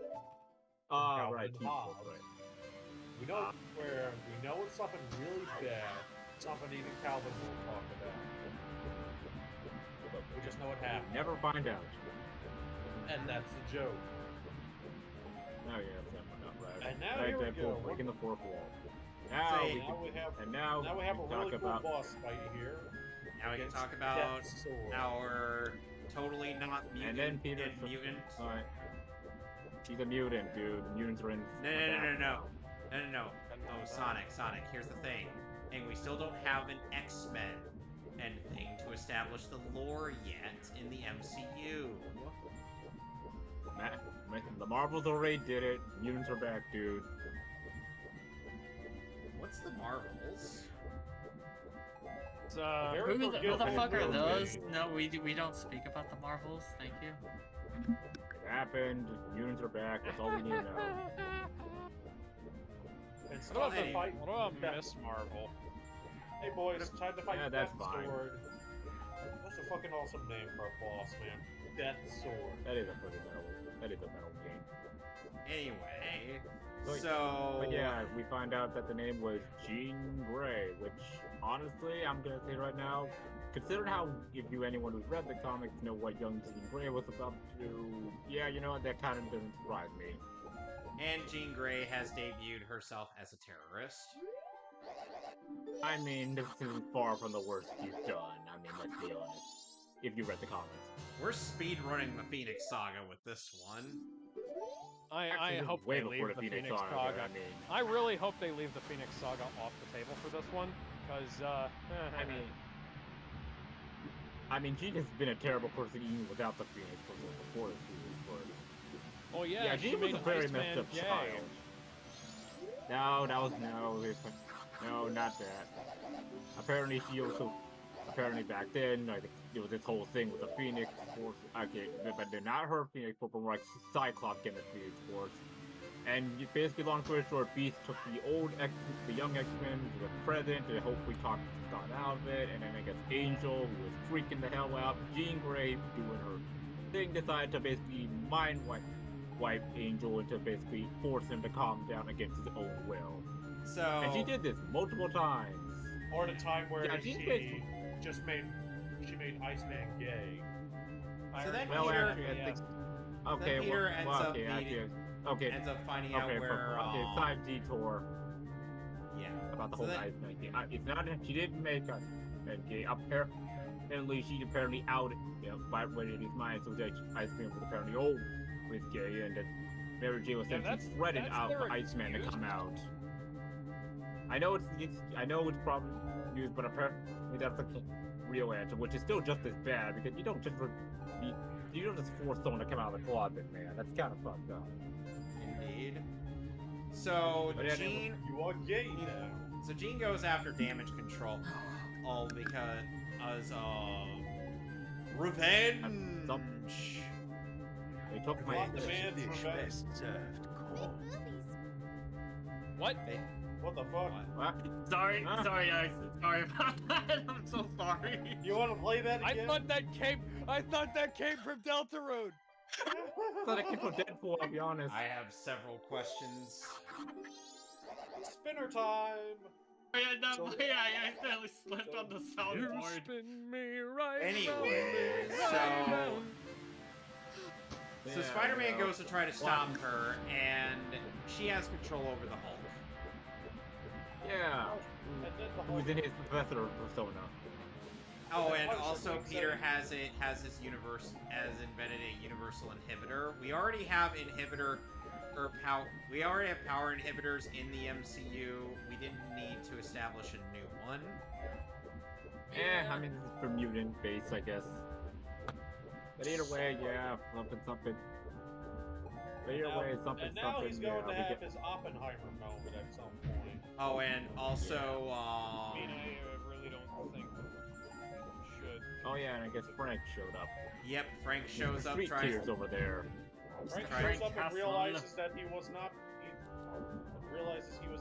[SPEAKER 1] Oh, right.
[SPEAKER 3] We know when something really bad, something even Calvin will talk about. We just know it happened.
[SPEAKER 1] Never find out.
[SPEAKER 3] And that's the joke.
[SPEAKER 1] Oh yeah, right.
[SPEAKER 3] And now here we go.
[SPEAKER 1] Breaking the fourth wall.
[SPEAKER 3] Now we have a really cool boss fight here.
[SPEAKER 2] Now we can talk about our totally not mutant
[SPEAKER 1] and then Peter
[SPEAKER 2] mutant.
[SPEAKER 1] Alright. She's a mutant, dude. Mutants are in.
[SPEAKER 2] No. Oh, Sonic. Here's the thing, and we still don't have an X-Men thing to establish the lore yet in the MCU.
[SPEAKER 1] The Marvels already did it. Mutants are back, dude.
[SPEAKER 2] What's the Marvels?
[SPEAKER 5] Who the fuck are those? No, we don't speak about the Marvels. Thank you.
[SPEAKER 1] It happened. Mutants are back. That's all we need now.
[SPEAKER 3] It's time to fight.
[SPEAKER 7] What about Miss Marvel?
[SPEAKER 3] Hey boys, time to fight
[SPEAKER 1] that's
[SPEAKER 3] Death
[SPEAKER 1] fine.
[SPEAKER 3] Sword. That's a fucking awesome name for a boss, man. Death Sword.
[SPEAKER 1] That is a metal game.
[SPEAKER 2] Anyway,
[SPEAKER 1] but yeah, we find out that the name was Jean Grey, which honestly, I'm gonna say right now, considering how, if anyone who's read the comics know what young Jean Grey was about to, yeah, you know what, that kind of doesn't surprise me.
[SPEAKER 2] And Jean Grey has debuted herself as a terrorist.
[SPEAKER 1] I mean, this is far from the worst you've done. I mean, let's be honest. If you read the comics.
[SPEAKER 2] We're speedrunning the Phoenix Saga with this one.
[SPEAKER 7] I hope they leave the Phoenix Saga. I really hope they leave the Phoenix Saga off the table for this one, because,
[SPEAKER 1] I mean, Jean has been a terrible person even without the Phoenix before the series.
[SPEAKER 7] Oh yeah,
[SPEAKER 1] Jean was a very messed up child. No, not that. Apparently back then, like, there was this whole thing with the Phoenix Force. Okay, but they're not her Phoenix Force, but more like Cyclops getting the Phoenix Force. And basically, long story short, Beast took the young X-Men to the present to hopefully talk Scott out of it, and then I guess Angel, who was freaking the hell out, Jean Grey doing her thing, decided to basically mind wipe Angel and to basically force him to calm down against his own will. And she did this multiple times.
[SPEAKER 3] Or at a time where she made Iceman gay.
[SPEAKER 2] So then
[SPEAKER 3] Peter,
[SPEAKER 2] Peter ends up finding out where.
[SPEAKER 1] Side detour.
[SPEAKER 2] Yeah.
[SPEAKER 1] About the whole Iceman thing. It's not that she didn't make a gay. Apparently, she outed, by when it is mine, so that Iceman was apparently always gay, and that Mary Jane was threatened out for Iceman to come out. I know it's probably news, but apparently that's the real answer, which is still just as bad because you don't just force someone to come out of the closet, man. That's kind of fucked up.
[SPEAKER 2] Indeed. So
[SPEAKER 3] Jean, you are gay now.
[SPEAKER 2] So Jean goes after Damage Control, all because of Revenge.
[SPEAKER 1] They took my
[SPEAKER 3] Not the man's
[SPEAKER 9] Dish
[SPEAKER 3] revenge.
[SPEAKER 9] best served cold.
[SPEAKER 7] What?
[SPEAKER 3] What the fuck?
[SPEAKER 1] What?
[SPEAKER 5] Sorry,
[SPEAKER 1] Huh?
[SPEAKER 5] sorry, sorry about that. I'm so sorry.
[SPEAKER 3] You want to play that
[SPEAKER 7] I
[SPEAKER 3] again?
[SPEAKER 7] thought that came from Delta Road.
[SPEAKER 1] I thought it came from Deadpool, I'll be honest.
[SPEAKER 2] I have several questions.
[SPEAKER 3] Spinner time.
[SPEAKER 5] Yeah, I accidentally slipped on the
[SPEAKER 9] You
[SPEAKER 5] soundboard.
[SPEAKER 9] spin me right
[SPEAKER 2] Anyway,
[SPEAKER 9] round.
[SPEAKER 2] so
[SPEAKER 1] Yeah,
[SPEAKER 2] Spider-Man
[SPEAKER 1] you know.
[SPEAKER 2] goes to try to stop her, and she has control over the Hulk.
[SPEAKER 1] Yeah.
[SPEAKER 3] And then the
[SPEAKER 1] Who's in his professor persona.
[SPEAKER 2] Oh, and
[SPEAKER 3] Punch
[SPEAKER 2] also
[SPEAKER 3] the big
[SPEAKER 2] Peter
[SPEAKER 3] thing.
[SPEAKER 2] has his invented a universal inhibitor. We already have we already have power inhibitors in the MCU. We didn't need to establish a new one.
[SPEAKER 1] I mean, this is for mutant base, I guess. But either way, yeah, something. But either way, something.
[SPEAKER 3] And now he's
[SPEAKER 1] yeah,
[SPEAKER 3] going to
[SPEAKER 1] we
[SPEAKER 3] have
[SPEAKER 1] get-
[SPEAKER 3] his Oppenheimer moment at some point.
[SPEAKER 2] Oh, and also,
[SPEAKER 7] I mean, I really don't think should.
[SPEAKER 1] Oh yeah, and I guess Frank showed up.
[SPEAKER 2] yep, Frank shows up,
[SPEAKER 1] Street
[SPEAKER 2] tries.
[SPEAKER 1] tears over there.
[SPEAKER 3] Frank
[SPEAKER 2] Frank
[SPEAKER 3] shows up and
[SPEAKER 5] Castle.
[SPEAKER 3] realizes that he was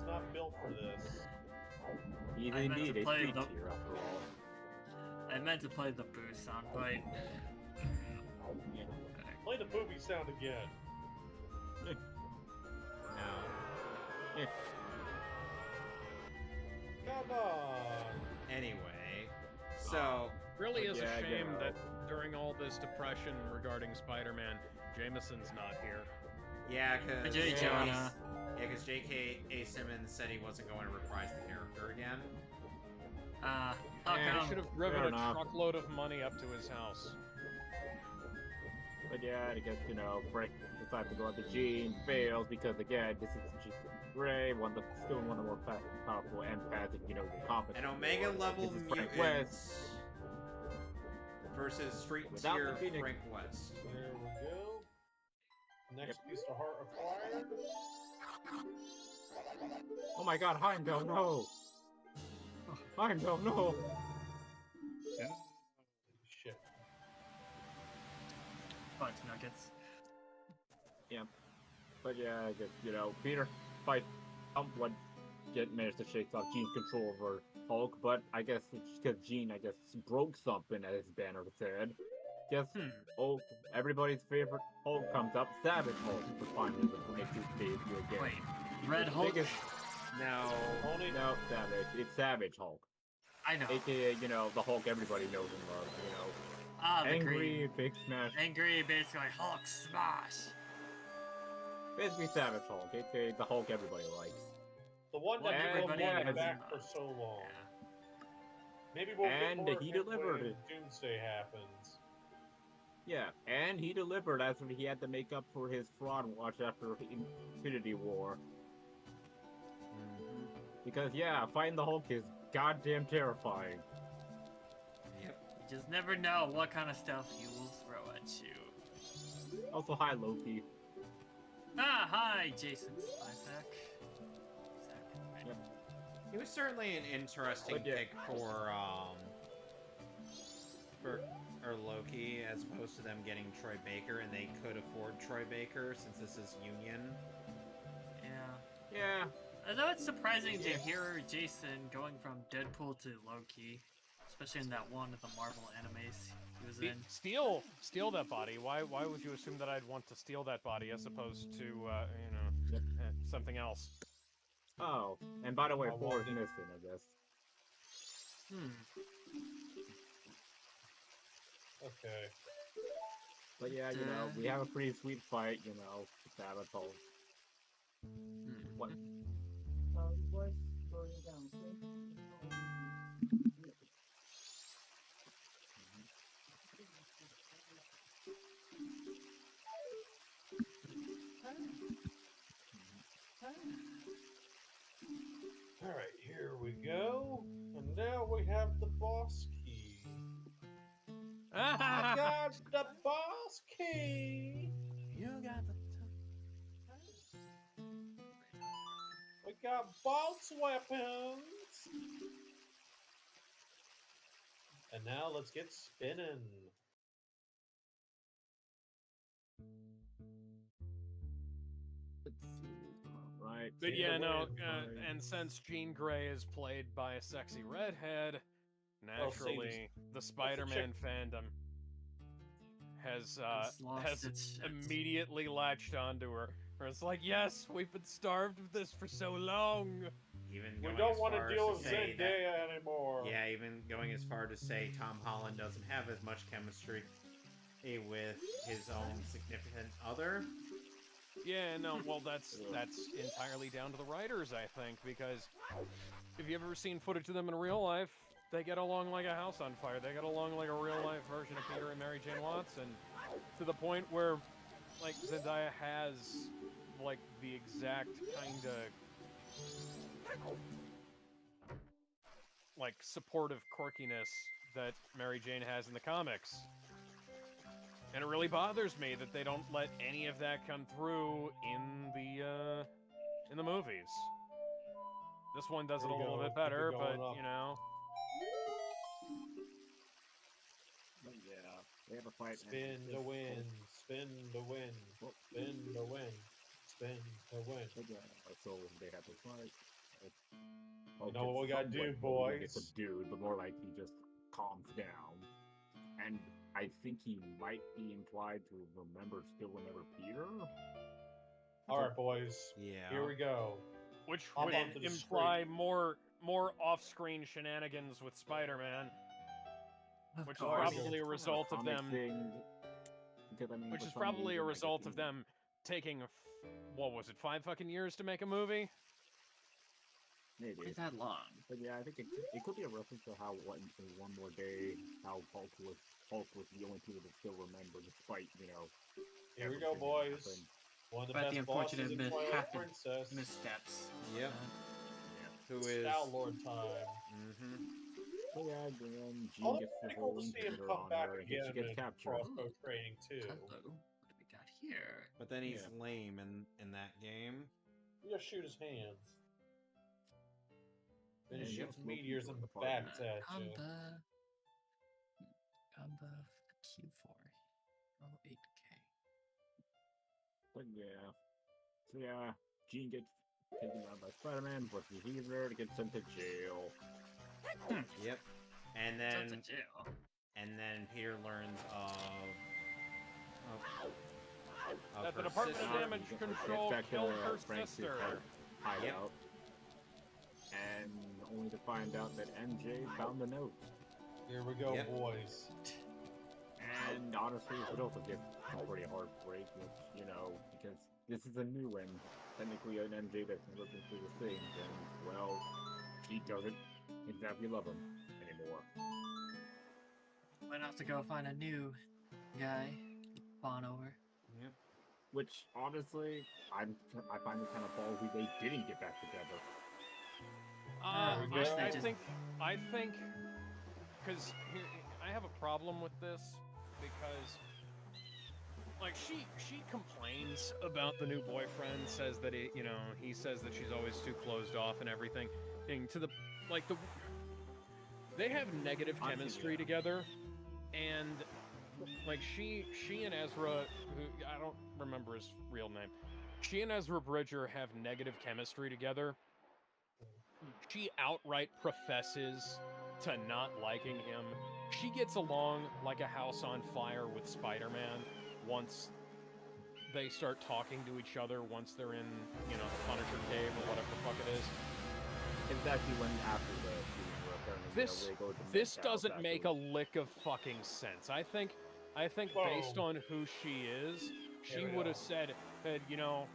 [SPEAKER 3] not built for this.
[SPEAKER 1] He's
[SPEAKER 5] I meant
[SPEAKER 1] indeed
[SPEAKER 5] to
[SPEAKER 1] a
[SPEAKER 5] play
[SPEAKER 1] street
[SPEAKER 5] the-
[SPEAKER 1] tear after all.
[SPEAKER 5] I meant to play the Boo soundbite.
[SPEAKER 3] Play the booby sound again.
[SPEAKER 2] No.
[SPEAKER 3] Come on.
[SPEAKER 2] Anyway, so
[SPEAKER 7] Really is
[SPEAKER 1] Yeah,
[SPEAKER 7] a
[SPEAKER 1] you
[SPEAKER 7] shame
[SPEAKER 1] know.
[SPEAKER 7] that during all this depression regarding Spider-Man, Jameson's not here.
[SPEAKER 2] yeah, because
[SPEAKER 5] Jay Jonah.
[SPEAKER 2] J.K. A. Simmons said he wasn't going to reprise the character again.
[SPEAKER 5] How
[SPEAKER 1] Yeah,
[SPEAKER 7] They
[SPEAKER 5] come?
[SPEAKER 7] should have driven
[SPEAKER 1] fair
[SPEAKER 7] a
[SPEAKER 1] enough.
[SPEAKER 7] truckload of money up to his house.
[SPEAKER 1] But yeah, I guess, Frank decides to go after Jean, fails because again, this is Ray, still one of the more powerful empathic, competent.
[SPEAKER 2] An Omega level
[SPEAKER 1] This is Frank
[SPEAKER 2] mutant
[SPEAKER 1] West.
[SPEAKER 2] versus street
[SPEAKER 1] Without
[SPEAKER 2] tier
[SPEAKER 1] the Phoenix.
[SPEAKER 2] Frank West.
[SPEAKER 3] There we go. Next piece of heart acquired.
[SPEAKER 1] Oh my god, Heimdall, no! Heimdall, no!
[SPEAKER 3] Shit.
[SPEAKER 5] Bunch nuggets.
[SPEAKER 1] But yeah, I guess, Peter fight someone managed to shake off Jean's control over Hulk, but I guess it's because Jean, broke something, as Banner said. Guess, everybody's favorite Hulk comes up, Savage Hulk, for finally makes his debut again.
[SPEAKER 5] Wait, Red Hulk?
[SPEAKER 1] Biggest-
[SPEAKER 2] No.
[SPEAKER 3] Only
[SPEAKER 1] No, Savage. It's Savage Hulk.
[SPEAKER 5] I know.
[SPEAKER 1] AKA, the Hulk everybody knows and loves,
[SPEAKER 5] Ah, the
[SPEAKER 1] Angry,
[SPEAKER 5] green.
[SPEAKER 1] big smash.
[SPEAKER 5] Angry, basically Hulk smash.
[SPEAKER 1] Basically Savage Hulk, aka the Hulk everybody likes.
[SPEAKER 3] the one that
[SPEAKER 1] And
[SPEAKER 3] people
[SPEAKER 1] yeah,
[SPEAKER 3] wanted
[SPEAKER 1] it's-
[SPEAKER 3] back for so long.
[SPEAKER 5] Yeah.
[SPEAKER 3] Maybe we'll
[SPEAKER 1] And
[SPEAKER 3] get more
[SPEAKER 1] he
[SPEAKER 3] of him
[SPEAKER 1] delivered
[SPEAKER 3] when
[SPEAKER 1] it.
[SPEAKER 3] Doomsday happens.
[SPEAKER 1] Yeah, and he delivered after he had to make up for his fraud watch after Infinity War. Because, yeah, fighting the Hulk is goddamn terrifying.
[SPEAKER 5] You just never know what kind of stuff he will throw at you.
[SPEAKER 1] Also, hi, Loki.
[SPEAKER 5] Ah, hi, Jason Isaac.
[SPEAKER 2] He was certainly an interesting
[SPEAKER 1] But yeah.
[SPEAKER 2] pick for Loki, as opposed to them getting Troy Baker, and they could afford Troy Baker since this is Union.
[SPEAKER 5] Yeah.
[SPEAKER 1] Yeah,
[SPEAKER 5] Although it's surprising to hear Jason going from Deadpool to Loki, especially in that one of the Marvel animes he was in.
[SPEAKER 7] Steal that body. Why would you assume that I'd want to steal that body as opposed to something else?
[SPEAKER 1] oh, and by the way, 4 is missing, I guess.
[SPEAKER 3] Okay.
[SPEAKER 1] But yeah, we have a pretty sweet fight, Savage Hulk. What?
[SPEAKER 3] Alright, here we go. And now we have the boss key. I got the boss key.
[SPEAKER 9] You got the
[SPEAKER 3] We got boss weapons. And now let's get spinning.
[SPEAKER 1] Let's see. All right.
[SPEAKER 7] But
[SPEAKER 1] take
[SPEAKER 7] yeah,
[SPEAKER 1] the
[SPEAKER 7] no,
[SPEAKER 1] win.
[SPEAKER 7] and since Jean Grey is played by a sexy redhead, naturally the Spider-Man fandom has
[SPEAKER 5] lost its shit.
[SPEAKER 7] immediately latched onto her. Where it's like, yes, we've been starved of this for so long.
[SPEAKER 2] Even
[SPEAKER 3] We
[SPEAKER 2] going
[SPEAKER 3] don't
[SPEAKER 2] as
[SPEAKER 3] want to
[SPEAKER 2] far
[SPEAKER 3] deal
[SPEAKER 2] as
[SPEAKER 3] with
[SPEAKER 2] to say that,
[SPEAKER 3] Zendaya anymore.
[SPEAKER 2] yeah, even going as far to say Tom Holland doesn't have as much chemistry with his own significant other.
[SPEAKER 7] Yeah, no, well, that's entirely down to the writers, I think, because if you've ever seen footage of them in real life, they get along like a house on fire. They get along like a real-life version of Peter and Mary Jane Watson, to the point where, like, Zendaya has, like, the exact kind of, like, supportive quirkiness that Mary Jane has in the comics. And it really bothers me that they don't let any of that come through in the movies. This one does it a little bit better, but, you know.
[SPEAKER 1] Yeah, they have a fight.
[SPEAKER 3] Spin the win, spin the win, spin the win, spin the win.
[SPEAKER 1] So they have to fight.
[SPEAKER 3] You know what we gotta do, boys?
[SPEAKER 1] It's a dude, but more like he just calms down. And I think he might be implied to still remember Peter.
[SPEAKER 3] All right, boys.
[SPEAKER 2] Yeah.
[SPEAKER 3] Here we go.
[SPEAKER 7] Which would imply more off-screen shenanigans with Spider-Man, which is probably a result of them. Which is probably a result of them taking, what was it, 5 fucking years to make a movie?
[SPEAKER 1] Maybe.
[SPEAKER 5] Not that long.
[SPEAKER 1] But yeah, I think it could be a reference to how One More Day, how Hulk was the only people that still remember, despite, you know.
[SPEAKER 3] Here we go, boys. One of the best bosses in Twilight Princess.
[SPEAKER 5] Missteps.
[SPEAKER 2] Yep. Who is
[SPEAKER 3] Star Lord time.
[SPEAKER 2] Mm-hmm.
[SPEAKER 1] So yeah, then Jean gets the whole inhibitor on her, and she gets captured.
[SPEAKER 3] Crossbow training too.
[SPEAKER 5] Hello. What do we got here?
[SPEAKER 2] But then he's lame in that game.
[SPEAKER 3] You just shoot his hands. Then he shoots
[SPEAKER 1] yeah,
[SPEAKER 3] meteors and bats at you.
[SPEAKER 5] Combo Q4. Roll 8K.
[SPEAKER 1] But yeah. So yeah, Jean gets taken down by Spider-Man, but he's there to get sent to jail.
[SPEAKER 2] Yep. And then
[SPEAKER 5] Sent to jail.
[SPEAKER 2] And then Peter learns
[SPEAKER 7] that the Department of Damage Control killed her sister.
[SPEAKER 1] Hideout. And only to find out that MJ found the note.
[SPEAKER 3] Here we go, boys.
[SPEAKER 1] And honestly, it would also give a pretty hard break, which, you know, because this is a new one. Technically an MJ that's never been through the thing, and, well, she doesn't exactly love him anymore.
[SPEAKER 5] Went off to go find a new guy, fawn over.
[SPEAKER 2] Yep.
[SPEAKER 1] Which, honestly, I find it kind of ballsy they didn't get back together.
[SPEAKER 7] I think, because I have a problem with this, because, like, she complains about the new boyfriend, says that he says that she's always too closed off and everything, and to the, like, they have negative chemistry together, and, like, she and Ezra, who, I don't remember his real name, she and Ezra Bridger have negative chemistry together. She outright professes to not liking him. She gets along like a house on fire with Spider-Man once they start talking to each other, once they're in, you know, the Punisher cave or whatever the fuck it is.
[SPEAKER 1] It's actually when after the scene where apparently
[SPEAKER 7] this doesn't make a lick of fucking sense. I think based on who she is, she would have said that, you know,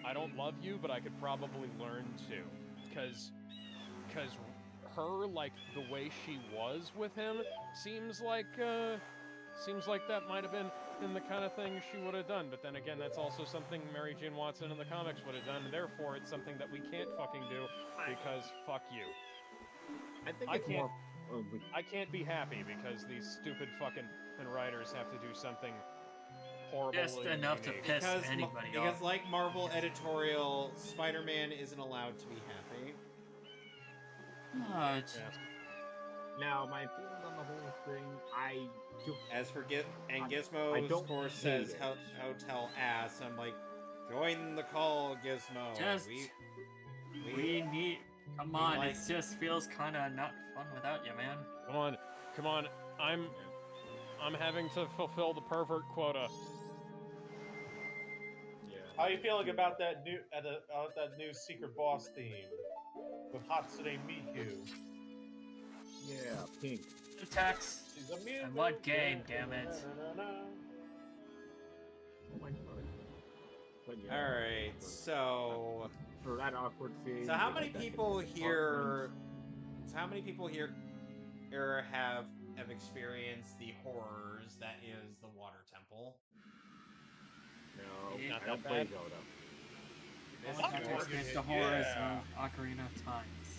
[SPEAKER 7] I don't love you, but I could probably learn to, because her, like, the way she was with him seems like that might have been the kind of thing she would have done. But then again, that's also something Mary Jane Watson in the comics would have done, and therefore it's something that we can't fucking do, because fuck you. I can't be happy because these stupid fucking writers have to do something horrible.
[SPEAKER 5] Just enough to piss anybody off.
[SPEAKER 2] Because like Marvel editorial, Spider-Man isn't allowed to be happy.
[SPEAKER 1] Now, my feelings on the whole thing, I do.
[SPEAKER 2] As for
[SPEAKER 1] I
[SPEAKER 2] Gizmo, of
[SPEAKER 1] don't
[SPEAKER 2] course,
[SPEAKER 1] hate
[SPEAKER 2] says
[SPEAKER 1] it.
[SPEAKER 2] hotel ass. I'm like, join the call, Gizmo.
[SPEAKER 5] Just we need. Come on,
[SPEAKER 2] like-
[SPEAKER 5] it just feels kind of not fun without you, man.
[SPEAKER 7] Come on. I'm having to fulfill the pervert quota.
[SPEAKER 1] Yeah.
[SPEAKER 3] How you feeling about that new secret boss theme with Hatsune Miku?
[SPEAKER 1] Yeah, pink.
[SPEAKER 5] Attacks.
[SPEAKER 3] She's a mutant.
[SPEAKER 5] And what game, damn it?
[SPEAKER 1] Oh my god. But yeah,
[SPEAKER 2] All right, so
[SPEAKER 1] for that awkward scene.
[SPEAKER 2] how
[SPEAKER 1] we
[SPEAKER 2] many
[SPEAKER 1] had that
[SPEAKER 2] people
[SPEAKER 1] in the
[SPEAKER 2] here?
[SPEAKER 1] apartment.
[SPEAKER 2] So how many people here have experienced the horrors that is the Water Temple?
[SPEAKER 1] No,
[SPEAKER 5] Not
[SPEAKER 1] I don't
[SPEAKER 7] that
[SPEAKER 1] play
[SPEAKER 7] bad.
[SPEAKER 1] Zelda.
[SPEAKER 2] This
[SPEAKER 5] I
[SPEAKER 2] is
[SPEAKER 5] have experienced the
[SPEAKER 3] Yeah.
[SPEAKER 5] horrors of Ocarina of Times.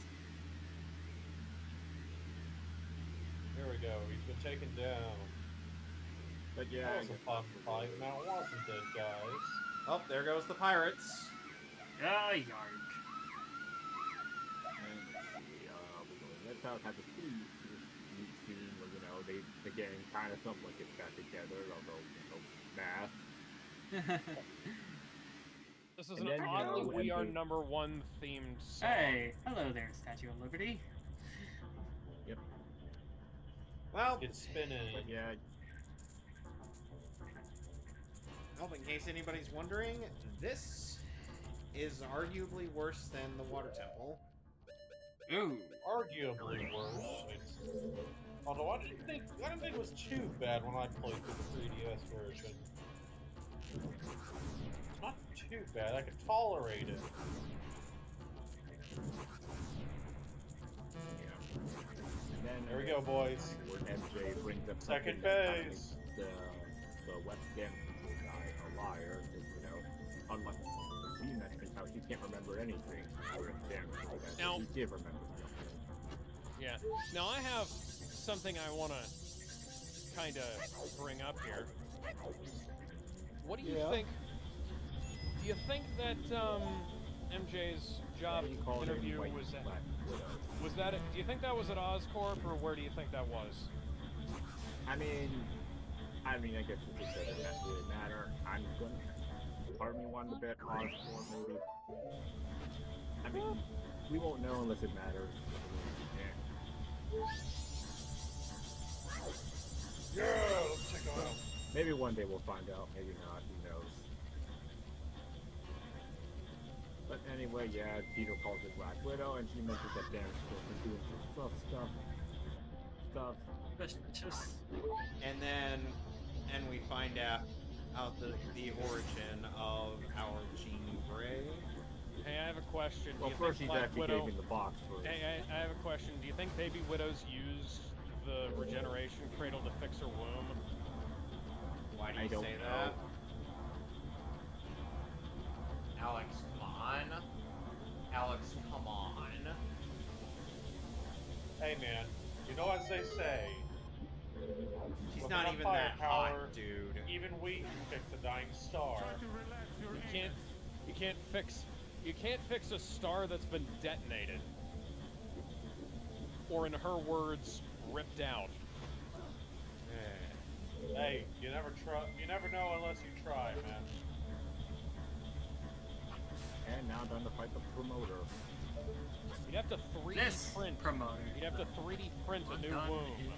[SPEAKER 3] Here we go. He's been taken down.
[SPEAKER 1] But yeah,
[SPEAKER 3] That was a fun fight, now wasn't it, guys?
[SPEAKER 2] Oh, there goes the pirates.
[SPEAKER 5] Ah, yark.
[SPEAKER 1] and let's see, have this pretty neat scene where the gang kind of somewhat gets back together, although math.
[SPEAKER 7] This is
[SPEAKER 1] And
[SPEAKER 7] an
[SPEAKER 1] then,
[SPEAKER 7] oddly We Are
[SPEAKER 1] MJ
[SPEAKER 7] #1 themed song.
[SPEAKER 5] Hey, hello there, Statue of Liberty.
[SPEAKER 1] Yep.
[SPEAKER 2] Well,
[SPEAKER 3] It's spinning.
[SPEAKER 1] But yeah,
[SPEAKER 2] in case anybody's wondering, this is arguably worse than the Water Temple.
[SPEAKER 5] Ooh.
[SPEAKER 3] Arguably worse. Although I didn't think it was too bad when I played the 3DS version. It's not too bad. I could tolerate it.
[SPEAKER 1] yeah. And then
[SPEAKER 3] There we go, boys.
[SPEAKER 1] Where MJ brings up
[SPEAKER 3] Second
[SPEAKER 1] something that kinda
[SPEAKER 3] phase.
[SPEAKER 1] makes the webcam guy a liar, because unlike he mentioned how he can't remember anything, whereas Dan
[SPEAKER 7] Now-
[SPEAKER 1] he did remember something.
[SPEAKER 7] Yeah. Now I have something I want to kind of bring up here. What do you
[SPEAKER 3] Yeah.
[SPEAKER 7] think? Do you think that MJ's job
[SPEAKER 1] Yeah, you called it
[SPEAKER 7] interview
[SPEAKER 1] White
[SPEAKER 7] was at,
[SPEAKER 1] Black Widow.
[SPEAKER 7] do you think that was at Oscorp, or where do you think that was?
[SPEAKER 1] I mean, I guess it doesn't really matter. I'm gonna. Part of me wanted to bet Osborne, maybe. I mean, we won't know unless it matters.
[SPEAKER 3] Yeah, let's check it out.
[SPEAKER 1] Maybe one day we'll find out. Maybe not. Who knows? But anyway, yeah, Peter calls it Black Widow, and she mentions that Darren's doing some stuff.
[SPEAKER 5] Just
[SPEAKER 2] And we find out the origin of our Jean Grey.
[SPEAKER 7] Hey, I have a question.
[SPEAKER 1] Well,
[SPEAKER 7] do you
[SPEAKER 1] first
[SPEAKER 7] think
[SPEAKER 1] he's
[SPEAKER 7] Black
[SPEAKER 1] actually
[SPEAKER 7] Widow?
[SPEAKER 1] gave me the box first.
[SPEAKER 7] Hey, I have a question. Do you think baby widows use the regeneration cradle to fix her womb?
[SPEAKER 2] Why do
[SPEAKER 1] I
[SPEAKER 2] you
[SPEAKER 1] don't
[SPEAKER 2] say
[SPEAKER 1] know.
[SPEAKER 2] that? Alex, come on. Alex, come on.
[SPEAKER 3] Hey, man. You know as they say.
[SPEAKER 2] She's
[SPEAKER 3] with
[SPEAKER 2] not
[SPEAKER 3] enough
[SPEAKER 2] even that hot,
[SPEAKER 3] firepower,
[SPEAKER 2] dude.
[SPEAKER 3] Even we can fix a dying star.
[SPEAKER 7] You can't fix a star that's been detonated. Or in her words, ripped out.
[SPEAKER 3] Hey, you never know unless you try, man.
[SPEAKER 1] And now time to fight the promoter.
[SPEAKER 7] You'd have to 3D
[SPEAKER 5] this
[SPEAKER 7] print.
[SPEAKER 5] promoter.
[SPEAKER 7] You'd have to 3D print a new
[SPEAKER 5] Done
[SPEAKER 7] womb.
[SPEAKER 5] in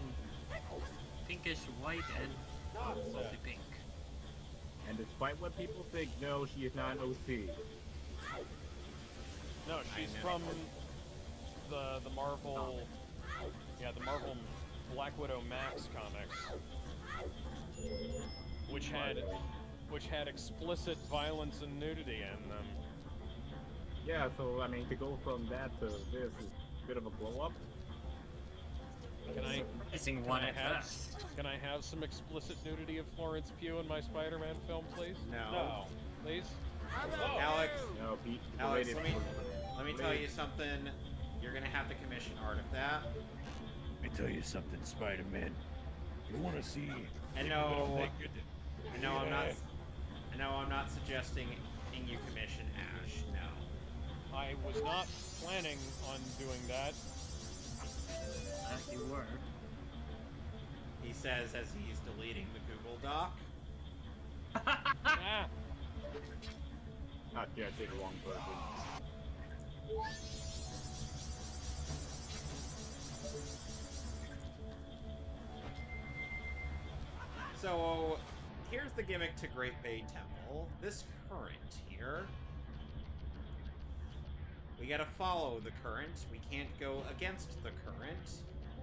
[SPEAKER 5] pinkish white and
[SPEAKER 3] Nonsense.
[SPEAKER 5] mostly pink.
[SPEAKER 1] And despite what people think, no, she is not an OC.
[SPEAKER 7] No, she's
[SPEAKER 2] I know.
[SPEAKER 7] from the Marvel. Yeah, the Marvel Black Widow Max comics, which had explicit violence and nudity in them.
[SPEAKER 1] Yeah, so I mean, to go from that to this is a bit of a blow up.
[SPEAKER 7] Can I
[SPEAKER 5] Missing
[SPEAKER 7] can
[SPEAKER 5] one
[SPEAKER 7] I
[SPEAKER 5] at
[SPEAKER 7] have
[SPEAKER 5] best.
[SPEAKER 7] can I have some explicit nudity of Florence Pugh in my Spider-Man film, please?
[SPEAKER 3] No.
[SPEAKER 7] Please.
[SPEAKER 2] Alex,
[SPEAKER 1] No, Pete.
[SPEAKER 2] Alex,
[SPEAKER 1] related-
[SPEAKER 2] let me tell you something. You're gonna have to commission art of that.
[SPEAKER 9] Let me tell you something, Spider-Man. You want to see?
[SPEAKER 2] I know.
[SPEAKER 9] naked?
[SPEAKER 2] I know I'm not suggesting you commission Ash. No.
[SPEAKER 7] I was not planning on doing that.
[SPEAKER 5] You were.
[SPEAKER 2] He says as he's deleting the Google Doc.
[SPEAKER 7] Ah,
[SPEAKER 1] Yeah, take the wrong person.
[SPEAKER 2] So, here's the gimmick to Great Bay Temple. This current here. We gotta follow the current. We can't go against the current.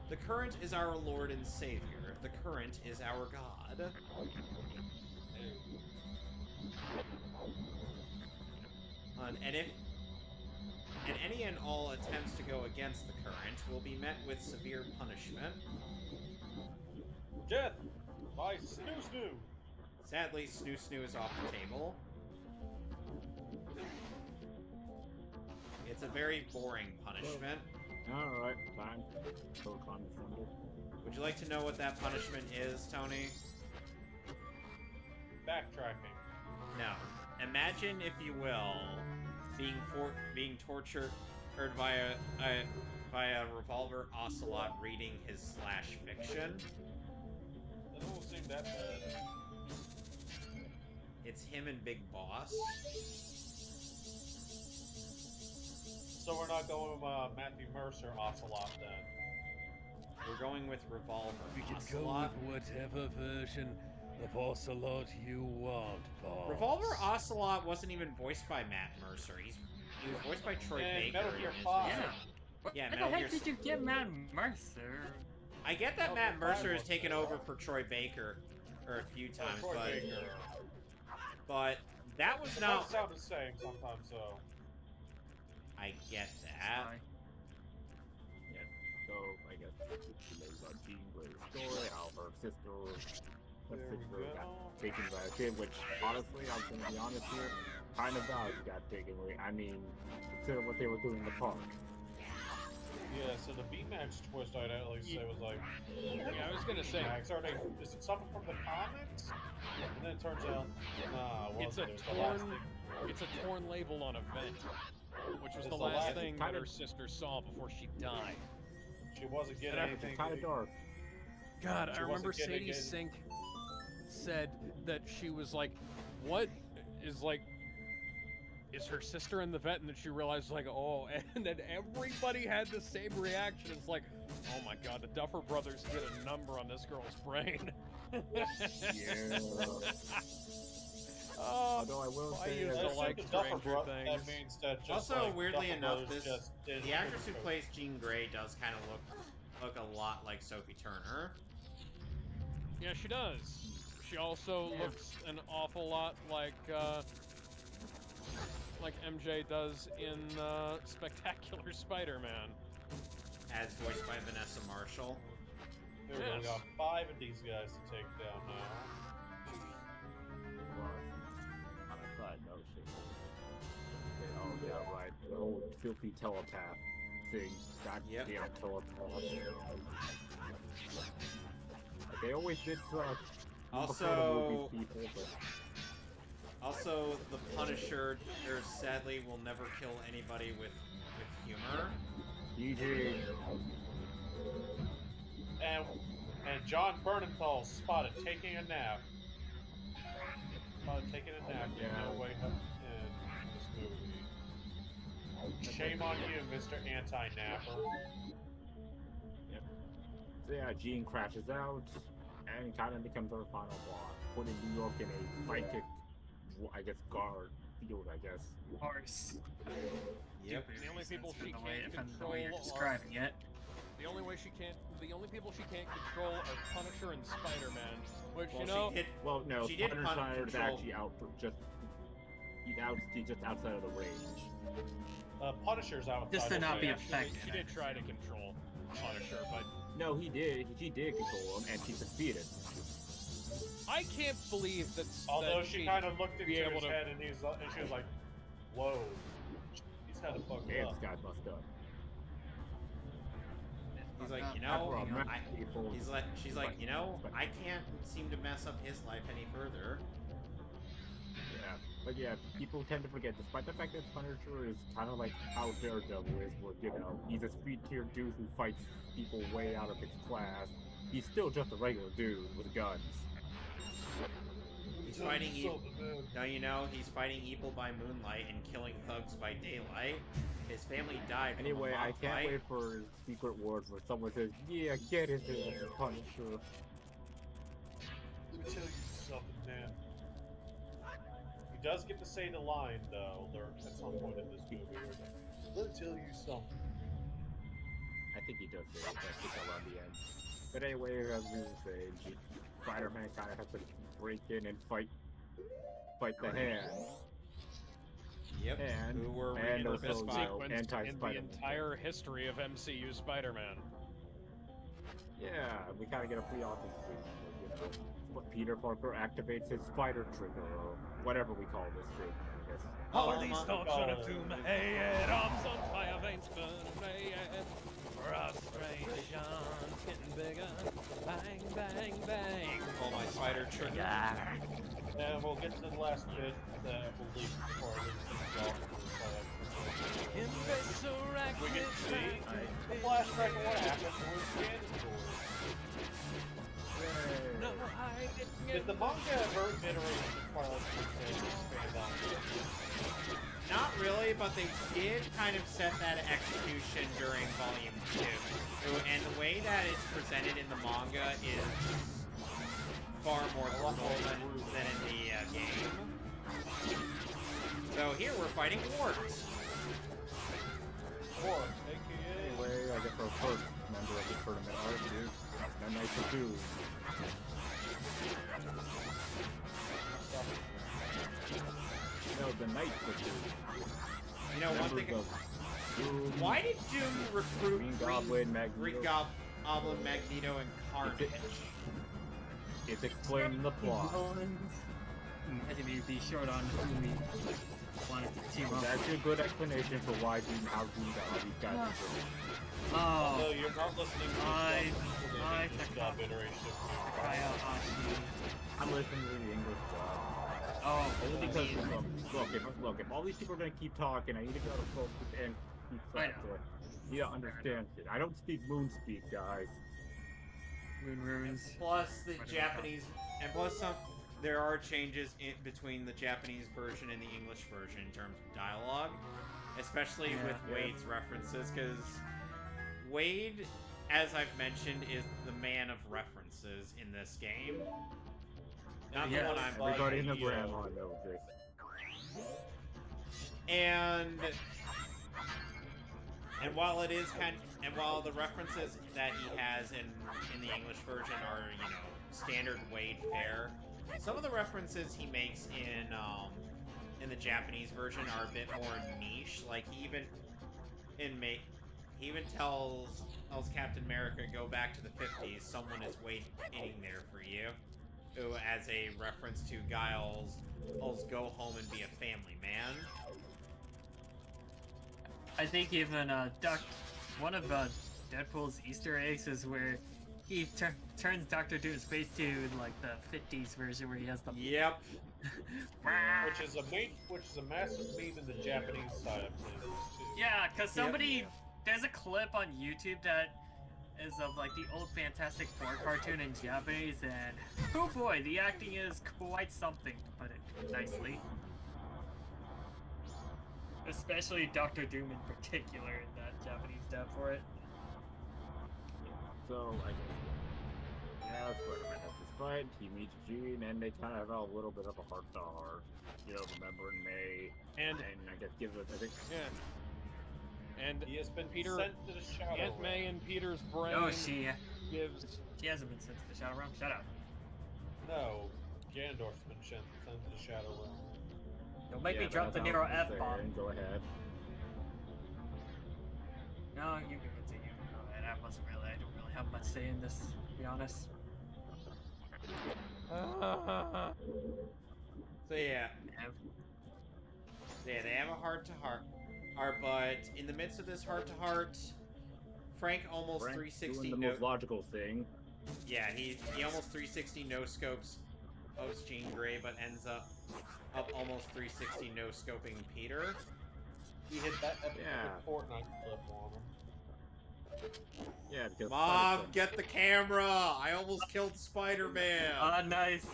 [SPEAKER 2] The current is our Lord and Savior. The current is our God. And any and all attempts to go against the current will be met with severe punishment.
[SPEAKER 3] Death by Snoo Snoo.
[SPEAKER 2] Sadly, Snoo Snoo is off the table. It's a very boring punishment.
[SPEAKER 1] Alright, time. Go climb the thunder.
[SPEAKER 2] Would you like to know what that punishment is, Tony?
[SPEAKER 3] Backtracking.
[SPEAKER 2] No. Imagine, if you will, being tortured by a revolver ocelot reading his slash fiction.
[SPEAKER 3] That don't seem that bad.
[SPEAKER 2] It's him and Big Boss.
[SPEAKER 3] So we're not going with Matthew Mercer Ocelot then.
[SPEAKER 2] We're going with revolver
[SPEAKER 9] We can go
[SPEAKER 2] ocelot.
[SPEAKER 9] with whatever version of Ocelot you want, boss.
[SPEAKER 2] Revolver Ocelot wasn't even voiced by Matt Mercer. He was voiced by Troy
[SPEAKER 3] And
[SPEAKER 2] Baker.
[SPEAKER 3] Metal Gear
[SPEAKER 2] in his
[SPEAKER 3] 5.
[SPEAKER 2] version.
[SPEAKER 5] Yeah.
[SPEAKER 2] Yeah,
[SPEAKER 5] Where
[SPEAKER 2] Metal
[SPEAKER 5] the
[SPEAKER 2] Gear
[SPEAKER 5] heck did you get Matt Mercer?
[SPEAKER 2] I get that
[SPEAKER 3] Metal
[SPEAKER 2] Matt
[SPEAKER 3] Gear 5
[SPEAKER 2] Mercer has
[SPEAKER 3] was
[SPEAKER 2] taken
[SPEAKER 3] there.
[SPEAKER 2] over for Troy Baker a few times,
[SPEAKER 3] Troy Baker.
[SPEAKER 2] but that was
[SPEAKER 3] It
[SPEAKER 2] not.
[SPEAKER 3] might sound the same sometimes, so.
[SPEAKER 2] I get that.
[SPEAKER 5] Sorry.
[SPEAKER 1] Yeah, so I guess she knows about Jean Grey's story, how her sister
[SPEAKER 3] There we go.
[SPEAKER 1] got taken by a kid, which honestly, I'm gonna be honest here, kind of bad she got taken away. I mean, consider what they were doing in the park.
[SPEAKER 3] Yeah, so the B-Max twist I'd at least say was like,
[SPEAKER 7] yeah, I was gonna say,
[SPEAKER 3] Max, is it something from the comics? And then it turns out, nah, it
[SPEAKER 7] it's a
[SPEAKER 3] wasn't. It was the last
[SPEAKER 7] torn,
[SPEAKER 3] thing.
[SPEAKER 7] it's a torn label on a vent, which was
[SPEAKER 3] It's
[SPEAKER 7] the
[SPEAKER 3] the
[SPEAKER 7] last
[SPEAKER 3] last-
[SPEAKER 7] thing
[SPEAKER 1] kind
[SPEAKER 7] that
[SPEAKER 1] of-
[SPEAKER 7] her sister saw before she died.
[SPEAKER 3] She wasn't getting
[SPEAKER 1] And it's
[SPEAKER 3] anything.
[SPEAKER 1] kind of dark.
[SPEAKER 7] God,
[SPEAKER 3] She
[SPEAKER 7] I remember
[SPEAKER 3] wasn't getting
[SPEAKER 7] Sadie
[SPEAKER 3] it.
[SPEAKER 7] Sink said that she was like, "What is like?" Is her sister in the vet? And then she realized, like, oh, and then everybody had the same reaction. It's like, oh my god, the Duffer Brothers did a number on this girl's brain.
[SPEAKER 1] Yeah.
[SPEAKER 7] Oh,
[SPEAKER 1] Although I will
[SPEAKER 7] I
[SPEAKER 1] say,
[SPEAKER 7] used
[SPEAKER 3] I
[SPEAKER 7] to
[SPEAKER 3] assume
[SPEAKER 7] like
[SPEAKER 3] the Duffer
[SPEAKER 7] Stranger
[SPEAKER 3] Bro-
[SPEAKER 7] Things.
[SPEAKER 3] That means that just
[SPEAKER 2] Also,
[SPEAKER 3] like,
[SPEAKER 2] weirdly
[SPEAKER 3] Duffer
[SPEAKER 2] enough,
[SPEAKER 3] Brothers just did
[SPEAKER 2] the actress who
[SPEAKER 3] Coke.
[SPEAKER 2] plays Jean Grey does kind of look a lot like Sophie Turner.
[SPEAKER 7] yeah, she does. She also looks an awful lot like MJ does in Spectacular Spider-Man.
[SPEAKER 2] As voiced by Vanessa Marshall.
[SPEAKER 3] There we go. We
[SPEAKER 7] Yes.
[SPEAKER 3] got 5 of these guys to take down now.
[SPEAKER 1] well, on a side note, oh yeah, right, the whole filthy telepath thing.
[SPEAKER 2] Yep.
[SPEAKER 1] Goddamn telepath. Like, they always did suck. Before the
[SPEAKER 2] Also,
[SPEAKER 1] movies, people, but
[SPEAKER 2] also the Punisher, sadly, will never kill anybody with humor.
[SPEAKER 1] GG.
[SPEAKER 3] And John Bernenthal spotted taking a nap. Spotted taking a nap.
[SPEAKER 1] Yeah.
[SPEAKER 3] No way up in this movie. Shame on you, Mr. Anti-Napper.
[SPEAKER 1] So yeah, Jean crashes out and kind of becomes our final boss, putting New York in a psychic, I guess, guard field, I guess.
[SPEAKER 5] Horse.
[SPEAKER 2] Yep.
[SPEAKER 7] The only people she
[SPEAKER 5] the way,
[SPEAKER 7] can't
[SPEAKER 5] from the way you're
[SPEAKER 7] control
[SPEAKER 5] describing it.
[SPEAKER 7] The only people she can't control are Punisher and Spider-Man, which
[SPEAKER 2] Well,
[SPEAKER 7] you know,
[SPEAKER 2] she did.
[SPEAKER 1] Well, no,
[SPEAKER 2] She did
[SPEAKER 1] Punisher is
[SPEAKER 2] control-
[SPEAKER 1] actually out for he's just outside of the range.
[SPEAKER 3] Punisher's outside.
[SPEAKER 5] Just to
[SPEAKER 3] of
[SPEAKER 5] not be
[SPEAKER 3] range.
[SPEAKER 5] affected.
[SPEAKER 7] she did try to control Punisher, but
[SPEAKER 1] No, she did control him, and she succeeded.
[SPEAKER 7] I can't believe that.
[SPEAKER 3] Although
[SPEAKER 7] that
[SPEAKER 3] she kind of looked into
[SPEAKER 7] be able
[SPEAKER 3] his
[SPEAKER 7] to-
[SPEAKER 3] head and she was like, "Whoa, he's kind of fucked
[SPEAKER 1] Damn,
[SPEAKER 3] up."
[SPEAKER 1] this guy's messed up.
[SPEAKER 2] He's like, you
[SPEAKER 1] After
[SPEAKER 2] know,
[SPEAKER 1] all, people,
[SPEAKER 2] she's like, you know, I can't seem to mess up his life any further.
[SPEAKER 1] yeah, but yeah, people tend to forget, despite the fact that Punisher is kind of like how Daredevil is, where, you know, he's a speed tier dude who fights people way out of his class. he's still just a regular dude with guns.
[SPEAKER 2] He's fighting evil. Now you know he's fighting evil by moonlight and killing thugs by daylight. His family died from
[SPEAKER 1] Anyway,
[SPEAKER 2] a mob
[SPEAKER 1] I can't
[SPEAKER 2] fight.
[SPEAKER 1] wait for secret words where someone says, "Yeah, get his ass, Punisher."
[SPEAKER 3] Let me tell you something, man. He does get to say the line, though, at some point in this movie. Let me tell you something.
[SPEAKER 1] I think he does say it. I think around the end. But anyway, as we were saying, Spider-Man kind of has to break in and fight the hand.
[SPEAKER 2] Yep.
[SPEAKER 1] And
[SPEAKER 2] Who were
[SPEAKER 1] and
[SPEAKER 2] reading
[SPEAKER 1] also,
[SPEAKER 2] best
[SPEAKER 1] you know,
[SPEAKER 7] Sequence in the
[SPEAKER 1] anti-Spider-Man.
[SPEAKER 7] entire history of MCU Spider-Man.
[SPEAKER 1] Yeah, we kind of get a pretty awesome scene. You know, what Peter Parker activates his spider trigger, or whatever we call this thing. I guess.
[SPEAKER 7] All these thoughts run up to my head, arms on fire, veins burning red. Frustration getting bigger. Bang, bang, bang.
[SPEAKER 2] Oh, my spider trigger.
[SPEAKER 5] Yeah.
[SPEAKER 3] And we'll get to the last bit that will leave before I leave things off. We get to see a flashback of what happened towards the end of the story. Did the manga ever iteration of Twilight Princess expand on it?
[SPEAKER 2] Not really, but they did kind of set that execution during Volume 2. And the way that it's presented in the manga is far more brutal than in the game. So here we're fighting warts.
[SPEAKER 3] Or, aka...
[SPEAKER 1] Anyway, I guess our first member of the tournament is the Knights of Doom. No, the Knights of Doom.
[SPEAKER 2] You know, one thing...
[SPEAKER 1] Doom,
[SPEAKER 2] Why did Doom recruit
[SPEAKER 1] Green Goblin, Magneto.
[SPEAKER 2] Goblin, Magneto, and Carnage?
[SPEAKER 1] It's explained in the plot.
[SPEAKER 5] I think we'd be short on who we wanted to team up.
[SPEAKER 1] That's a good explanation for why Doom, how Doom got all these guys.
[SPEAKER 5] Oh.
[SPEAKER 3] No, you're not listening to
[SPEAKER 5] I
[SPEAKER 3] the job iteration.
[SPEAKER 1] I'm listening to the English job.
[SPEAKER 5] Oh,
[SPEAKER 1] Only because, look, if all these people are gonna keep talking, I need to go to focus and keep track to it. You don't understand it. I don't speak moon speak, guys.
[SPEAKER 5] Moon runes.
[SPEAKER 2] Plus the Japanese, and plus there are changes in between the Japanese version and the English version in terms of dialogue, especially with Wade's references, because Wade, as I've mentioned, is the man of references in this game. Not the one I'm
[SPEAKER 1] Everybody in the grandma knows this.
[SPEAKER 2] And while it is while the references that he has in the English version are, you know, standard Wade fare, some of the references he makes in the Japanese version are a bit more niche. Like he even tells Captain America, go back to the 50s, someone is waiting there for you. As a reference to Giles' go home and be a family man.
[SPEAKER 5] I think even one of Deadpool's Easter eggs is where he turns Dr. Doom's face to like the 50s version where he has the
[SPEAKER 2] Yep.
[SPEAKER 3] which is a massive meme in the Japanese side of things too.
[SPEAKER 5] Yeah, because there's a clip on YouTube that is of like the old Fantastic Four cartoon in Japanese, and oh boy, the acting is quite something, to put it nicely. Especially Dr. Doom in particular in that Japanese dub for it.
[SPEAKER 1] So, I guess, Spider-Man has this fight, he meets Jean, and they kind of have a little bit of a heart-to-heart. You know, remembering May, and I guess give it, I think...
[SPEAKER 7] Yeah. And
[SPEAKER 3] he has been
[SPEAKER 7] Peter,
[SPEAKER 3] sent to the Shadow
[SPEAKER 7] Aunt May and Peter's brain
[SPEAKER 5] she hasn't been sent to the Shadow Realm. Shut up.
[SPEAKER 3] No, Ganondorf's been sent to the Shadow Realm.
[SPEAKER 5] Don't make me drop the Nero F-bomb.
[SPEAKER 1] Go ahead.
[SPEAKER 5] No, you can continue. Go ahead. I don't really have much say in this, to be honest.
[SPEAKER 2] So yeah. Yeah, they have a heart-to-heart. But in the midst of this heart-to-heart, Frank almost 360
[SPEAKER 1] doing the most logical thing.
[SPEAKER 2] Yeah, he almost 360 no-scopes post Jean Grey, but ends up almost 360 no-scoping Peter.
[SPEAKER 3] He hit that epic Fortnite clip on him.
[SPEAKER 1] Yeah, because
[SPEAKER 2] Mom, get the camera! I almost killed Spider-Man!
[SPEAKER 5] Ah, nice.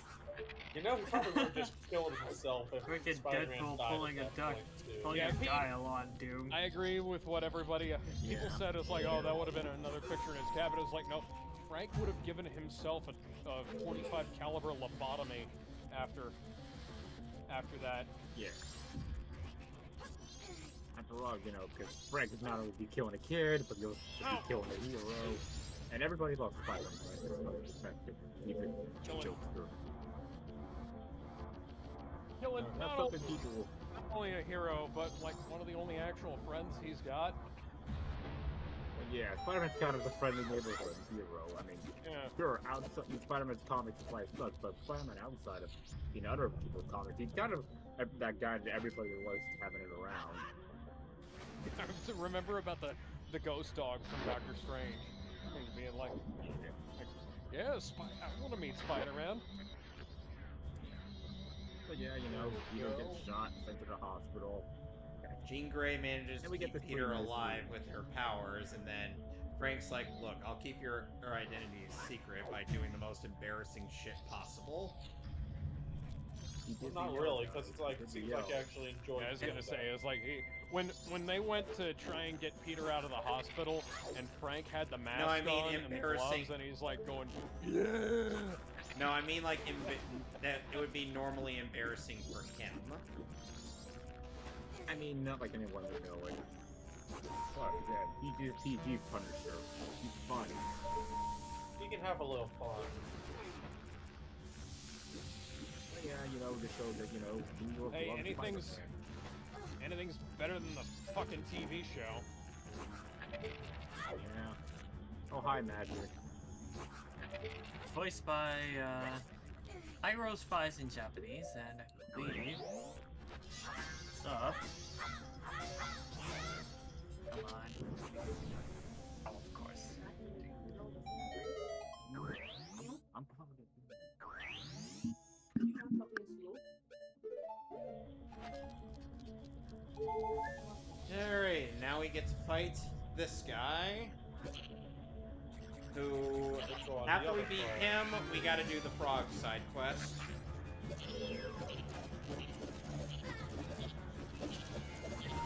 [SPEAKER 3] You know, he probably would have just killed himself if
[SPEAKER 5] Freaking
[SPEAKER 3] Spider-Man
[SPEAKER 5] Deadpool
[SPEAKER 3] died
[SPEAKER 5] pulling
[SPEAKER 3] at
[SPEAKER 5] a
[SPEAKER 3] that
[SPEAKER 5] duck,
[SPEAKER 3] point, too.
[SPEAKER 5] pulling
[SPEAKER 7] Yeah,
[SPEAKER 5] a
[SPEAKER 7] if he-
[SPEAKER 5] dial on Doom.
[SPEAKER 7] I agree with what everybody people said. It's like, oh, that would have been another picture in his cabinet. It's like, no, Frank would have given himself a 45 caliber lobotomy after that.
[SPEAKER 1] Yeah. After all, you know, because Frank is not only be killing a kid, but he'll be killing a hero. And everybody loves Spider-Man, right? That's effective. Even jokes through.
[SPEAKER 7] Killing
[SPEAKER 1] That's
[SPEAKER 7] not
[SPEAKER 1] something people.
[SPEAKER 7] only a hero, but like one of the only actual friends he's got.
[SPEAKER 1] Yeah, Spider-Man's kind of the friendly neighborhood hero. I mean, sure, outside Spider-Man's comics life sucks, but Spider-Man outside of other people's comics, he's kind of that guy that everybody likes having it around.
[SPEAKER 7] Remember about the ghost dog from Doctor Strange? He's being like, yeah, I want to meet Spider-Man.
[SPEAKER 1] But yeah, you know, Peter gets shot, sent to the hospital.
[SPEAKER 2] Jean Grey manages to
[SPEAKER 1] we get
[SPEAKER 2] keep
[SPEAKER 1] this
[SPEAKER 2] Peter
[SPEAKER 1] pretty nice
[SPEAKER 2] alive
[SPEAKER 1] scene.
[SPEAKER 2] with her powers, and then Frank's like, look, I'll keep your identity secret by doing the most embarrassing shit possible.
[SPEAKER 3] Well, not really, because it's like, it seems like he actually enjoyed
[SPEAKER 7] Yeah, I was gonna say, it was like when they went to try and get Peter out of the hospital, and Frank had the mask on and the gloves, and he's like going, yeah.
[SPEAKER 2] No, I mean like that it would be normally embarrassing for him.
[SPEAKER 1] I mean, not like anyone would know it. But yeah, he's PG Punisher. He's funny.
[SPEAKER 3] He can have a little fun.
[SPEAKER 1] But yeah, you know, to show that, you know, New York
[SPEAKER 7] Hey,
[SPEAKER 1] loves
[SPEAKER 7] anything's better than the fucking TV show.
[SPEAKER 1] Yeah. Oh, hi, Magic.
[SPEAKER 5] Voiced by Iroh Spies in Japanese, and I believe. What's up? Come on. Oh, of course.
[SPEAKER 1] I'm probably.
[SPEAKER 2] Alright, now we get to fight this guy. Who, after we beat him, we gotta do the frog side quest.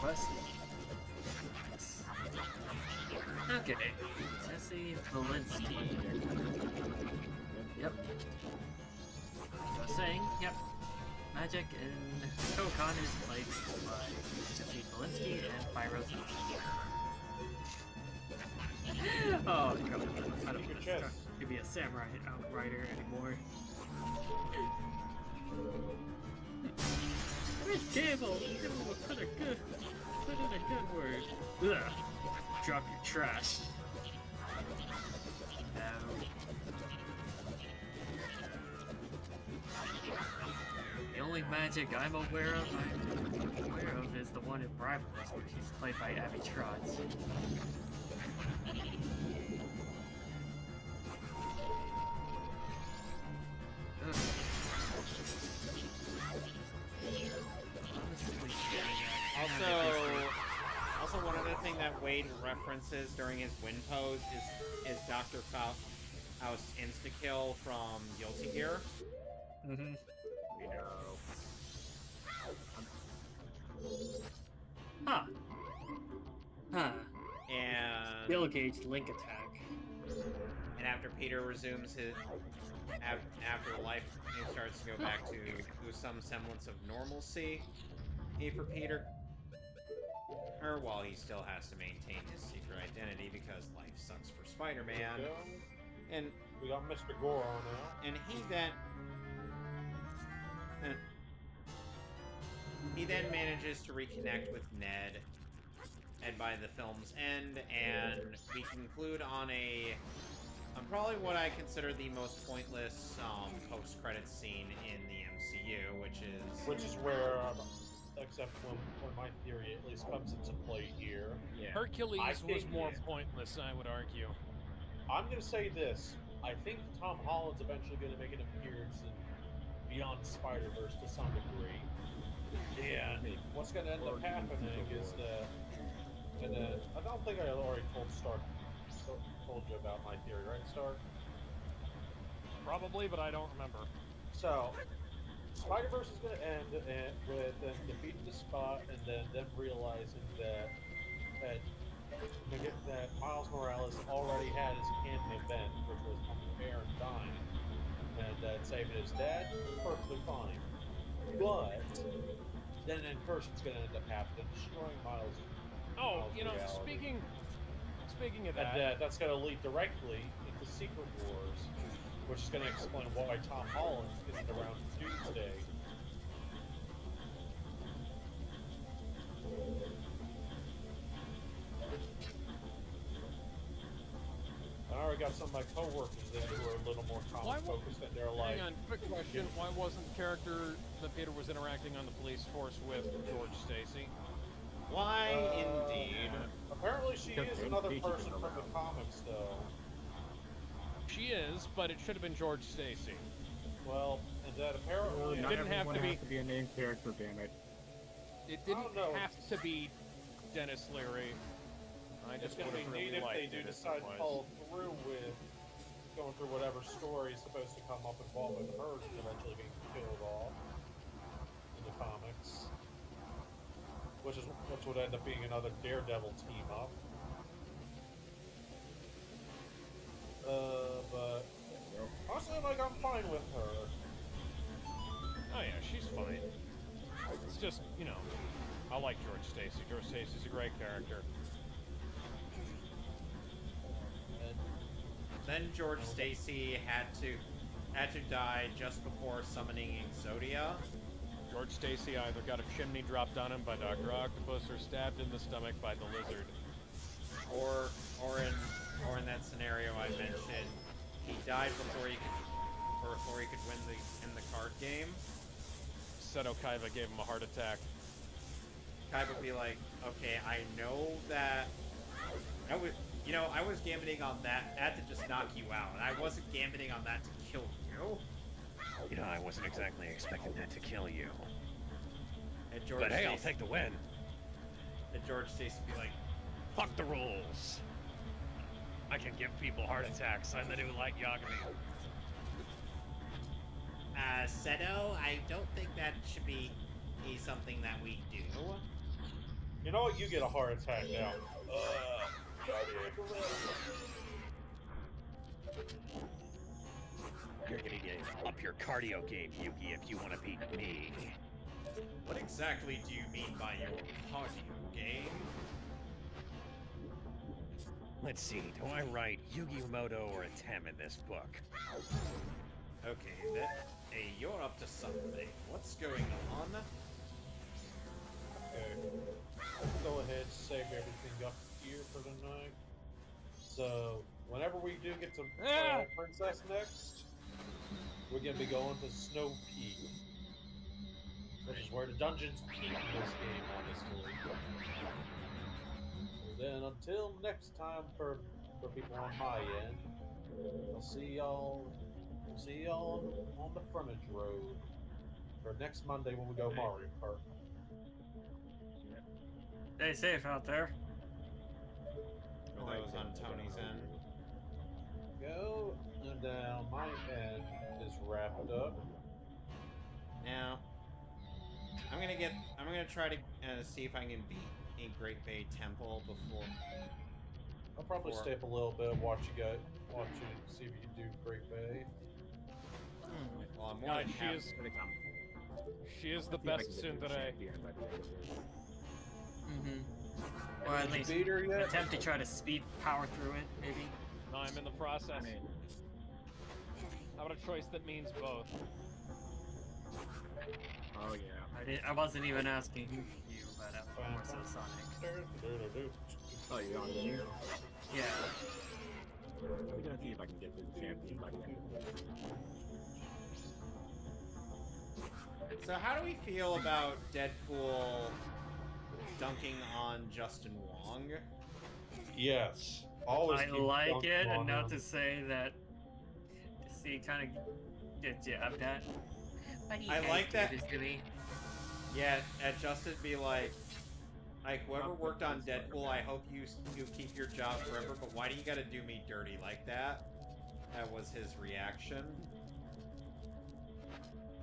[SPEAKER 5] Quest. Okay. Jesse Valinsky. Yep. So I was saying, yep. Magic in Kokon is played by Jesse Valinsky and Pyros. Oh, God. I don't want to start to be a samurai outrider anymore. Where's Cable? Put in a good word. Ugh. Drop your trash. No. The only magic I'm aware of is the one in Bribelis, where she's played by Abby Trotz.
[SPEAKER 2] Also, one other thing that Wade references during his win pose is Dr. Faust's insta-kill from Guilty Gear.
[SPEAKER 5] Mm-hmm.
[SPEAKER 1] We know.
[SPEAKER 5] Huh. Huh.
[SPEAKER 2] And
[SPEAKER 5] Bill Gage link attack.
[SPEAKER 2] And after Peter resumes his after life starts to go back to some semblance of normalcy, for Peter, or while he still has to maintain his secret identity because life sucks for Spider-Man. And
[SPEAKER 3] we got Mr. Goro now.
[SPEAKER 2] And he then manages to reconnect with Ned, and by the film's end, and we conclude on probably what I consider the most pointless post-credits scene in the MCU, which is
[SPEAKER 3] where, except when my theory at least comes into play here.
[SPEAKER 1] Yeah.
[SPEAKER 7] Hercules was more pointless, I would argue.
[SPEAKER 3] I'm going to say this. I think Tom Holland's eventually going to make an appearance in Beyond Spider-Verse to some degree. Yeah. What's going to end up happening is that... And then, I don't think I already told Stark told you about my theory, right, Stark?
[SPEAKER 7] Probably, but I don't remember.
[SPEAKER 3] So, Spider-Verse is going to end with them defeating the Spot and then them realizing that Miles Morales already had his canon event, which was Uncle Aaron dying, and that saving his dad was perfectly fine. But then in person's going to end up happening, destroying Miles.
[SPEAKER 7] Oh,
[SPEAKER 3] Miles' reality.
[SPEAKER 7] speaking of that,
[SPEAKER 3] And that's going to lead directly into Secret Wars, which is going to explain why Tom Holland isn't around Doomsday. I already got some of my coworkers there who are a little more comic focused, and they're like,
[SPEAKER 7] hang on, quick question. Why wasn't the character that Peter was interacting on the police force with George Stacy?
[SPEAKER 2] Why, indeed.
[SPEAKER 3] Apparently she is another person from the comics, though.
[SPEAKER 7] She is, but it should have been George Stacy.
[SPEAKER 3] Well, and that apparently...
[SPEAKER 7] It didn't have to be...
[SPEAKER 1] a named character, damn it.
[SPEAKER 7] It didn't have to be Dennis Leary. I just
[SPEAKER 3] it's going to be neat if they do decide to follow through with going through whatever story is supposed to come up involving her and eventually being killed off in the comics. Which would end up being another Daredevil team up. But honestly, I'm fine with her.
[SPEAKER 7] Oh yeah, she's fine. It's just, I like George Stacy. George Stacy's a great character.
[SPEAKER 2] Then George Stacy had to die just before summoning Exodia.
[SPEAKER 7] George Stacy either got a chimney dropped on him by Dr. Octopus or stabbed in the stomach by the lizard.
[SPEAKER 2] Or in that scenario I mentioned, he died before he could win the card game.
[SPEAKER 7] Seto Kaiba gave him a heart attack.
[SPEAKER 2] Kaiba would be like, okay, I know that I was gambling on that to just knock you out. I wasn't gambling on that to kill you.
[SPEAKER 9] I wasn't exactly expecting that to kill you.
[SPEAKER 2] But hey,
[SPEAKER 9] I'll take the win.
[SPEAKER 2] And George Stacy would be like,
[SPEAKER 9] fuck the rules. I can give people heart attacks. I'm the new Light Yagami.
[SPEAKER 2] Seto, I don't think that should be something that we do.
[SPEAKER 3] You know what? You get a heart attack now.
[SPEAKER 9] You're gonna need to up your cardio game, Yugi, if you want to beat me.
[SPEAKER 2] What exactly do you mean by your cardio game?
[SPEAKER 9] Let's see, do I write Yugi Moto or a Tem in this book?
[SPEAKER 2] Okay, hey, you're up to something. What's going on?
[SPEAKER 3] Okay. Let's go ahead and save everything up here for tonight. So, whenever we do get to Twilight Princess next, we're going to be going to Snow Peak, which is where the dungeons peak in this game, honestly. So then, until next time, for people on my end, I'll see y'all on the frontage road for next Monday when we go Mario Kart.
[SPEAKER 5] Stay safe out there.
[SPEAKER 2] For those on Tony's end.
[SPEAKER 3] Go, and now my end is wrapped up.
[SPEAKER 2] Now, I'm gonna try to see if I can beat a Great Bay Temple before.
[SPEAKER 3] I'll probably stay up a little bit, watch you see if you can do Great Bay.
[SPEAKER 2] Well, I'm more than happy.
[SPEAKER 7] She is the best tsundere.
[SPEAKER 5] Or at least
[SPEAKER 3] beat her yet?
[SPEAKER 5] attempt to try to speed power through it, maybe.
[SPEAKER 7] No, I'm in the process. How about a choice that means both?
[SPEAKER 1] Oh yeah.
[SPEAKER 5] I wasn't even asking you, but more so Sonic.
[SPEAKER 1] Oh, you're on here?
[SPEAKER 5] Yeah.
[SPEAKER 1] I'm gonna see if I can get the champion by the end of this.
[SPEAKER 2] So how do we feel about Deadpool dunking on Justin Wong?
[SPEAKER 3] Yes. Always
[SPEAKER 5] I like it, and not to say that. See, kind of get jabbed at.
[SPEAKER 2] I like that. Yeah, at Justin be like, Like, whoever worked on Deadpool, I hope you keep your job forever, but why do you gotta do me dirty like that? That was his reaction.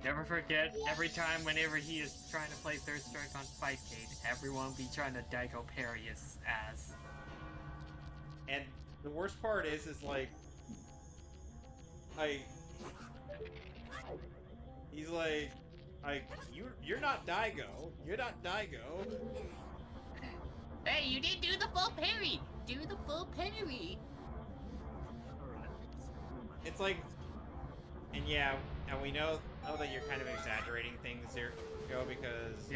[SPEAKER 5] Never forget, every time whenever he is trying to play Third Strike on Fightcade, everyone be trying to Daigo parry his ass.
[SPEAKER 2] And the worst part is like, he's like, you're not Daigo. You're not Daigo.
[SPEAKER 8] Hey, you didn't do the full parry! Do the full parry!
[SPEAKER 2] It's like, and yeah, and we know that you're kind of exaggerating things there, Go, because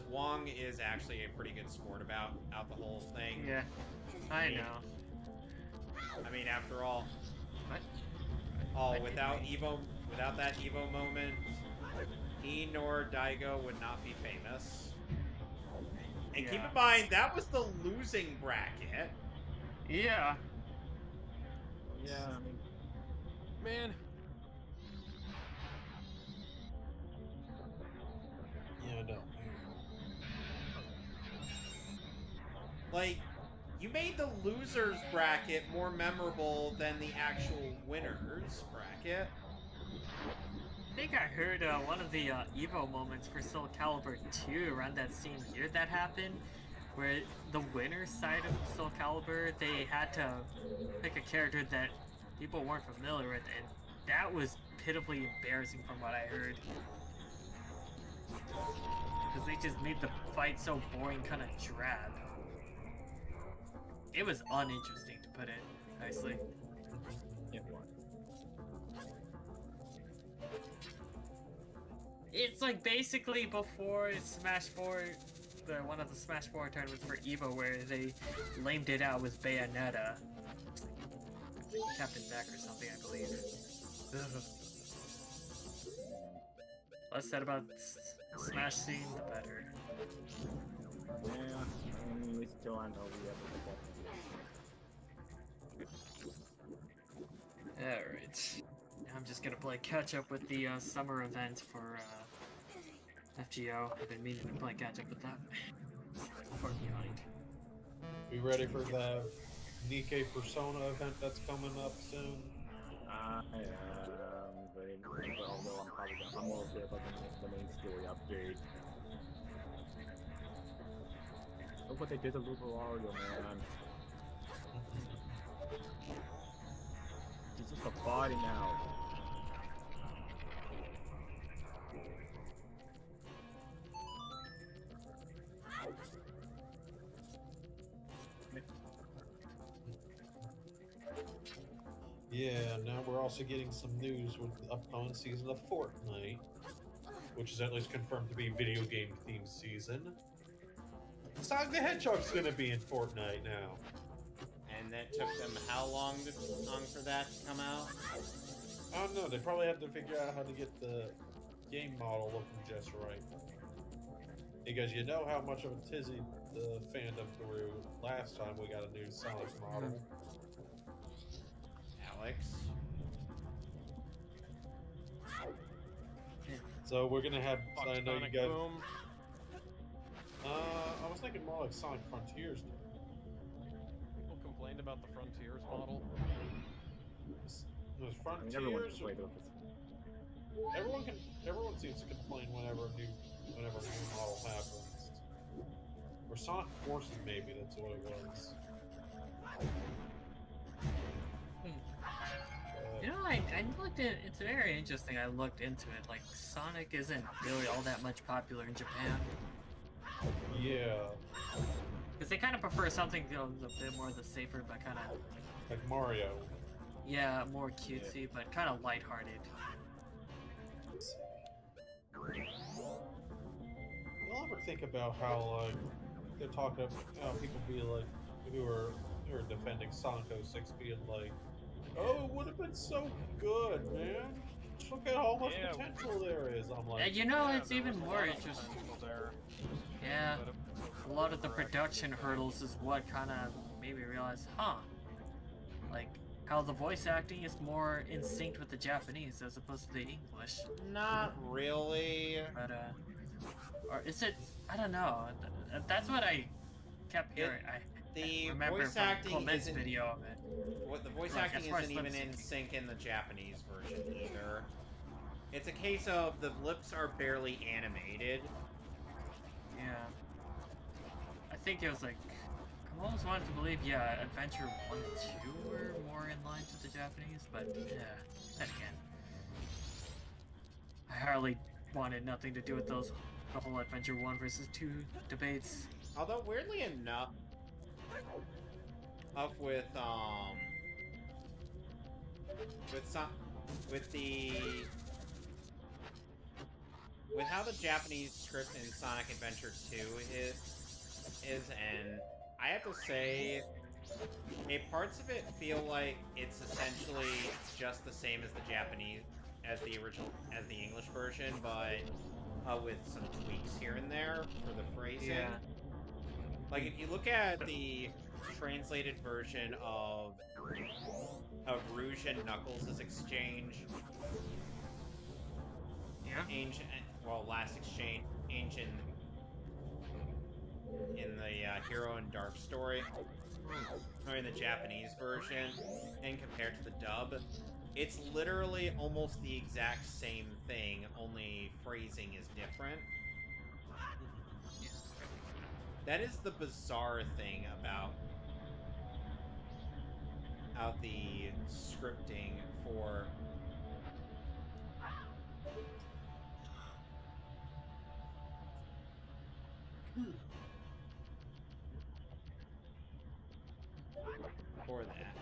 [SPEAKER 2] Wong is actually a pretty good sport about the whole thing.
[SPEAKER 5] Yeah, I know.
[SPEAKER 2] I mean, after all,
[SPEAKER 5] what?
[SPEAKER 2] without that Evo moment, he nor Daigo would not be famous. And keep in mind, that was the losing bracket.
[SPEAKER 5] Yeah.
[SPEAKER 1] Yeah, I mean...
[SPEAKER 7] Man.
[SPEAKER 3] Yeah, no.
[SPEAKER 2] Like, you made the losers bracket more memorable than the actual winners bracket.
[SPEAKER 5] I think I heard one of the Evo moments for Soul Calibur 2 around that same year that happened, where the winner's side of Soul Calibur, they had to pick a character that people weren't familiar with, and that was pitifully embarrassing from what I heard. Because they just made the fight so boring, kind of drab. It was uninteresting, to put it nicely.
[SPEAKER 1] It was.
[SPEAKER 5] It's like basically before Smash 4, one of the Smash 4 tournaments for EVO, where they lamed it out with Bayonetta. Like Captain Zack or something, I believe. Less said about Smash scene, the better.
[SPEAKER 1] Yeah, I mean, we still know we have
[SPEAKER 5] Alright. I'm just gonna play catch up with the summer event for FGO. I've been meaning to play catch up with that. Far behind.
[SPEAKER 3] We ready for the Nikkei Persona event that's coming up soon?
[SPEAKER 1] I am very well, although I'm more okay about the main story update. Look what they did to Lucario, man. He's just a body now.
[SPEAKER 3] Yeah, now we're also getting some news with the upcoming season of Fortnite, which is at least confirmed to be video game themed season. Sonic the Hedgehog's gonna be in Fortnite now.
[SPEAKER 2] And that took them how long for that to come out?
[SPEAKER 3] I don't know, they probably had to figure out how to get the game model looking just right. Because you know how much of a tizzy the fandom threw last time we got a new Sonic model.
[SPEAKER 2] Alex?
[SPEAKER 3] So we're gonna have, I know you
[SPEAKER 7] Sonic
[SPEAKER 3] guys...
[SPEAKER 7] Boom.
[SPEAKER 3] I was thinking more like Sonic Frontiers.
[SPEAKER 7] People complained about the Frontiers model.
[SPEAKER 3] Those
[SPEAKER 1] I mean,
[SPEAKER 3] Frontiers...
[SPEAKER 1] everyone can play those.
[SPEAKER 3] Everyone seems to complain whenever a new model happens. Or Sonic Forces, maybe, that's what it was.
[SPEAKER 5] You know, I looked at it's very interesting. I looked into it. Like, Sonic isn't really all that much popular in Japan.
[SPEAKER 3] Yeah.
[SPEAKER 5] Because they kind of prefer something a bit more the safer, but kind of...
[SPEAKER 3] Like Mario.
[SPEAKER 5] Yeah, more cutesy, but kind of lighthearted.
[SPEAKER 3] You'll ever think about how, like, they're talking about how people be like, who are defending Sonic 06 being like, oh, it would have been so good, man. Look at how much potential there is. I'm like,
[SPEAKER 5] And you know, it's
[SPEAKER 7] there
[SPEAKER 5] even
[SPEAKER 7] was a
[SPEAKER 5] more
[SPEAKER 7] lot of
[SPEAKER 5] interesting.
[SPEAKER 7] potential there.
[SPEAKER 5] Yeah,
[SPEAKER 7] But
[SPEAKER 5] a lot of the production hurdles is what kind of made me realize, like how the voice acting is more in sync with the Japanese as opposed to the English.
[SPEAKER 2] Not really.
[SPEAKER 5] But or is it? I don't know. That's what I kept hearing.
[SPEAKER 2] The
[SPEAKER 5] remember
[SPEAKER 2] voice
[SPEAKER 5] from
[SPEAKER 2] acting
[SPEAKER 5] Clement's
[SPEAKER 2] isn't
[SPEAKER 5] video of it.
[SPEAKER 2] what the voice
[SPEAKER 5] Like,
[SPEAKER 2] acting
[SPEAKER 5] as far as
[SPEAKER 2] isn't even in
[SPEAKER 5] lip-syncing.
[SPEAKER 2] sync in the Japanese version either. It's a case of the lips are barely animated.
[SPEAKER 5] Yeah. I think it was like, I almost wanted to believe, yeah, Adventure 1 and 2 were more in line to the Japanese, but yeah, then again. I hardly wanted nothing to do with the whole Adventure 1 versus 2 debates.
[SPEAKER 2] Although weirdly enough, with how the Japanese script in Sonic Adventure 2 is, and I have to say, parts of it feel like it's essentially just the same as the Japanese, as the English version, but with some tweaks here and there for the phrasing.
[SPEAKER 5] Yeah.
[SPEAKER 2] Like, if you look at the translated version of Rouge and Knuckles' exchange, last exchange in the Hero and Dark story, or in the Japanese version, and compared to the dub, it's literally almost the exact same thing, only phrasing is different. That is the bizarre thing about the scripting for that.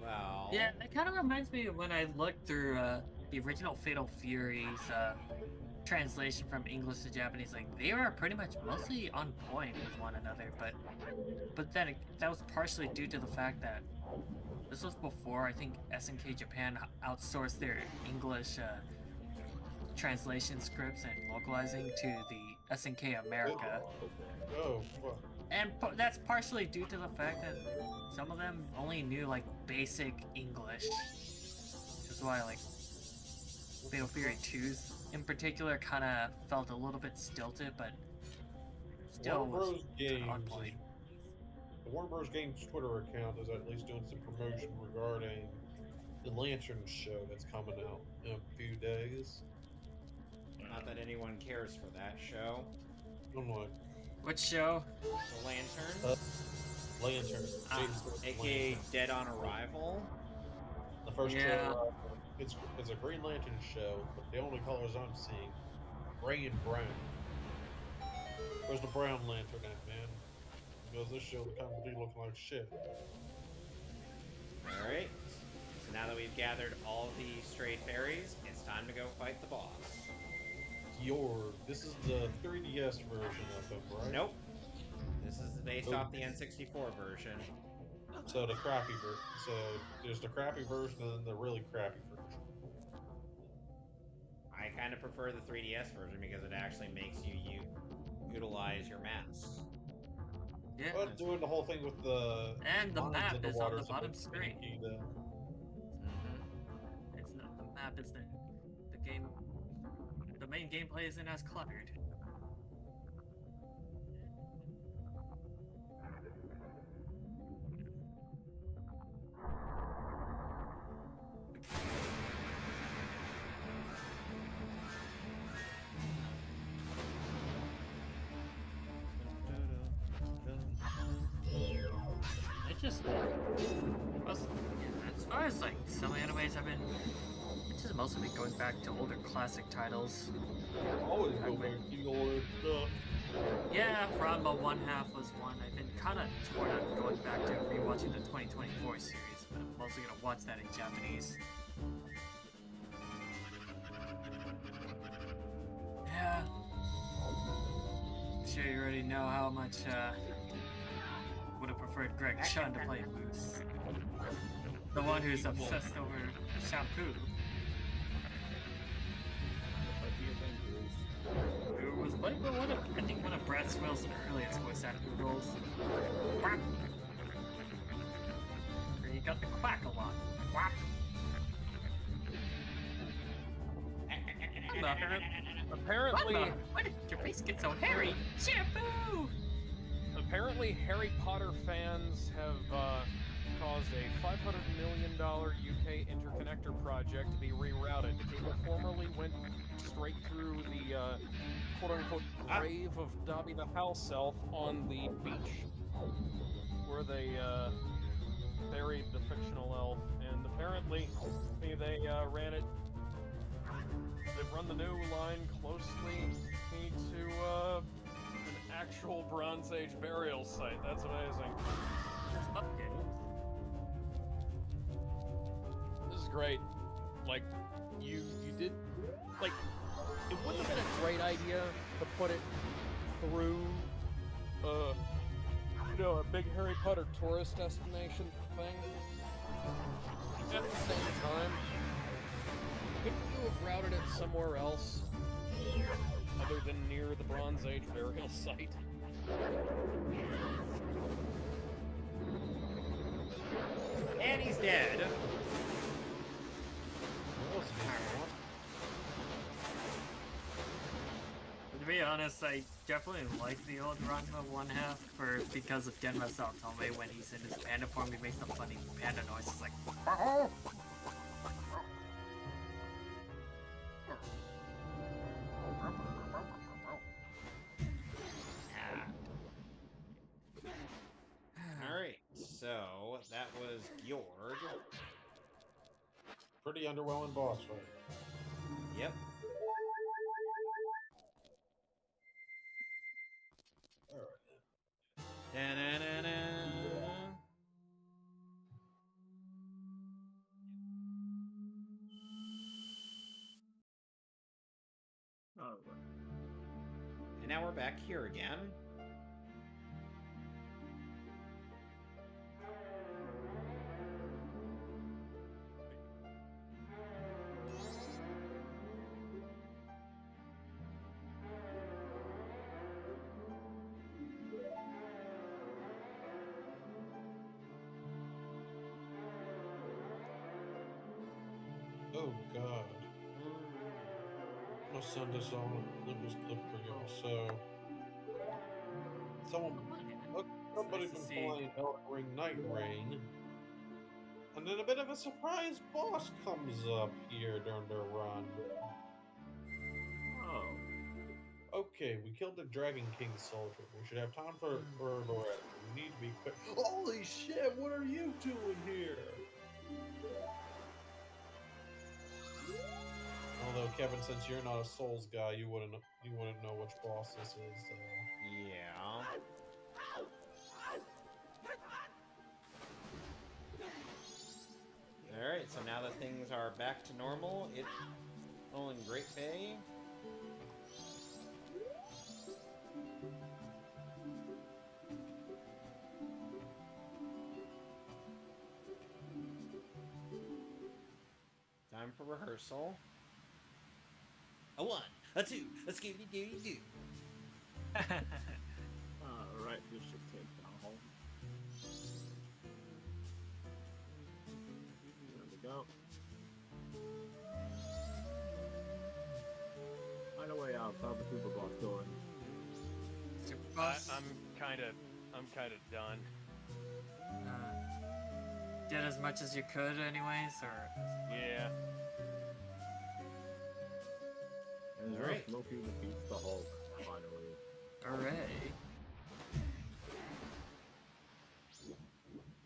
[SPEAKER 2] Well...
[SPEAKER 5] Yeah, it kind of reminds me of when I looked through the original Fatal Fury's translation from English to Japanese. Like, they were pretty much mostly on point with one another, but then that was partially due to the fact that this was before, I think, SNK Japan outsourced their English translation scripts and localizing to the SNK America.
[SPEAKER 3] Oh, fuck.
[SPEAKER 5] And that's partially due to the fact that some of them only knew, like, basic English. Which is why, like, Fatal Fury 2's in particular kind of felt a little bit stilted, but still was on point.
[SPEAKER 3] The Warner Bros. Games Twitter account is at least doing some promotion regarding the Lantern show that's coming out in a few days.
[SPEAKER 2] Not that anyone cares for that show.
[SPEAKER 3] I'm like,
[SPEAKER 5] which show?
[SPEAKER 2] The Lantern.
[SPEAKER 3] Lantern.
[SPEAKER 2] AKA Lantern. Dead on Arrival.
[SPEAKER 3] The first trailer. It's a Green Lantern show, but the only colors I'm seeing, gray and brown. Where's the brown lantern at, man? Because this show will kind of be looking like shit.
[SPEAKER 2] Alright. So now that we've gathered all the stray fairies, it's time to go fight the boss.
[SPEAKER 3] This is the 3DS version of them, right?
[SPEAKER 2] Nope. This is based off the N64 version.
[SPEAKER 3] So the crappy version. So there's the crappy version and then the really crappy version.
[SPEAKER 2] I kind of prefer the 3DS version because it actually makes you utilize your maps.
[SPEAKER 5] Yeah.
[SPEAKER 3] But doing the whole thing with the
[SPEAKER 5] map is on the bottom
[SPEAKER 3] screen.
[SPEAKER 5] It's not the map is the game. The main gameplay isn't as cluttered. As far as like some animes, I've just mostly been going back to older classic titles.
[SPEAKER 3] Always go back to the older stuff.
[SPEAKER 5] Yeah, Ranma 1/2 was one. I've been kind of torn on going back to rewatching the 2024 series, but I'm mostly gonna watch that in Japanese. Yeah. I'm sure you already know how much would have preferred Greg Chun to play Moose. The one who's obsessed over shampoo. Who was playing I think one of Brad Swill's earliest voice acting roles. Quack. Where you got the quack a lot. Quack.
[SPEAKER 7] Apparently,
[SPEAKER 5] Why did your face get so hairy? Shampoo!
[SPEAKER 7] apparently, Harry Potter fans have caused a $500 million UK interconnector project to be rerouted. The cable formerly went straight through the quote-unquote grave of Dobby the House Elf on the beach, where they buried the fictional elf, and apparently they ran it. They've run the new line closely to an actual Bronze Age burial site. That's amazing.
[SPEAKER 5] Okay.
[SPEAKER 7] This is great. Like, you did, like, it wouldn't have been a great idea to put it through, a big Harry Potter tourist destination thing. At the same time, couldn't you have routed it somewhere else other than near the Bronze Age burial site?
[SPEAKER 2] And he's dead.
[SPEAKER 5] To be honest, I definitely like the old Ranma one half because of Genma Saotome when he's in his panda form, he makes some funny panda noises like.
[SPEAKER 2] Alright, so that was Gjord.
[SPEAKER 3] Pretty underwhelming boss fight.
[SPEAKER 2] Yep. Da-na-na-na.
[SPEAKER 1] Oh,
[SPEAKER 2] And now we're back here again.
[SPEAKER 3] Oh God. I'll send this on Olympus clip for y'all. So, somebody
[SPEAKER 5] nice to
[SPEAKER 3] been
[SPEAKER 5] see.
[SPEAKER 3] playing Elden Ring Night Rain, and then a bit of a surprise boss comes up here during their run.
[SPEAKER 1] oh.
[SPEAKER 3] Okay, we killed the Dragon King soldier. We should have time for Loretta. We need to be quick. Holy shit! What are you doing here? Although Kevin, since you're not a Souls guy, you wouldn't know which boss this is.
[SPEAKER 2] Yeah. Alright, so now that things are back to normal, it's all in Great Bay. Time for rehearsal. A 1, a 2, a scooby-doo-doo.
[SPEAKER 1] Alright, this should take down home. There we go. Find a way out. How's the super boss going?
[SPEAKER 5] Super boss.
[SPEAKER 7] I'm kind of done.
[SPEAKER 5] Did as much as you could, anyways, or.
[SPEAKER 7] Yeah.
[SPEAKER 1] And
[SPEAKER 2] Alright.
[SPEAKER 1] Loki defeats the Hulk, finally.
[SPEAKER 5] Hooray!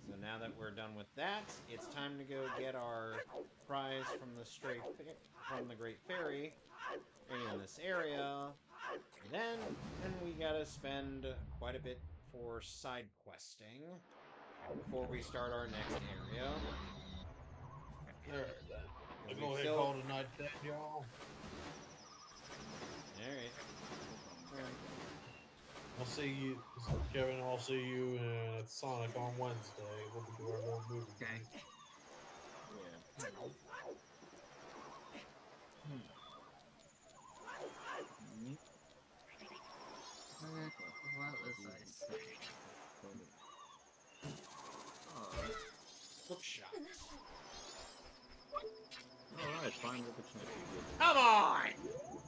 [SPEAKER 2] So now that we're done with that, it's time to go get our prize from the Great Fairy in this area. And we gotta spend quite a bit for side questing before we start our next area.
[SPEAKER 3] Alright,
[SPEAKER 2] And
[SPEAKER 3] go
[SPEAKER 2] we
[SPEAKER 3] ahead and
[SPEAKER 2] still-
[SPEAKER 3] call tonight, then, y'all.
[SPEAKER 2] Alright.
[SPEAKER 3] I'll see you, Kevin. I'll see you at Sonic on Wednesday. We'll be doing our little movie.
[SPEAKER 5] Okay.
[SPEAKER 1] Yeah.
[SPEAKER 5] What was I saying?
[SPEAKER 2] Bookshop.
[SPEAKER 1] Alright, fine with the champion.
[SPEAKER 2] Come on!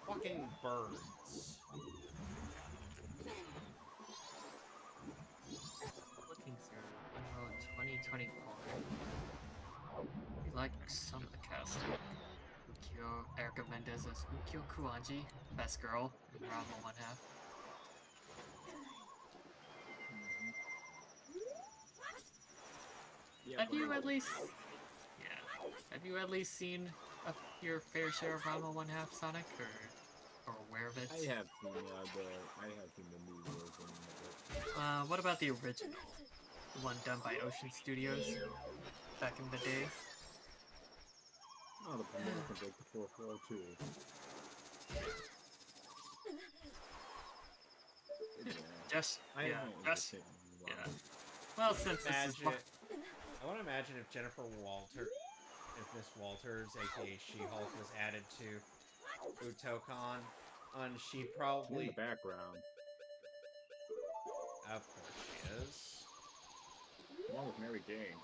[SPEAKER 2] Fucking birds.
[SPEAKER 5] Looking through Unreal 2024. We like some of the cast. Ukyo, Erica Mendez as Ukyo Kuanji, best girl, and Rama one half. Have you at least, have you at least seen your fair share of Rama one half, Sonic, or aware of it?
[SPEAKER 1] I have seen the new version of it.
[SPEAKER 5] What about the original, the one done by Ocean Studios back in the days?
[SPEAKER 1] Oh, the one that can break the fourth wall too.
[SPEAKER 5] Just
[SPEAKER 1] yeah.
[SPEAKER 5] Well, since this is
[SPEAKER 2] I want to imagine if Jennifer Walter, if Miss Walters, aka She-Hulk, was added to Utokon, she probably
[SPEAKER 1] in the background.
[SPEAKER 2] Of course she is.
[SPEAKER 1] Along with Mary Jane.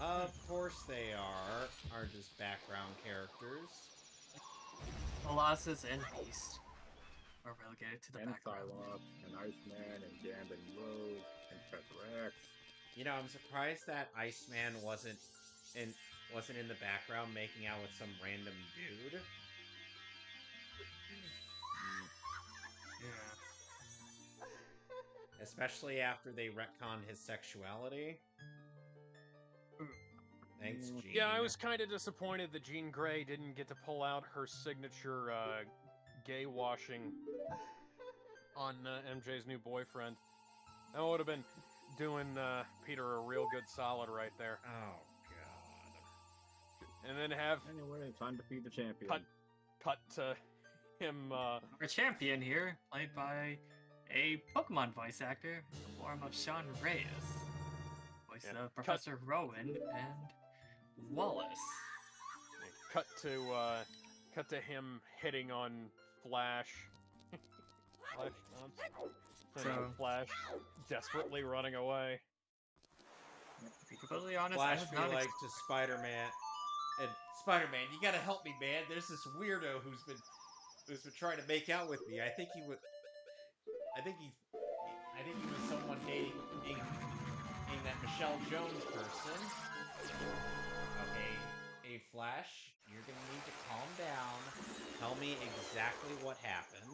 [SPEAKER 2] Of course they are just background characters.
[SPEAKER 5] Colossus and Beast are relegated to the background.
[SPEAKER 1] Psylocke, and Iceman, and Gambit and Rogue, and Professor X.
[SPEAKER 2] You know, I'm surprised that Iceman wasn't in the background making out with some random dude.
[SPEAKER 5] Yeah.
[SPEAKER 2] Especially after they retconned his sexuality. Thanks, Jean.
[SPEAKER 7] Yeah, I was kind of disappointed that Jean Grey didn't get to pull out her signature gay washing on MJ's new boyfriend. That would have been doing Peter a real good solid right there.
[SPEAKER 2] Oh, God.
[SPEAKER 7] And then have...
[SPEAKER 1] Anyway, time to feed the champion.
[SPEAKER 7] Cut to him...
[SPEAKER 5] Our champion here, played by a Pokemon voice actor in the form of Sean Reyes. Voice of Professor Rowan and Wallace.
[SPEAKER 7] Cut to him hitting on Flash. Flash desperately running away.
[SPEAKER 5] To be completely honest,
[SPEAKER 2] Flash
[SPEAKER 5] I was
[SPEAKER 2] be
[SPEAKER 5] not
[SPEAKER 2] like to Spider-Man, and Spider-Man, you gotta help me, man. There's this weirdo who's been trying to make out with me. I think he was someone dating that Michelle Jones person. Okay, hey Flash, you're gonna need to calm down. Tell me exactly what happened.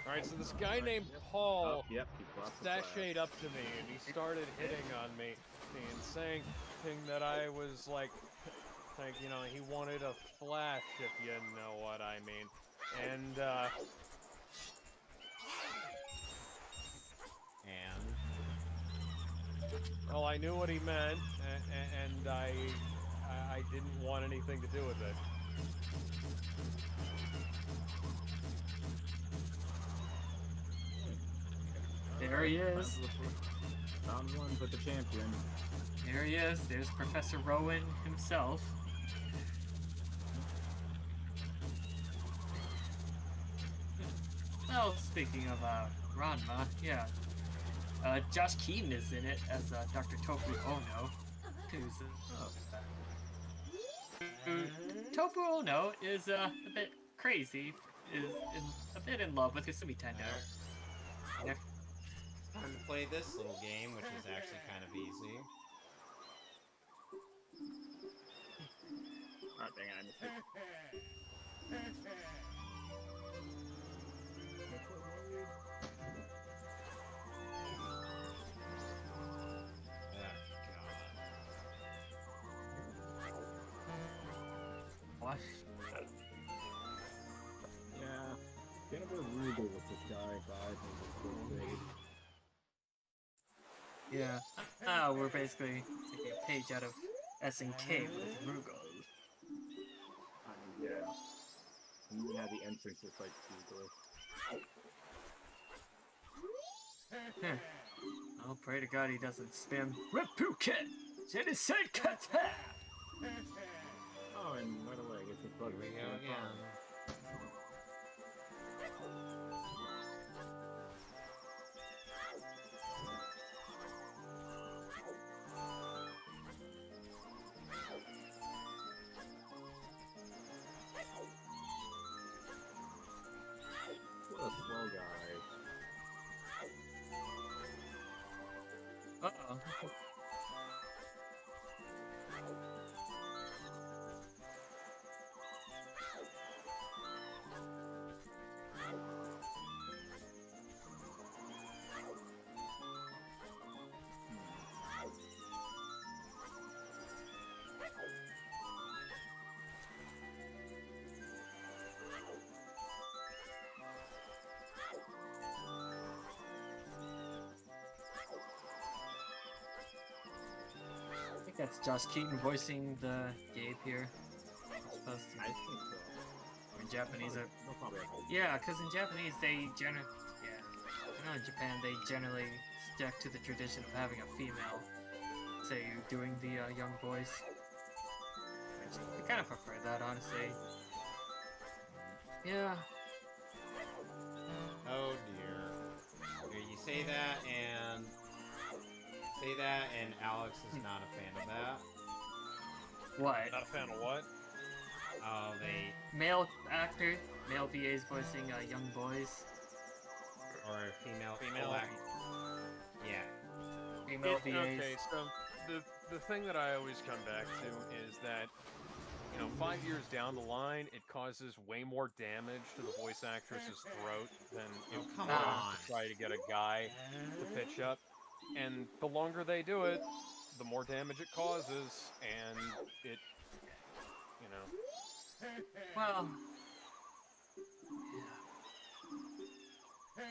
[SPEAKER 7] Alright, so this guy named Paul
[SPEAKER 1] sashayed
[SPEAKER 7] up to me and he started hitting on me and saying that I was like, you know, he wanted a flash, if you know what I mean. And, well, I knew what he meant, and I didn't want anything to do with it.
[SPEAKER 5] There he is.
[SPEAKER 1] Round one with the champion.
[SPEAKER 5] There he is. There's Professor Rowan himself. Well, speaking of Ranma, yeah. Josh Keaton is in it as Dr. Tofu Ono. Tofu Ono is a bit crazy, is a bit in love with Kasumi Tendo.
[SPEAKER 2] Time to play this little game, which is actually kind of easy.
[SPEAKER 1] Oh, dang it, I missed it.
[SPEAKER 5] What?
[SPEAKER 1] Yeah, kind of a rude with this guy, guys, and this
[SPEAKER 5] Yeah. We're basically taking a page out of SNK with Rugal.
[SPEAKER 1] Yeah. You even have the entrance just like Google.
[SPEAKER 5] Oh, pray to God he doesn't spam Repuket! Genocide Kata!
[SPEAKER 1] Oh, and by the way, I guess it's bug.
[SPEAKER 2] Here we go again.
[SPEAKER 5] Uh-oh. I think that's Josh Keaton voicing the ape here. It's supposed to
[SPEAKER 1] I
[SPEAKER 5] be.
[SPEAKER 1] think so.
[SPEAKER 5] In Japanese,
[SPEAKER 1] No problem.
[SPEAKER 5] yeah, because in Japanese they generally, yeah, I know in Japan they generally stick to the tradition of having a female, say, doing the young voice. Which I kind of prefer that, honestly. Yeah.
[SPEAKER 2] Oh dear. Here, you say that, and Alex is not a fan of that.
[SPEAKER 5] What?
[SPEAKER 7] Not a fan of what?
[SPEAKER 2] Oh, they
[SPEAKER 5] Male actor, male VAs voicing young boys.
[SPEAKER 2] or female
[SPEAKER 7] Female.
[SPEAKER 2] Yeah.
[SPEAKER 5] Female VAs.
[SPEAKER 7] Okay, so the thing that I always come back to is that, you know, 5 years down the line, it causes way more damage to the voice actress's throat than it
[SPEAKER 2] come
[SPEAKER 7] would
[SPEAKER 2] on.
[SPEAKER 7] to try to get a guy to pitch up. And the longer they do it, the more damage it causes, and it, you know.
[SPEAKER 5] Well, yeah.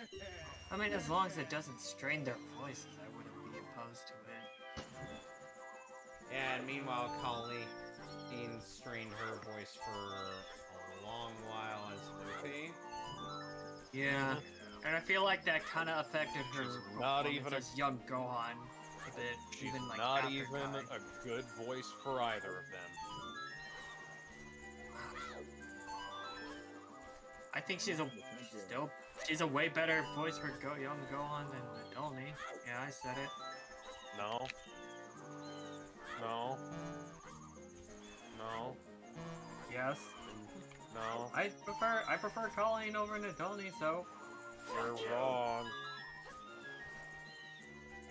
[SPEAKER 5] I mean, as long as it doesn't strain their voices, I wouldn't be opposed to it.
[SPEAKER 2] And meanwhile, Colleen strained her voice for a long while as Luffy.
[SPEAKER 5] Yeah, and I feel like that kind of affected her
[SPEAKER 7] not
[SPEAKER 5] performance
[SPEAKER 7] even
[SPEAKER 5] as young Gohan a bit.
[SPEAKER 7] She's
[SPEAKER 5] even like
[SPEAKER 7] not
[SPEAKER 5] after
[SPEAKER 7] even
[SPEAKER 5] Kai.
[SPEAKER 7] a good voice for either of them.
[SPEAKER 5] I think she's a way better voice for young Gohan than Nadolny. Yeah, I said it.
[SPEAKER 7] No. No. No.
[SPEAKER 5] Yes.
[SPEAKER 7] No.
[SPEAKER 5] I prefer Colleen over Nadolny, so
[SPEAKER 7] You're wrong.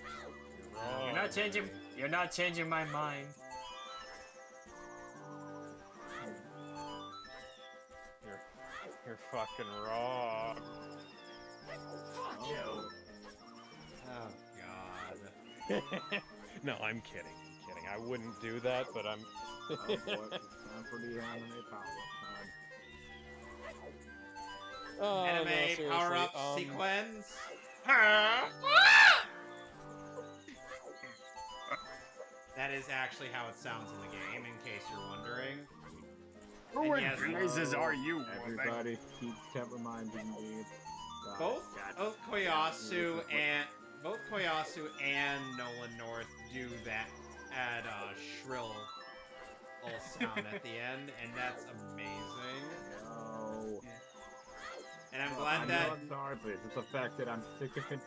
[SPEAKER 7] You're wrong.
[SPEAKER 5] you're not changing my mind.
[SPEAKER 7] You're fucking wrong.
[SPEAKER 1] Fuck you.
[SPEAKER 2] Oh god.
[SPEAKER 7] No, I'm kidding. I'm kidding. I wouldn't do that, but I'm.
[SPEAKER 1] Oh boy, it's time for the anime power time.
[SPEAKER 7] Oh,
[SPEAKER 2] Anime
[SPEAKER 7] no, seriously,
[SPEAKER 2] power-up sequence. That is actually how it sounds in the game, in case you're wondering.
[SPEAKER 5] Who in
[SPEAKER 2] yes,
[SPEAKER 5] blazes are you,
[SPEAKER 1] Everybody kept reminding me.
[SPEAKER 2] Both Koyasu and Nolan North do that add a shrill little sound at the end, and that's amazing.
[SPEAKER 1] No.
[SPEAKER 2] And I'm
[SPEAKER 1] Well,
[SPEAKER 2] glad that
[SPEAKER 1] I'm sorry, but it's the fact that I'm sick of it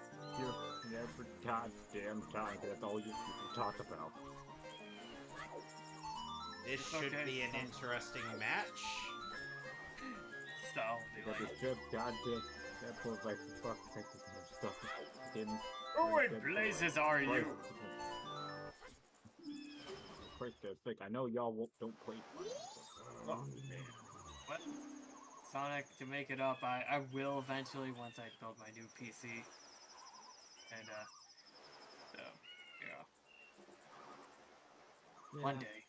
[SPEAKER 1] every goddamn time. That's all you talk about.
[SPEAKER 2] this should be an interesting match.
[SPEAKER 5] So,
[SPEAKER 1] But it's just goddamn. That was like fuck sake, this kind of stuff.
[SPEAKER 5] who in blazes are you?
[SPEAKER 1] Christ, I know y'all don't play. Oh, man.
[SPEAKER 5] What? Sonic, to make it up, I will eventually once I build my new PC. And, so, yeah. One day.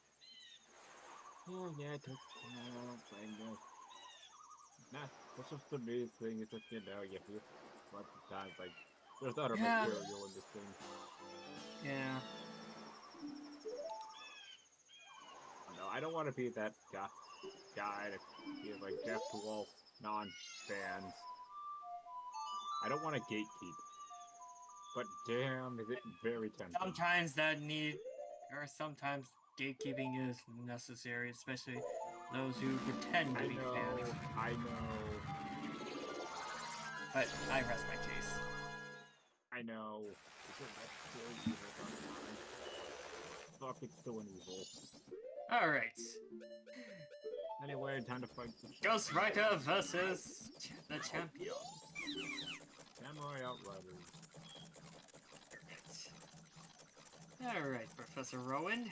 [SPEAKER 1] Oh, yeah, I took playing this. Nah, that's just the main thing. It's just, you know, you hear lots of times, like, there's other material in this thing.
[SPEAKER 5] Yeah.
[SPEAKER 1] No, I don't want to be that guy that is, like, deaf to all non-fans. I don't want to gatekeep. But damn, is it very tempting.
[SPEAKER 5] Sometimes gatekeeping is necessary, especially those who pretend to be fans.
[SPEAKER 1] I know.
[SPEAKER 5] But I rest my case.
[SPEAKER 1] I know. It's still evil. Fuck, it's still an evil.
[SPEAKER 5] Alright.
[SPEAKER 1] Anyway, time to fight the
[SPEAKER 5] Ghost Rider versus the champion.
[SPEAKER 1] Samurai Outriders.
[SPEAKER 5] Alright, Professor Rowan.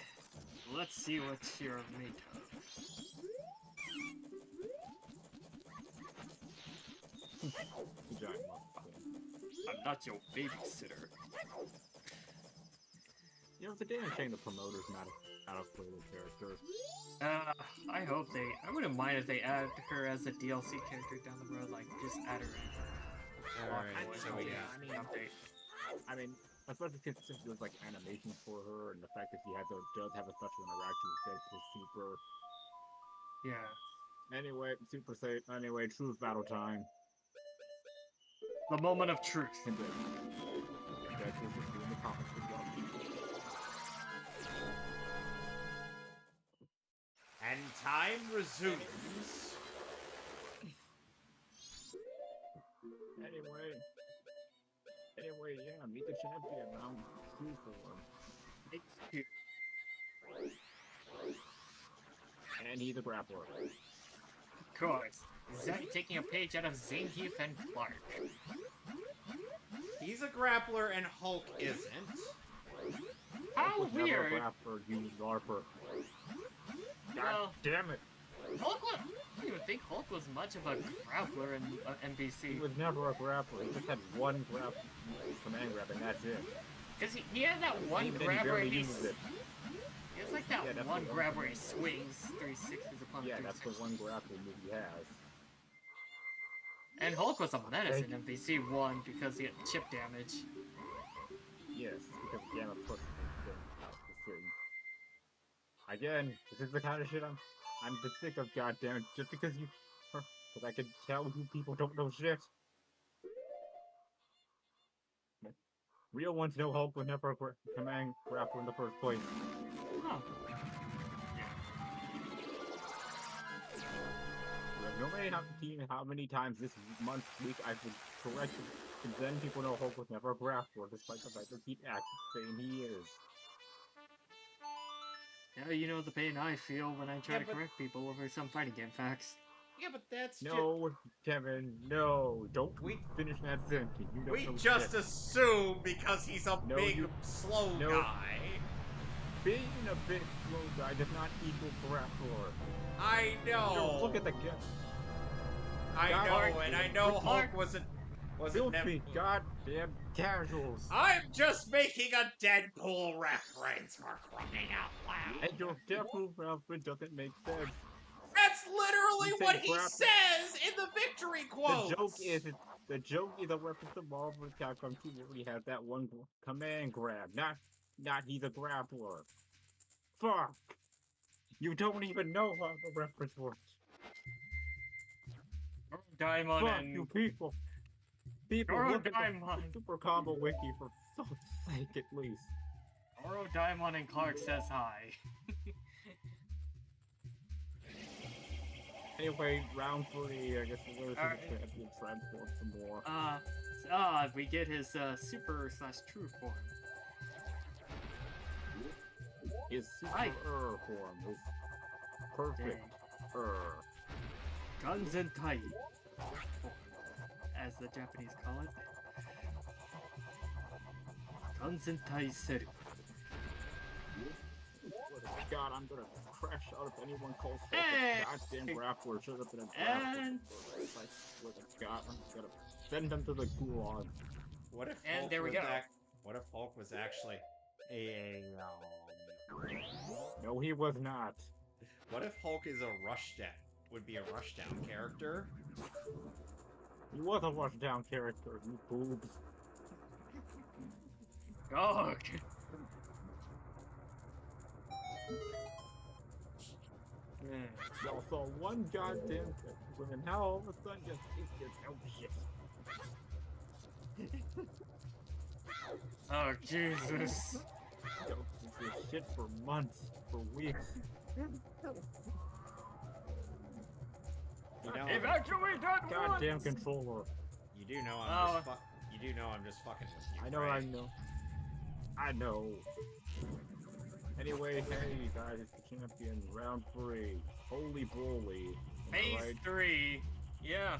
[SPEAKER 5] Let's see what you're made of.
[SPEAKER 1] Giant monster.
[SPEAKER 5] I'm not your babysitter.
[SPEAKER 1] You know, it's a damn shame the promoter's not out of play the character.
[SPEAKER 5] I hope they. I wouldn't mind if they add her as a DLC character down the road, like just add her in.
[SPEAKER 2] Alright, so we got...
[SPEAKER 1] I mean, especially since there's like animations for her, and the fact that she does have a special interaction with Deadpool Super.
[SPEAKER 5] Yeah.
[SPEAKER 1] Anyway, Super Saiyan. Anyway, truth battle time.
[SPEAKER 5] The moment of truth.
[SPEAKER 1] And then, Deadpool's just doing the comics as well.
[SPEAKER 2] And time resumes.
[SPEAKER 1] Anyway, yeah, meet the champion. I'm true form. And he's a grappler.
[SPEAKER 5] Of course. Zack taking a page out of Zangief and Clark.
[SPEAKER 2] He's a grappler and Hulk isn't.
[SPEAKER 5] How
[SPEAKER 1] Hulk was
[SPEAKER 5] weird!
[SPEAKER 1] Never a grappler, you LARPer. God
[SPEAKER 5] Well,
[SPEAKER 1] damn it!
[SPEAKER 5] Hulk was, I didn't even think Hulk was much of a grappler in NBC.
[SPEAKER 1] He was never a grappler. He just had one command grab, and that's it.
[SPEAKER 5] Because he had that one
[SPEAKER 1] Even then,
[SPEAKER 5] grab where he
[SPEAKER 1] used it.
[SPEAKER 5] has like that
[SPEAKER 1] Yeah,
[SPEAKER 5] one grab where he swings 360s upon
[SPEAKER 1] Yeah, that's the
[SPEAKER 5] 360s.
[SPEAKER 1] one grapple move he has.
[SPEAKER 5] And Hulk was a menace in
[SPEAKER 1] Thank
[SPEAKER 5] MVC 1 because he had chip damage.
[SPEAKER 1] Yes, because Gamma put the thing. Again, this is the kind of shit I'm just sick of, goddammit. Just because I can tell who people don't know shit. Real ones know Hulk would never command grapple in the first place.
[SPEAKER 5] Huh.
[SPEAKER 1] No matter how many times this month, week I've been corrected, and then people know Hulk was never a grappler, despite the fact they keep saying he is.
[SPEAKER 5] Yeah, you know the pain I feel when I try
[SPEAKER 2] Yeah,
[SPEAKER 5] to
[SPEAKER 2] but-
[SPEAKER 5] correct people over some fighting game facts.
[SPEAKER 2] Yeah, but that's
[SPEAKER 1] No, Kevin, no, don't finish that sentence. You don't
[SPEAKER 2] we
[SPEAKER 1] know
[SPEAKER 2] just
[SPEAKER 1] shit.
[SPEAKER 2] assume because he's a
[SPEAKER 1] No,
[SPEAKER 2] big,
[SPEAKER 1] you-
[SPEAKER 2] slow
[SPEAKER 1] no.
[SPEAKER 2] guy.
[SPEAKER 1] Being a big slow guy does not equal grappler.
[SPEAKER 2] I know.
[SPEAKER 1] No, look at the guy.
[SPEAKER 2] I
[SPEAKER 1] God,
[SPEAKER 2] know, and I know
[SPEAKER 1] Clark-
[SPEAKER 2] Hulk wasn't
[SPEAKER 1] Filthy goddamn casuals.
[SPEAKER 2] I'm just making a Deadpool reference for crying out loud.
[SPEAKER 1] And your Deadpool reference doesn't make sense.
[SPEAKER 2] That's literally
[SPEAKER 1] You
[SPEAKER 2] what
[SPEAKER 1] say
[SPEAKER 2] he
[SPEAKER 1] grapple.
[SPEAKER 2] says in the victory quote.
[SPEAKER 1] The joke is a reference to Marvel Capcom 2 where he has that one command grab. Not he's a grappler. Fuck! You don't even know how the reference works.
[SPEAKER 5] Daimon
[SPEAKER 1] Fuck
[SPEAKER 5] and
[SPEAKER 1] you people. People
[SPEAKER 5] Goro
[SPEAKER 1] look at the
[SPEAKER 5] Daimon.
[SPEAKER 1] Super Combo Wiki for fuck's sake at least.
[SPEAKER 5] Oro Daimon and Clark says hi.
[SPEAKER 1] Anyway, round 3, I guess we're going to
[SPEAKER 5] Alright.
[SPEAKER 1] champion transform some more.
[SPEAKER 5] We get his super / true form.
[SPEAKER 1] His super
[SPEAKER 5] Hi.
[SPEAKER 1] form is perfect.
[SPEAKER 5] Ganzentai form, as the Japanese call it. Ganzentai Seru.
[SPEAKER 1] God, I'm gonna crash out if anyone calls
[SPEAKER 5] Hey!
[SPEAKER 1] a goddamn grappler shows up in a grappler.
[SPEAKER 5] And-
[SPEAKER 1] I swear to God, I'm gonna send them to the gulag.
[SPEAKER 2] What if
[SPEAKER 5] And
[SPEAKER 2] Hulk
[SPEAKER 5] there we
[SPEAKER 2] was
[SPEAKER 5] go.
[SPEAKER 2] What if Hulk was actually a
[SPEAKER 1] No, he was not.
[SPEAKER 2] What if Hulk is a would be a rushdown character?
[SPEAKER 1] He was a rushdown character, you boobs.
[SPEAKER 5] Dog.
[SPEAKER 1] Y'all saw one goddamn character, and now all of a sudden it's just oh shit.
[SPEAKER 5] Oh Jesus.
[SPEAKER 1] Yo, this shit for months, for weeks.
[SPEAKER 2] You know,
[SPEAKER 5] Evacuate that
[SPEAKER 1] Goddamn
[SPEAKER 5] once!
[SPEAKER 1] controller.
[SPEAKER 2] you do know
[SPEAKER 5] Oh.
[SPEAKER 2] you do know I'm just fucking with you.
[SPEAKER 1] I know,
[SPEAKER 2] right?
[SPEAKER 1] I know. Anyway, hey guys, it's the champion, round 3. Holy bully.
[SPEAKER 5] Phase
[SPEAKER 1] Right?
[SPEAKER 5] 3. Yeah.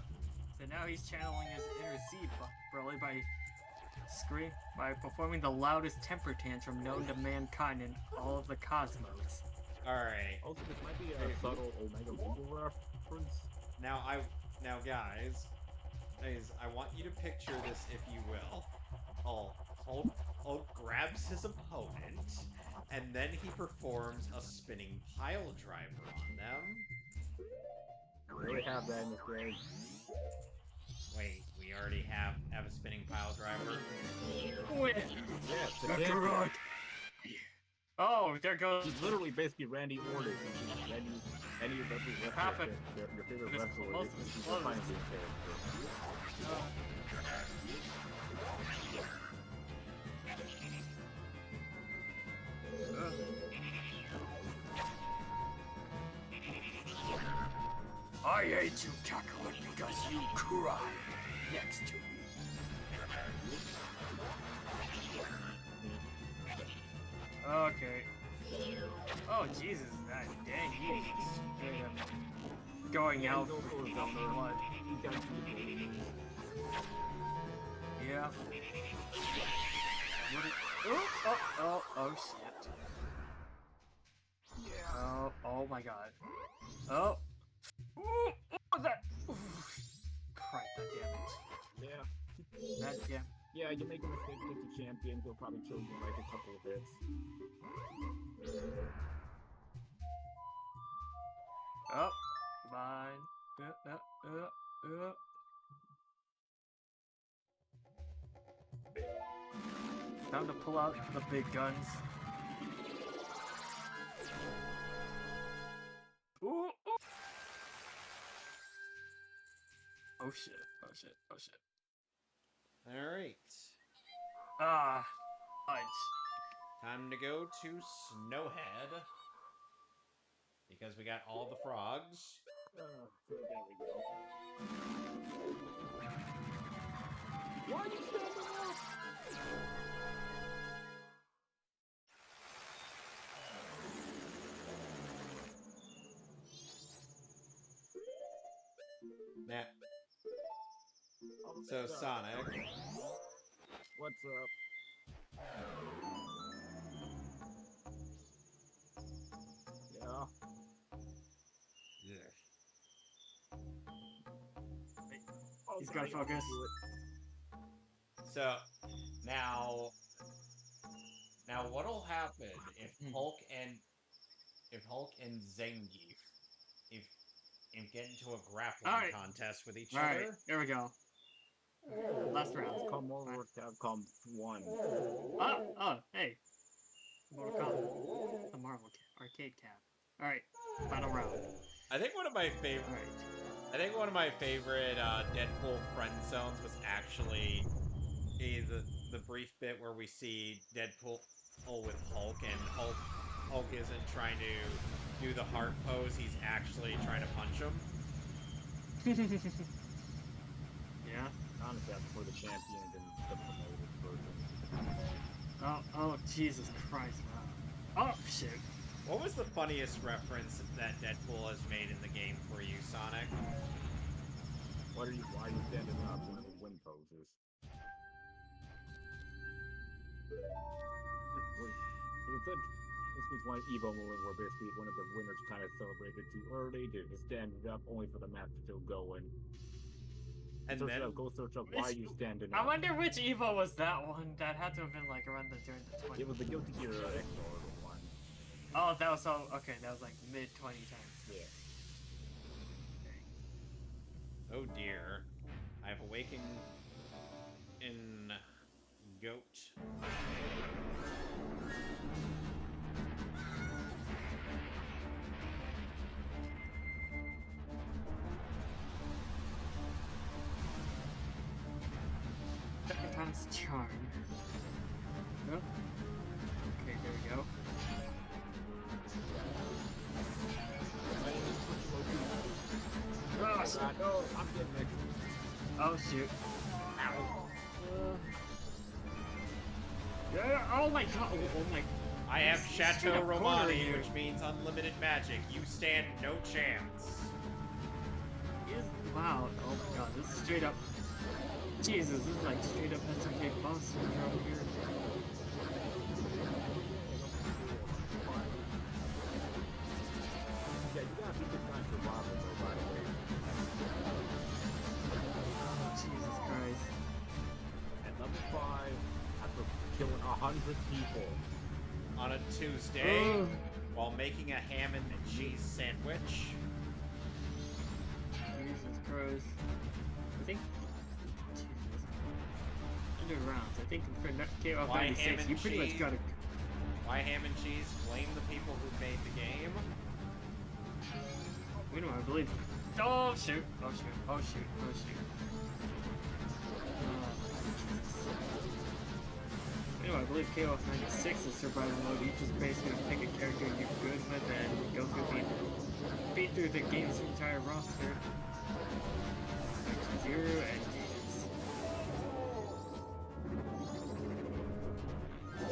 [SPEAKER 5] So now he's channeling his inner seed Broly by scream by performing the loudest temper tantrum known to mankind in all of the cosmos.
[SPEAKER 2] Alright.
[SPEAKER 1] Also, this might be a subtle Omega Rumble reference.
[SPEAKER 2] Now, guys, I want you to picture this, if you will. Hulk grabs his opponent, and then he performs a spinning pile driver on them.
[SPEAKER 1] We already have that in this game.
[SPEAKER 2] Wait, we already have a spinning pile driver?
[SPEAKER 5] Wait.
[SPEAKER 1] Yes, the
[SPEAKER 5] That's
[SPEAKER 1] champion.
[SPEAKER 5] right. Oh, there goes.
[SPEAKER 1] He's literally basically Randy Orton. Any wrestler,
[SPEAKER 5] Half it.
[SPEAKER 1] your favorite
[SPEAKER 5] It's
[SPEAKER 1] wrestler,
[SPEAKER 5] close,
[SPEAKER 1] is
[SPEAKER 5] it's
[SPEAKER 1] your
[SPEAKER 5] close.
[SPEAKER 1] financing character.
[SPEAKER 5] I hate you, Kakarot, because you cry next to me. Okay. Oh, Jesus, that dang, he's straight up going out for blood. Yeah. Oh, shit. Oh my god. Oh. Ooh, that. Oof. Christ, that damage.
[SPEAKER 1] Yeah.
[SPEAKER 5] That damage.
[SPEAKER 1] Yeah, you make a mistake against the champion, he'll probably kill you in like a couple of hits.
[SPEAKER 5] Oh, fine. Time to pull out the big guns. Ooh, ooh. Oh shit, oh shit, oh shit.
[SPEAKER 2] Alright.
[SPEAKER 5] Ah, fudge.
[SPEAKER 2] Time to go to Snowhead. Because we got all the frogs.
[SPEAKER 1] So there we go. Why are you standing up?
[SPEAKER 2] Nah.
[SPEAKER 1] Oh,
[SPEAKER 2] So,
[SPEAKER 1] that's,
[SPEAKER 2] Sonic.
[SPEAKER 1] What's up? Yeah. Oh,
[SPEAKER 5] He's gotta focus.
[SPEAKER 2] So, now what'll happen if Hulk and Zangief get into a grappling contest with each
[SPEAKER 5] Alright,
[SPEAKER 2] other?
[SPEAKER 5] here we go. Last round.
[SPEAKER 1] Come over to Capcom 1.
[SPEAKER 5] Oh, hey. Mortal Kombat. The Marvel arcade cap. Alright, final round.
[SPEAKER 2] I think one of my favorite.
[SPEAKER 5] Alright.
[SPEAKER 2] I think one of my favorite Deadpool friend zones was actually the brief bit where we see Deadpool with Hulk, and Hulk isn't trying to do the heart pose; he's actually trying to punch him.
[SPEAKER 5] Yeah.
[SPEAKER 1] Honestly, that's for the champion and the promoted version.
[SPEAKER 5] Oh, Jesus Christ, wow. Oh, shit.
[SPEAKER 2] What was the funniest reference that Deadpool has made in the game for you, Sonic?
[SPEAKER 1] Why are you standing up? One of the win poses. This was one Evo moment where basically one of the winners kind of celebrated too early, did his standing up only for the match to still going.
[SPEAKER 2] And
[SPEAKER 1] Search
[SPEAKER 2] then
[SPEAKER 1] up, go search up why you standing up.
[SPEAKER 5] I wonder which Evo was that one. That had to have been like around during the 20.
[SPEAKER 1] It was the Guilty Gear Xor one.
[SPEAKER 5] Oh, that was so okay. That was like mid 20 times.
[SPEAKER 1] Yeah.
[SPEAKER 2] oh dear, I have awakened in Goat.
[SPEAKER 5] Second time's charm. Oh. Okay, there we go. Oh, shit.
[SPEAKER 1] No, I'm getting next.
[SPEAKER 5] Oh, shoot. Ow. Yeah, oh my god. Oh my.
[SPEAKER 2] I have
[SPEAKER 5] Straight
[SPEAKER 2] Chateau
[SPEAKER 5] up corner
[SPEAKER 2] Romani,
[SPEAKER 5] here.
[SPEAKER 2] which means unlimited magic. You stand no chance.
[SPEAKER 5] Wow. Oh my god. This is straight up. Jesus, this is like straight up SRK boss
[SPEAKER 1] killing 100 people
[SPEAKER 2] on a Tuesday while making a ham and cheese sandwich.
[SPEAKER 5] Jesus Christ. I think... Under rounds, I think for KOF
[SPEAKER 2] Why ham
[SPEAKER 5] 96,
[SPEAKER 2] and
[SPEAKER 5] you pretty much
[SPEAKER 2] cheese?
[SPEAKER 5] gotta...
[SPEAKER 2] Why ham and cheese? Blame the people who made the game.
[SPEAKER 5] We don't, I believe... Oh shoot! Oh shoot! Oh shoot! Oh shoot! I believe KOF 96 is survival mode. You just basically pick a character you're good with and go through beat through the game's entire roster. Back to 0 and games.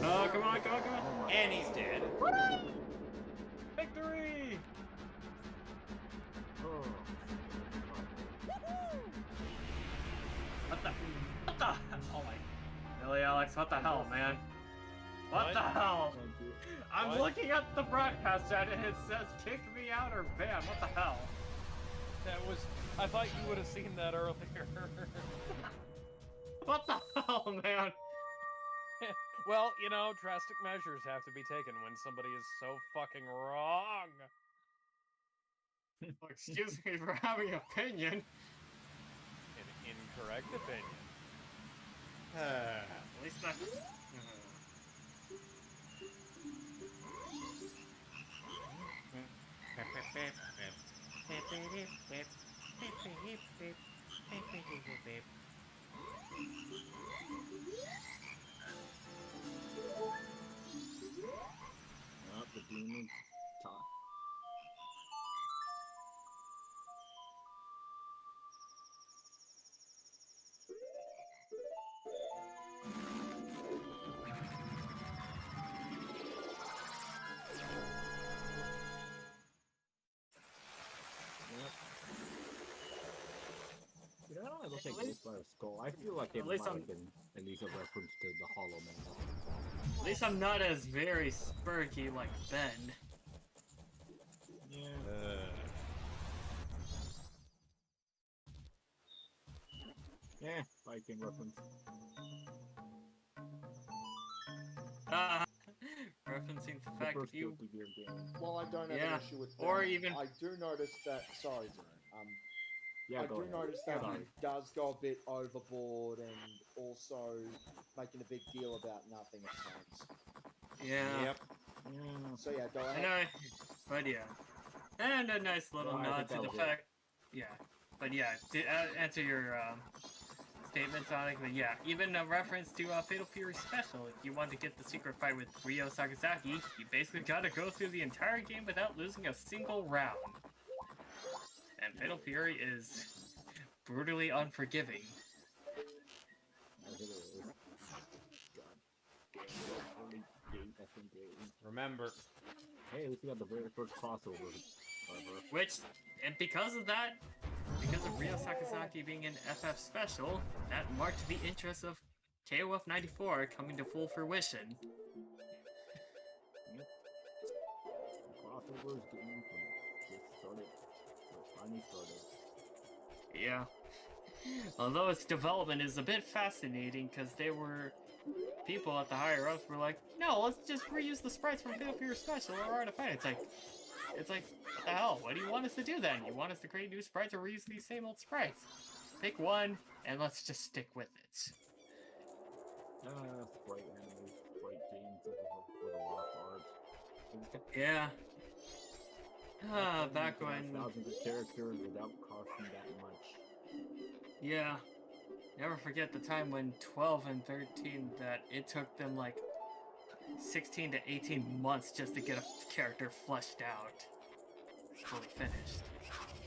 [SPEAKER 5] Oh, come on, come on, come on!
[SPEAKER 2] And he's dead.
[SPEAKER 5] Victory! What the? Oh my. Really, Alex? What the hell, man? What the hell? I'm looking at the broadcast chat and it says kick me out or ban. What the hell?
[SPEAKER 7] That was... I thought you would have seen that earlier.
[SPEAKER 5] What the hell, man?
[SPEAKER 7] Well, you know, drastic measures have to be taken when somebody is so fucking wrong.
[SPEAKER 5] Excuse me for having an opinion.
[SPEAKER 7] An incorrect opinion.
[SPEAKER 5] At least not...
[SPEAKER 1] The demons talk. You know, I look at this by a skull. I feel like it might have been at least a reference to the Hollow Man.
[SPEAKER 5] At least I'm not as very spurky like Ben.
[SPEAKER 1] Yeah. Yeah, Viking reference.
[SPEAKER 5] Referencing the fact that you...
[SPEAKER 6] Well, I don't have an issue with that.
[SPEAKER 5] Or even...
[SPEAKER 6] I do notice that... Sorry, Zero.
[SPEAKER 1] Yeah,
[SPEAKER 6] I do notice that he does go a bit overboard and also making a big deal about nothing at times.
[SPEAKER 5] Yeah.
[SPEAKER 2] Yep.
[SPEAKER 6] So yeah, go ahead.
[SPEAKER 5] I know, but yeah. And a nice little nod to the fact... Yeah. But yeah, to answer your statement, Sonic, but yeah, even a reference to Fatal Fury Special. If you want to get the secret fight with Ryo Sakazaki, you basically gotta go through the entire game without losing a single round. And Fatal Fury is brutally unforgiving.
[SPEAKER 2] Remember.
[SPEAKER 1] Hey, we got the very first crossover ever.
[SPEAKER 5] Which, and because of that, because of Ryo Sakazaki being an FF Special, that marked the interest of KOF 94 coming to full fruition.
[SPEAKER 1] Yep. Crossovers getting just started. Finally started.
[SPEAKER 5] Yeah. Although its development is a bit fascinating, because there were people at the higher ups were like, no, let's just reuse the sprites from Fatal Fury Special or Art of Fight. It's like, what the hell? What do you want us to do then? You want us to create new sprites or reuse these same old sprites? Pick one, and let's just stick with it.
[SPEAKER 1] Sprite anime, sprite games with a lost art.
[SPEAKER 5] Yeah. Back when...
[SPEAKER 1] Thousands of characters without costing that much.
[SPEAKER 5] Yeah. Never forget the time when 12 and 13 that it took them like 16 to 18 months just to get a character fleshed out. Fully finished.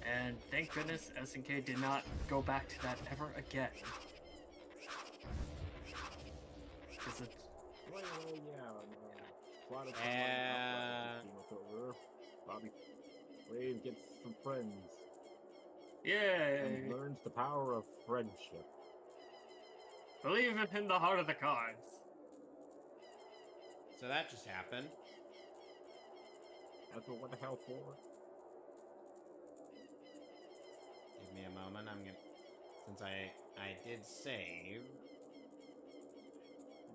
[SPEAKER 5] And thank goodness SNK did not go back to that ever again. Because it's...
[SPEAKER 1] Well, Bobby Wave gets some friends.
[SPEAKER 5] Yay!
[SPEAKER 1] And learns the power of friendship.
[SPEAKER 5] Believe it in the heart of the cards.
[SPEAKER 2] So that just happened.
[SPEAKER 1] That's what the hell for?
[SPEAKER 2] Give me a moment. I'm gonna, since I did save.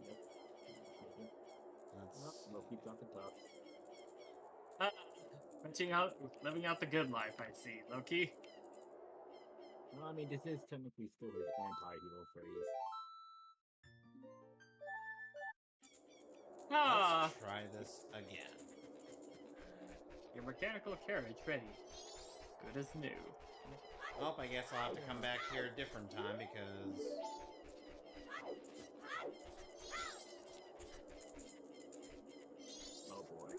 [SPEAKER 1] Yep. keeps on the top.
[SPEAKER 5] Living out the good life, I see, Loki.
[SPEAKER 1] No, I mean, this is technically still his anti-hero phase.
[SPEAKER 5] Ah,
[SPEAKER 2] Let's try this again.
[SPEAKER 5] your mechanical carriage ready. Good as new.
[SPEAKER 2] Well, I guess I'll have to come back here a different time because...
[SPEAKER 1] Oh boy.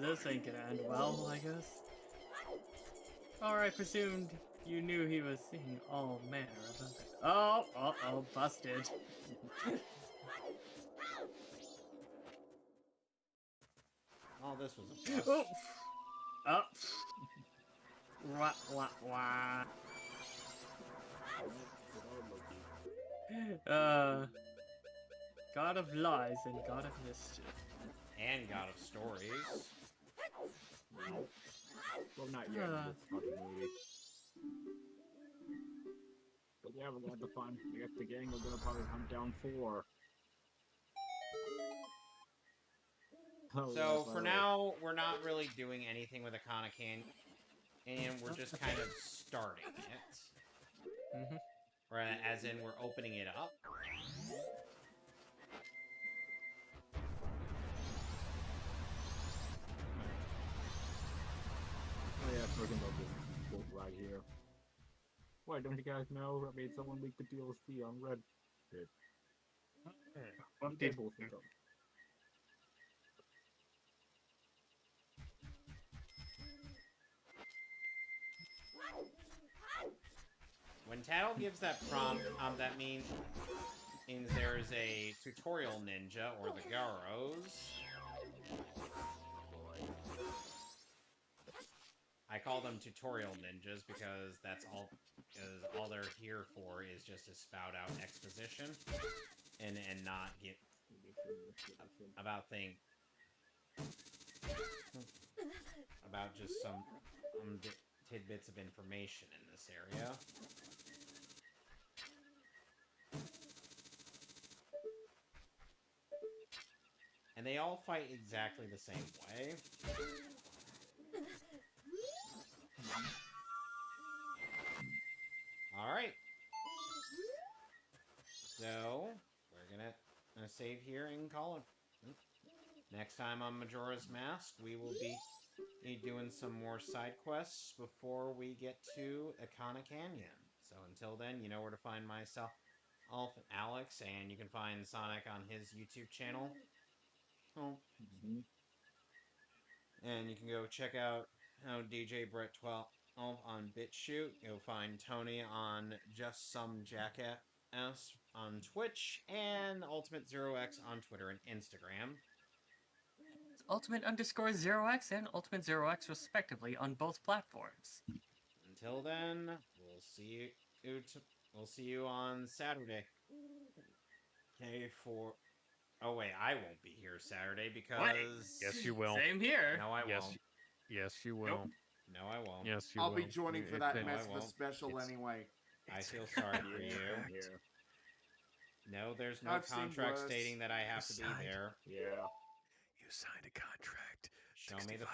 [SPEAKER 5] This ain't gonna end well, I guess. Or I presumed you knew he was seeing all manner of other... Oh, busted.
[SPEAKER 2] Oh, this was a bust.
[SPEAKER 5] Oh! Oh! Wah, wah, wah. God of lies and God of mischief.
[SPEAKER 2] And God of Stories.
[SPEAKER 1] Well, not yet in this fucking movie. But yeah, we're gonna have to find. I guess the gang are gonna probably hunt down 4. Oh,
[SPEAKER 2] So,
[SPEAKER 1] yeah,
[SPEAKER 2] for now, we're not really doing anything with Iconic Canyon. And we're just kind of starting it.
[SPEAKER 5] Mm-hmm.
[SPEAKER 2] As in, we're opening it up.
[SPEAKER 1] Oh yeah, talking about this book right here. Why don't you guys know? I mean, someone leaked the DLC on Reddit.
[SPEAKER 5] What
[SPEAKER 1] They
[SPEAKER 5] did...
[SPEAKER 1] both think of.
[SPEAKER 2] When Tattle gives that prompt, that means there's a tutorial ninja, or the Garos. I call them tutorial ninjas because all they're here for is just to spout out exposition and not get about just some tidbits of information in this area. And they all fight exactly the same way. Alright. So, we're gonna save here and call it. Next time on Majora's Mask, we will be doing some more side quests before we get to Iconic Canyon. So until then, you know where to find myself, Alex, and you can find Sonic on his YouTube channel. And you can go check out DJ Brett 12 on BitChute. You'll find Tony on Just Some Jackass on Twitch, and Ultimate 0x on Twitter and Instagram.
[SPEAKER 5] Ultimate_0x and Ultimate 0x respectively on both platforms.
[SPEAKER 2] Until then, we'll see you on Saturday. Okay, oh wait, I won't be here Saturday because...
[SPEAKER 5] What?
[SPEAKER 7] Yes, you will.
[SPEAKER 5] Same here.
[SPEAKER 2] No, I won't.
[SPEAKER 7] Yes, you will.
[SPEAKER 5] Nope.
[SPEAKER 2] No, I won't.
[SPEAKER 7] Yes, you
[SPEAKER 4] I'll
[SPEAKER 7] will.
[SPEAKER 4] be joining for that
[SPEAKER 2] No, I
[SPEAKER 4] Messma
[SPEAKER 2] won't.
[SPEAKER 4] special anyway.
[SPEAKER 2] I feel sorry for you.
[SPEAKER 1] Yeah.
[SPEAKER 2] No, there's no
[SPEAKER 4] I've seen
[SPEAKER 2] contract
[SPEAKER 4] worse.
[SPEAKER 2] stating that I have to be there.
[SPEAKER 1] Yeah.
[SPEAKER 7] You signed a contract.
[SPEAKER 2] Show me the